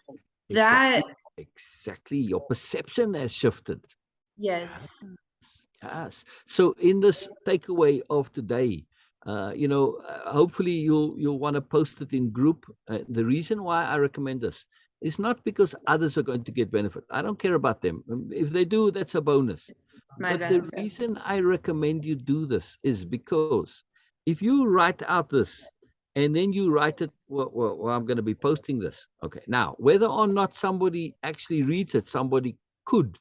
that, Exactly. Exactly. Your perception has shifted. yes, Yes. So in this takeaway of today, hopefully you'll want to post it in group. The reason why I recommend this is not because others are going to get benefit. I don't care about them. If they do, that's a bonus. it's my But the benefit. reason I recommend you do this is because if you write out this and then you write it, well, I'm going to be posting this. Okay. Now, whether or not somebody actually reads it, somebody could.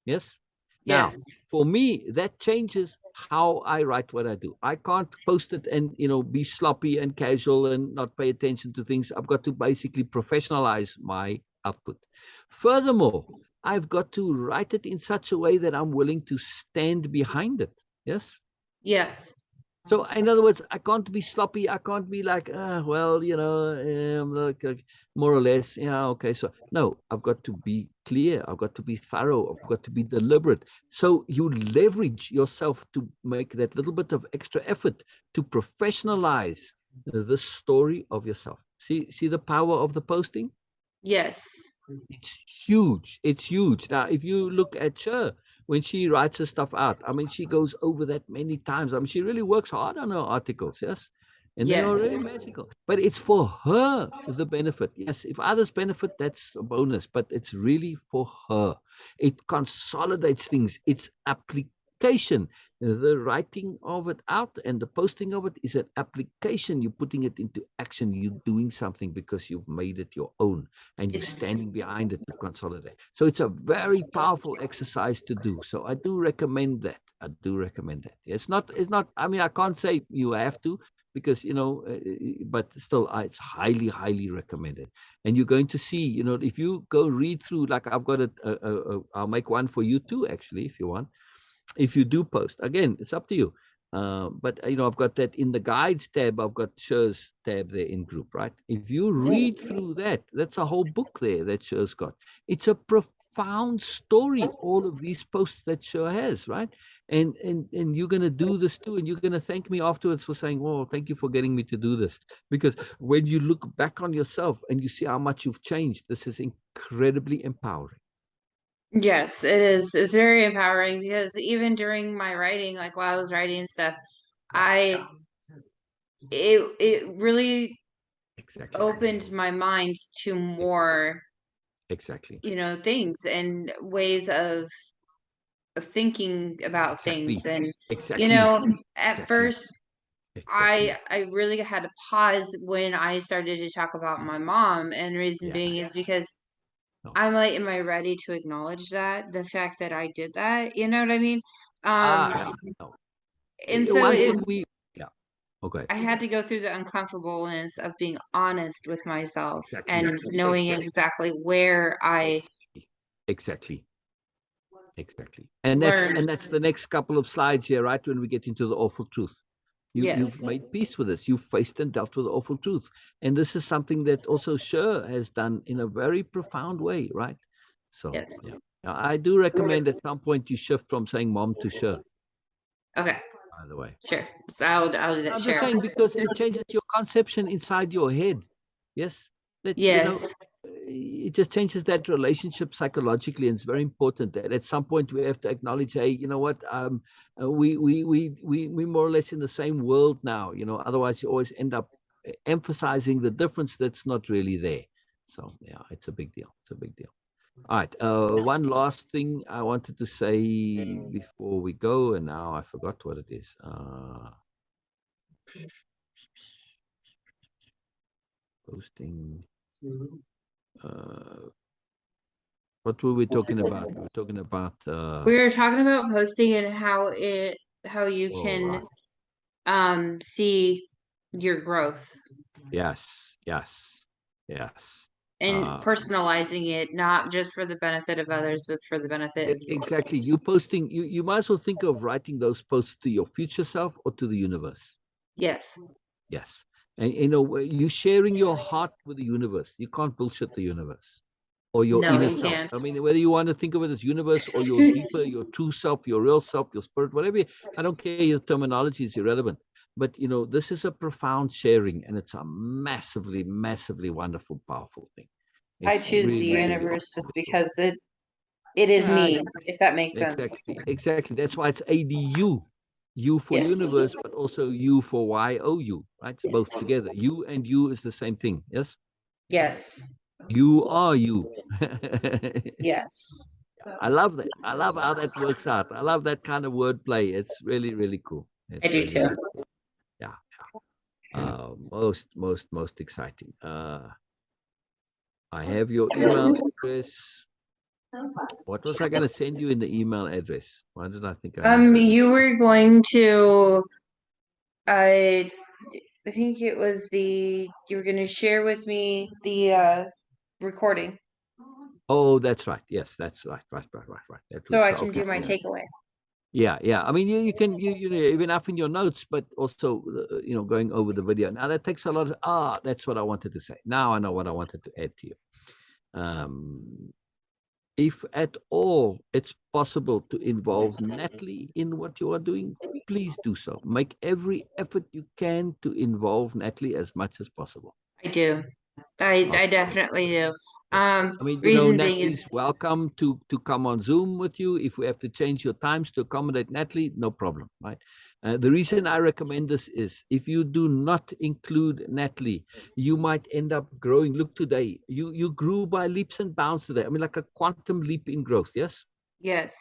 Yes. Now, Yes, for me, that changes how I write what I do. I can't post it and be sloppy and casual and not pay attention to things. I've got to basically professionalize my output. Furthermore, I've got to write it in such a way that I'm willing to stand behind it. Yes. yes, So, in other words, I can't be sloppy. I can't be like, well, like more or less, yeah, okay. So, no, I've got to be clear. I've got to be thorough. I've got to be deliberate. So, you leverage yourself to make that little bit of extra effort to professionalize the story of yourself. See the power of the posting? yes, Huge. It's huge. Now, if you look at her when she writes her stuff out, I mean, she goes over that many times. I mean, she really works hard on her articles, yes, and they are yes, really magical. But it's for her the benefit. Yes, if others benefit, that's a bonus. But it's really for her. It consolidates things. It's application. The writing of it out and the posting of it is an application. You're putting it into action. You're doing something because you've made it your own and you're it's standing behind it to consolidate. So it's a very powerful exercise to do. So I do recommend that. I do recommend that. It's not, I mean, I can't say you have to because, but still, it's highly, highly recommended. And you're going to see, if you go read through, like I've got it, I'll make one for you too, actually, if you want, if you do post. Again, it's up to you. But I've got that in the guides tab. I've got Sher's tab there in group, right? If you read through that, that's a whole book there that Sher's got. It's a profound story, all of these posts that Sher has, right? And you're gonna do this too, and you're gonna thank me afterwards for saying, "Well, thank you for getting me to do this." Because when you look back on yourself and you see how much you've changed, this is incredibly empowering. yes, it is. It's very empowering because even during my writing, like while I was writing stuff, I it really Exactly. opened my mind to more, Exactly. things and ways of thinking about things. Exactly. And, Exactly. at Exactly. first Exactly. I really had to pause when I started to talk about my mom, and reason Yeah. being is because No. I'm like, am I ready to acknowledge that the fact that I did that? You know what I mean? Um, Yeah. No. and so One thing yeah. Okay. I had to go through the uncomfortableness of being honest with myself Exactly. and knowing Exactly. exactly where I Exactly. Exactly. Exactly. And that's learned. and that's the next couple of slides here, right? When we get into the awful truth. You've Yes, made peace with this. You've faced and dealt with the awful truth. And this is something that also Sher has done in a very profound way, right? So yes. yeah. Now, I do recommend at some point you shift from saying mom to Sher, Okay, by the way. sure. So I'll do that. I'm just Share. saying because it changes your conception inside your head. Yes, that Yes, it just changes that relationship psychologically, and it's very important that at some point we have to acknowledge, hey, you know what, we more or less in the same world now. Otherwise you always end up emphasizing the difference that's not really there. So yeah, it's a big deal. It's a big deal. All right. One last thing I wanted to say before we go, and now I forgot what it is. Posting. Uh, what were we talking about? We were talking about. we were talking about posting and how you Oh, can right. see your growth Yes. Yes. Yes. and Uh, personalizing it, not just for the benefit of others, but for the benefit of you. exactly. You posting. You might as well think of writing those posts to your future self or to the universe. Yes. Yes. And you sharing your heart with the universe. You can't bullshit the universe or your No, inner you self. can't. I mean, whether you want to think of it as universe or your deeper, your true self, your real self, your spirit, whatever. I don't care. Your terminology is irrelevant. But this is a profound sharing, and it's a massively, massively wonderful, powerful thing. I It's choose the really, really universe just powerful. because it is Yeah, me, if that makes sense. exactly. That's why it's ADU. U for Yes. universe, but also U for YOU, right? It's both Yes. together. You and you is the same thing. Yes. Yes. You are you. Yes. I love that. I love how that works out. I love that kind of wordplay. It's really, really cool. I It's do really, too. really, yeah. Most exciting. I have your email address. What was I going to send you in the email address? Why did I think I have your email? You were going to, I, I think it was you were going to share with me the recording Oh, that's right. Yes, that's right. That so was I can okay. do my Yeah. takeaway. Yeah. I mean, you can even up in your notes, but also going over the video. Now that takes a lot of that's what I wanted to say. Now I know what I wanted to add to you. Um, if at all it's possible to involve Natalie in what you are doing, please do so. Make every effort you can to involve Natalie as much as possible. I do. I Okay. definitely do. Yeah. I mean, Reason being Natalie's is welcome to come on Zoom with you. If we have to change your times to accommodate Natalie, no problem, right? The reason I recommend this is if you do not include Natalie, you might end up growing. Look, today you grew by leaps and bounds today. I mean, like a quantum leap in growth. Yes. yes.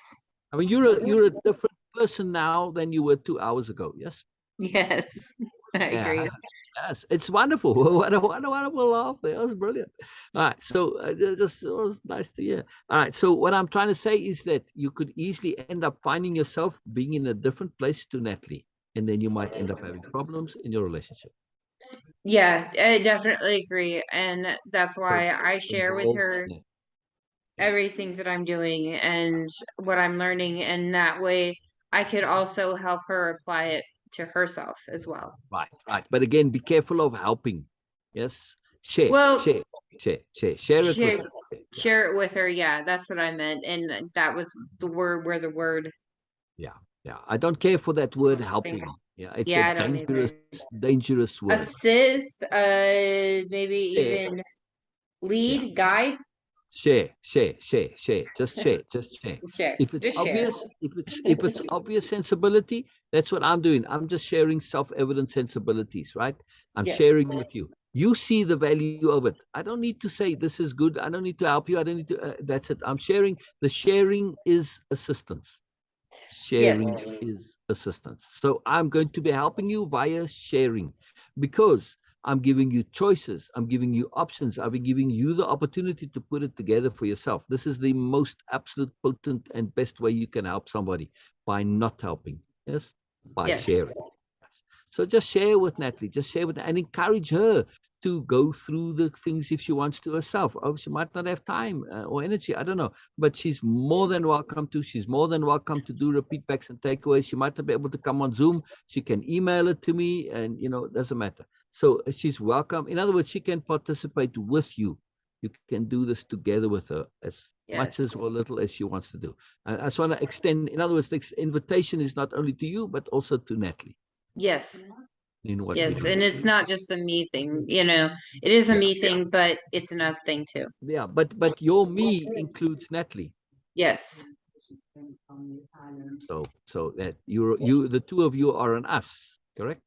I mean, you're a different person now than you were 2 hours ago. Yes. Yes. I Yeah, agree. yes, it's wonderful. What a wonderful laugh there. That was brilliant. All right, so just it was nice to hear. All right, so what I'm trying to say is that you could easily end up finding yourself being in a different place to Natalie, and then you might end up having problems in your relationship. Yeah, I definitely agree. And that's So why I share with involve, her yeah, yeah, everything that I'm doing and what I'm learning. And that way I could also help her apply it to herself as well. right. But again, be careful of helping. Yes, share, Well, share, share it with share, her. Yeah, share it with her. Yeah, that's what I meant. And that was the word where the word yeah. I don't care for that word thing. helping. Yeah, it's a Yeah, I don't either. dangerous word. Assist, maybe Share, even yeah. lead, guide, Share. Just share. share. If it's Just share. obvious, if it's obvious sensibility, that's what I'm doing. I'm just sharing self-evident sensibilities, right? I'm Yes. sharing with you. You see the value of it. I don't need to say this is good. I don't need to help you. I don't need to. That's it. I'm sharing. The sharing is assistance. Yes. Sharing is assistance. So I'm going to be helping you via sharing because I'm giving you choices. I'm giving you options. I've been giving you the opportunity to put it together for yourself. This is the most absolute potent and best way you can help somebody by not helping. Yes. By Yes. sharing. Yes. So just share with Natalie, just share with and encourage her to go through the things if she wants to herself. Oh, she might not have time or energy. I don't know. But she's more than welcome to. She's more than welcome to do repeat backs and takeaways. She might not be able to come on Zoom. She can email it to me, and it doesn't matter. So she's welcome. In other words, she can participate with you. You can do this together with her as much as Yes. or little as she wants to do. I just want to extend. In other words, the invitation is not only to you but also to Natalie Yes. in what we're Yes. doing. And it's not just a me thing, it is a Yeah, me thing, but it's an us thing too. yeah. But your me includes Natalie. Yes. So that you the two of you are an us, correct?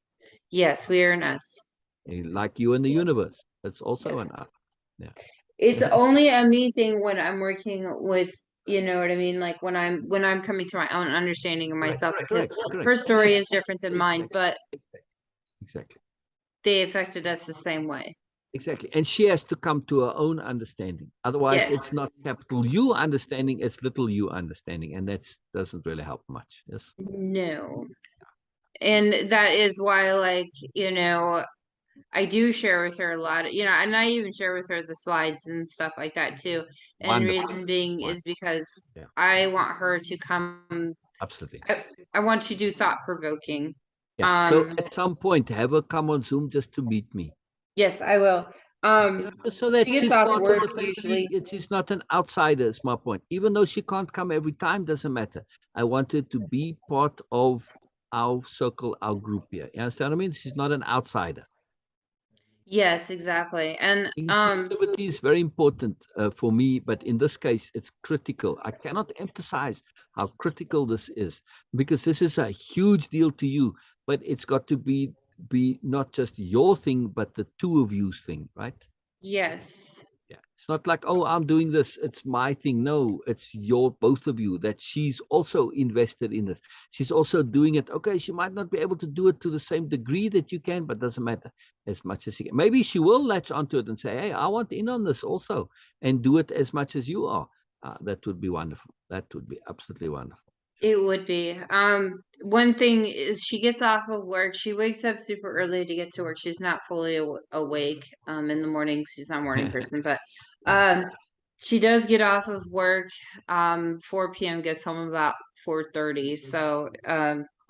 Yes, we are an us. Like you in the universe. That's also Yes. an us. Yeah. It's only a me thing when I'm working with, you know what I mean? Like when I'm coming to my own understanding of Correct. myself because Correct. her Correct. story is different than mine, Exactly. but Exactly. they affected us the same way. Exactly. And she has to come to her own understanding. Otherwise, it's Yes. not capital U understanding, it's little u understanding. And that doesn't really help much. Yes. No. And that is why, like, I do share with her a lot, and I even share with her the slides and stuff like that too. And Wonderful. reason being Wonderful. is because Yeah. I want her to come, Absolutely. I want to do thought provoking. Yeah. So at some point, have her come on Zoom just to meet me. Yes, I will. Just so that She gets she's off part of work the family. usually. She's not an outsider, is my point. Even though she can't come every time, doesn't matter. I want her to be part of our circle, our group here. You understand what I mean? She's not an outsider. Yes, exactly. And Inclusivity is very important for me, but in this case, it's critical. I cannot emphasize how critical this is, because this is a huge deal to you, but it's got to be not just your thing, but the two of you's thing, right? yes, Yeah. It's not like, oh, I'm doing this, it's my thing. No, it's your both of you, that she's also invested in this. She's also doing it. Okay, she might not be able to do it to the same degree that you can, but doesn't matter, as much as she can. Maybe she will latch onto it and say, hey, I want in on this also, and do it as much as you are. That would be wonderful. That would be absolutely wonderful. it would be. One thing is she gets off of work. She wakes up super early to get to work. She's not fully awake in the morning. She's not a morning person, but um she does get off of work 4 p.m. gets home about 4:30. So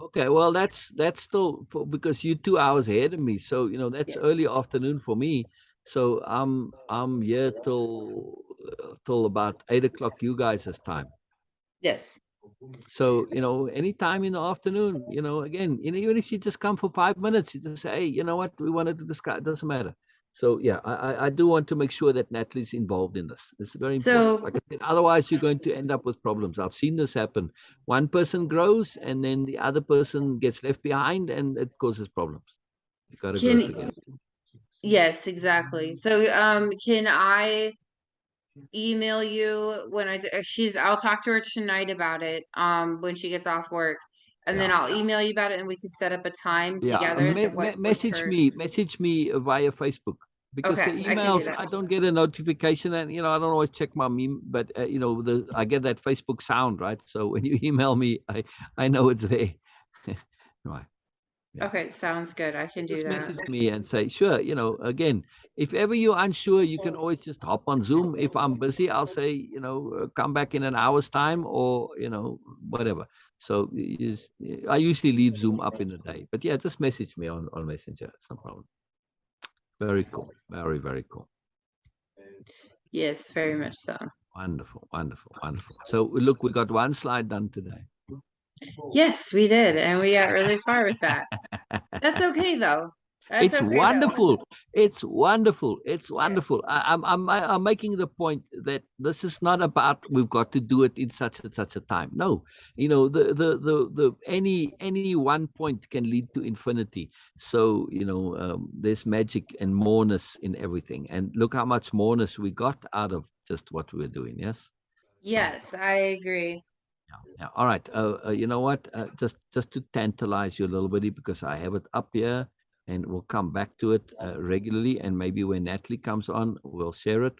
Okay, well, that's still because you're 2 hours ahead of me, so that's yes. early afternoon for me. So I'm here till about 8 o'clock you guys' time. Yes. So anytime in the afternoon, again, even if you just come for 5 minutes, you just say, hey, you know what, we wanted to discuss. It doesn't matter. So yeah, I do want to make sure that Natalie's involved in this. It's very important. So Like I said, otherwise you're going to end up with problems. I've seen this happen. One person grows, and then the other person gets left behind, and it causes problems. You got to grow can together. yes, exactly. So can I email you when I'll talk to her tonight about it when she gets off work, and then Yeah. I'll email you about it, and we can set up a time Yeah, together that what's her. message me via Facebook, because the Okay, I can do emails that. I don't get a notification, and I don't always check my meme, but I get that Facebook sound, right? So when you email me, I know it's there. Right. Yeah. Okay, sounds good. I can do Just that. message me and say, sure, again, if ever you're unsure, you can always just hop on Zoom. If I'm busy, I'll say, come back in an hour's time, or, whatever. So I usually leave Zoom up in the day. But yeah, just message me on Messenger. It's no problem. Very cool. Very, very cool. Yes, very much so. Wonderful, wonderful, wonderful. So look, we got one slide done today. Yes, we did, and we got really far with that. That's okay though. That's It's okay though. wonderful. It's wonderful. It's Yes. wonderful. I'm making the point that this is not about we've got to do it in such and such a time. No, the any one point can lead to infinity. So there's magic and moreness in everything. And look how much moreness we got out of just what we're doing. Yes. So. Yes, I agree. Yeah, yeah. All right. You know what? Just to tantalize you a little bit, because I have it up here, and we'll come back to it regularly. And maybe when Natalie comes on, we'll share it.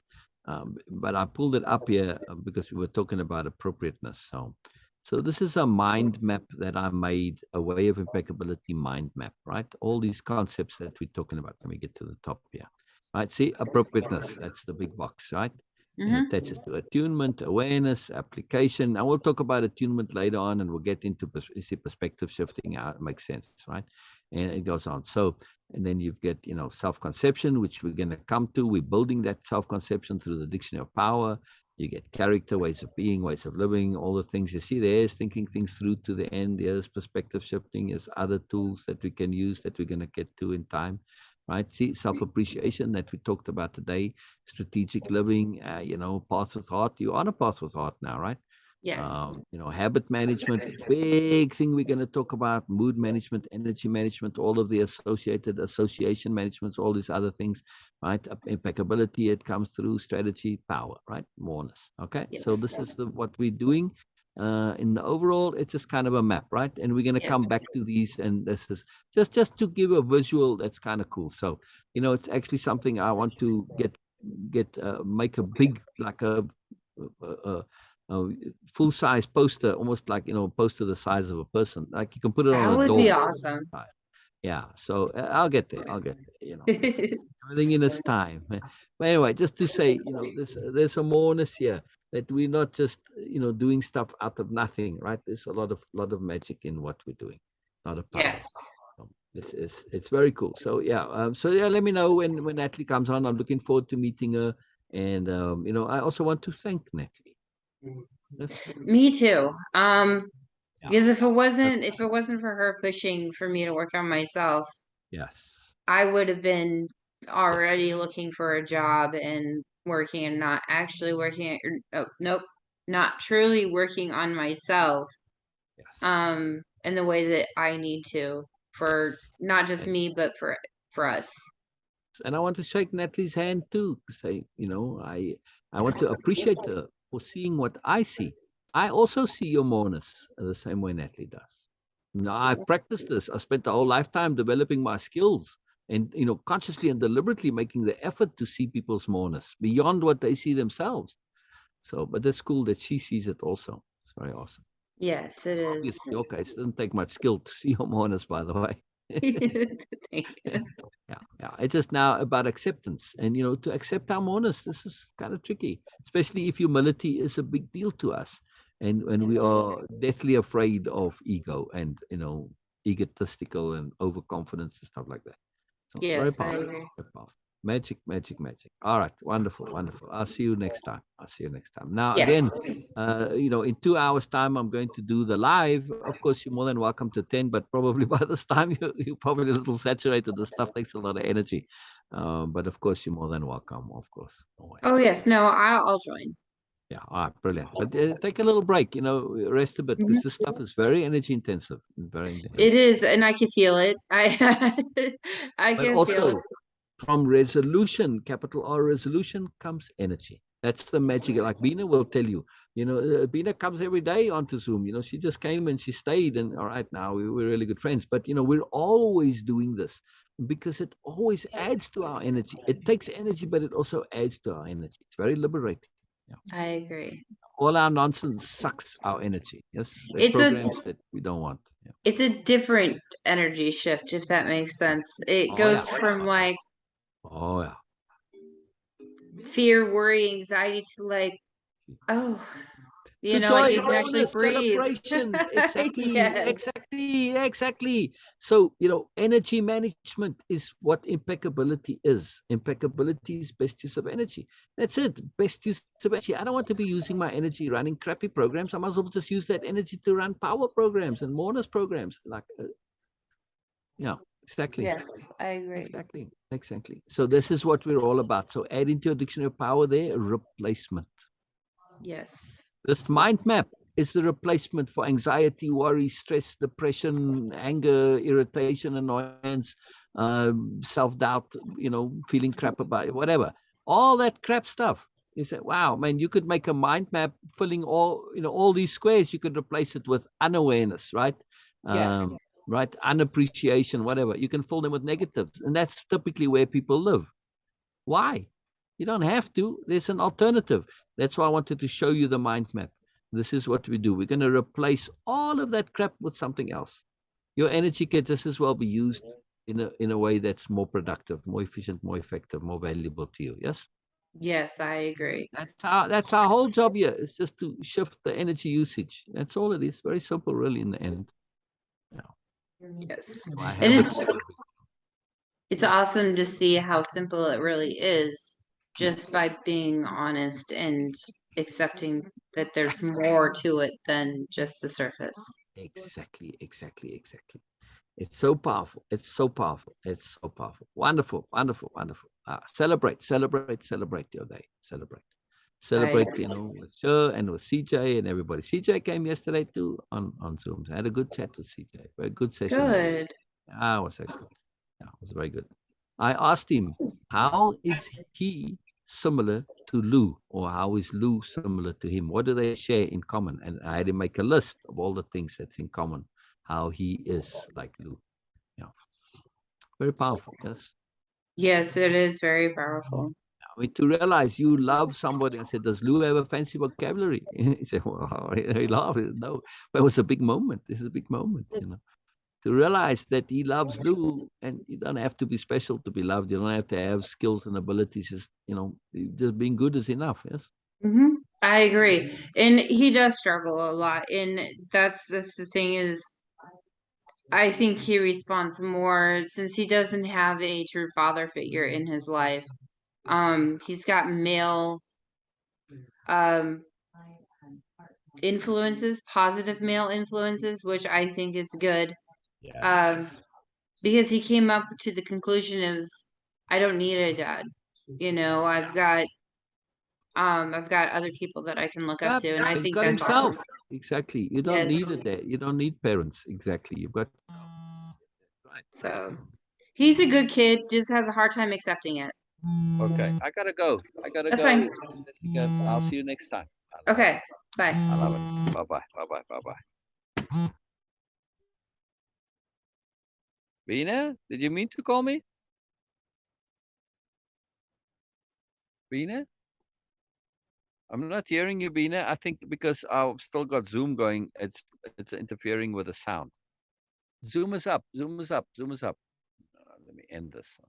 But I pulled it up here because we were talking about appropriateness. So this is a mind map that I made, a way of impeccability mind map, right? All these concepts that we're talking about. Let me get to the top here. Right. See, appropriateness. That's the big box, right? And Mm-hmm. attaches to attunement, awareness, application. And we'll talk about attunement later on, and we'll get into perspective shifting, how it makes sense, right? And it goes on. So, and then you've got, self-conception, which we're going to come to. We're building that self-conception through the dictionary of power. You get character, ways of being, ways of living, all the things you see. There's thinking things through to the end. There's perspective shifting. There's other tools that we can use that we're going to get to in time. Right? See, self-appreciation that we talked about today, strategic living, path with heart. You're on a path with heart now, right? Yes. Habit management, big thing we're going to talk about, mood management, energy management, all of the associated association managements, all these other things, right? Impeccability, it comes through strategy, power, right? Moreness. Okay. So Yes. this is what we're doing. In the overall, it's just kind of a map, right? And we're going to come Yes. back to these, and this is just to give a visual that's kind of cool. So, it's actually something I want to make a big, like a, a full size poster, almost like a poster the size of a person. Like you can put it on That a would be door. awesome. Yeah. So I'll get there. I'll get there. Everything in its time. But anyway, just to say, there's a moreness here, that we're not just doing stuff out of nothing, right? There's a lot of magic in what we're doing, a lot of power. Yes. It's very cool. So yeah, let me know when Natalie comes on. I'm looking forward to meeting her, and I also want to thank Natalie. Yes. Me too. Because if it wasn't for her pushing for me to work on myself, Yes. I would have been Yeah. already looking for a job and working and not actually working. Nope, not truly working on myself. Yes. In the way that I need to for Yes. not just And me, but for us. and I want to shake Natalie's hand too. To say, I want to appreciate her for seeing what I see. I also see your moreness the same way Natalie does. Now, I've practiced this. I spent the whole lifetime developing my skills and, consciously and deliberately making the effort to see people's moreness beyond what they see themselves. So, but it's cool that she sees it also. It's very awesome. Yes, it is. Obviously, okay, it doesn't take much skill to see your moreness, by the way. Thank you. Yeah. It's just now about acceptance, and to accept our moreness. This is kind of tricky, especially if humility is a big deal to us, and we Yes. are deathly afraid of ego and egotistical and overconfidence and stuff like that. So very Yes, I powerful, agree. very powerful. Magic, magic, magic. All right, wonderful, wonderful. I'll see you next time. Now, Yes. again, in 2 hours' time, I'm going to do the live. Of course, you're more than welcome to attend, but probably by this time, you're probably a little saturated. The stuff takes a lot of energy. But of course, you're more than welcome, of course. Always. Oh yes, no, I'll join. Yeah, all right, brilliant. But take a little break, rest a bit Mhm. because this stuff is very energy intensive. Very It energy. is, and I can feel it. I I But can feel it. also, from resolution, capital R resolution, comes energy. That's the magic. Like Bina will tell you, Bina comes every day onto Zoom. She just came and she stayed. And all right, now we're really good friends. But, we're always doing this because it always adds to our energy. It takes energy, but it also adds to our energy. It's very liberating. Yeah. I agree. All our nonsense sucks our energy. Yes. They're It's a programs that we don't want. Yeah. it's a different energy shift, if that makes sense. It Oh, yeah. goes from like Oh, yeah. fear, worry, anxiety to like, oh, To like joy, you can actually bonus, breathe. celebration. Exactly, Yes, exactly, exactly. So, energy management is what impeccability is. Impeccability is best use of energy. That's it. Best use of energy. I don't want to be using my energy running crappy programs. I might as well just use that energy to run power programs and moreness programs. Like, yeah, exactly. yes, I agree. Exactly. So this is what we're all about. So add into your dictionary of power there, replacement. Yes, This mind map is the replacement for anxiety, worry, stress, depression, anger, irritation, annoyance, self doubt, feeling crap about it, whatever. All that crap stuff. You say, wow, man, you could make a mind map filling all these squares. You could replace it with unawareness, right? yes, Right? Unappreciation, whatever. You can fill them with negatives. And that's typically where people live. Why? You don't have to. There's an alternative. That's why I wanted to show you the mind map. This is what we do. We're going to replace all of that crap with something else. Your energy can just as well be used in a way that's more productive, more efficient, more effective, more valuable to you. Yes? yes, I agree. That's our whole job here. It's just to shift the energy usage. That's all it is. Very simple, really, in the end. Yeah. Yes, So I and have it. it's awesome to see how simple it really is, just by being honest and accepting that there's more to it than just the surface. Exactly. It's so powerful. It's so powerful. It's so powerful. Wonderful, wonderful, wonderful. Celebrate your day. I Celebrate, with Sher and with CJ and everybody. CJ came yesterday too on Zoom. I had a good chat with CJ. Very good session yesterday. good. Ah, it was excellent. Yeah, it was very good. I asked him, how is he similar to Lou, or how is Lou similar to him? What do they share in common? And I had to make a list of all the things that's in common, how he is like Lou. Yeah, very powerful. Yes. Yes, it is very powerful. I mean, to realize you love somebody. I said, does Lou have a fancy vocabulary? He said, well, he laughed. No, but it was a big moment. This is a big moment. To realize that he loves Lou, and you don't have to be special to be loved. You don't have to have skills and abilities. Just being good is enough. Yes. Hmm. I agree. And he does struggle a lot. And that's the thing is, I think he responds more since he doesn't have a true father figure in his life. He's got male um influences, positive male influences, which I think is good. Yeah. Because he came up to the conclusion of, I don't need a dad. I've got other people that I can look up Yeah, to, and I he's think got that's awesome. himself. Exactly. You don't need Yes. it there. You don't need parents. Exactly. You've got right. So he's a good kid, just has a hard time accepting it. Okay, I gotta go. I gotta That's go. fine. Let you go. I'll see you next time. I love Okay. it. Bye. I love it. Bye bye. Bye bye. Bye bye. Bina, did you mean to call me? Bina? I'm not hearing you, Bina. I think because I've still got Zoom going, it's interfering with the sound. Zoom is up. Zoom is up. Zoom is up. Let me end this.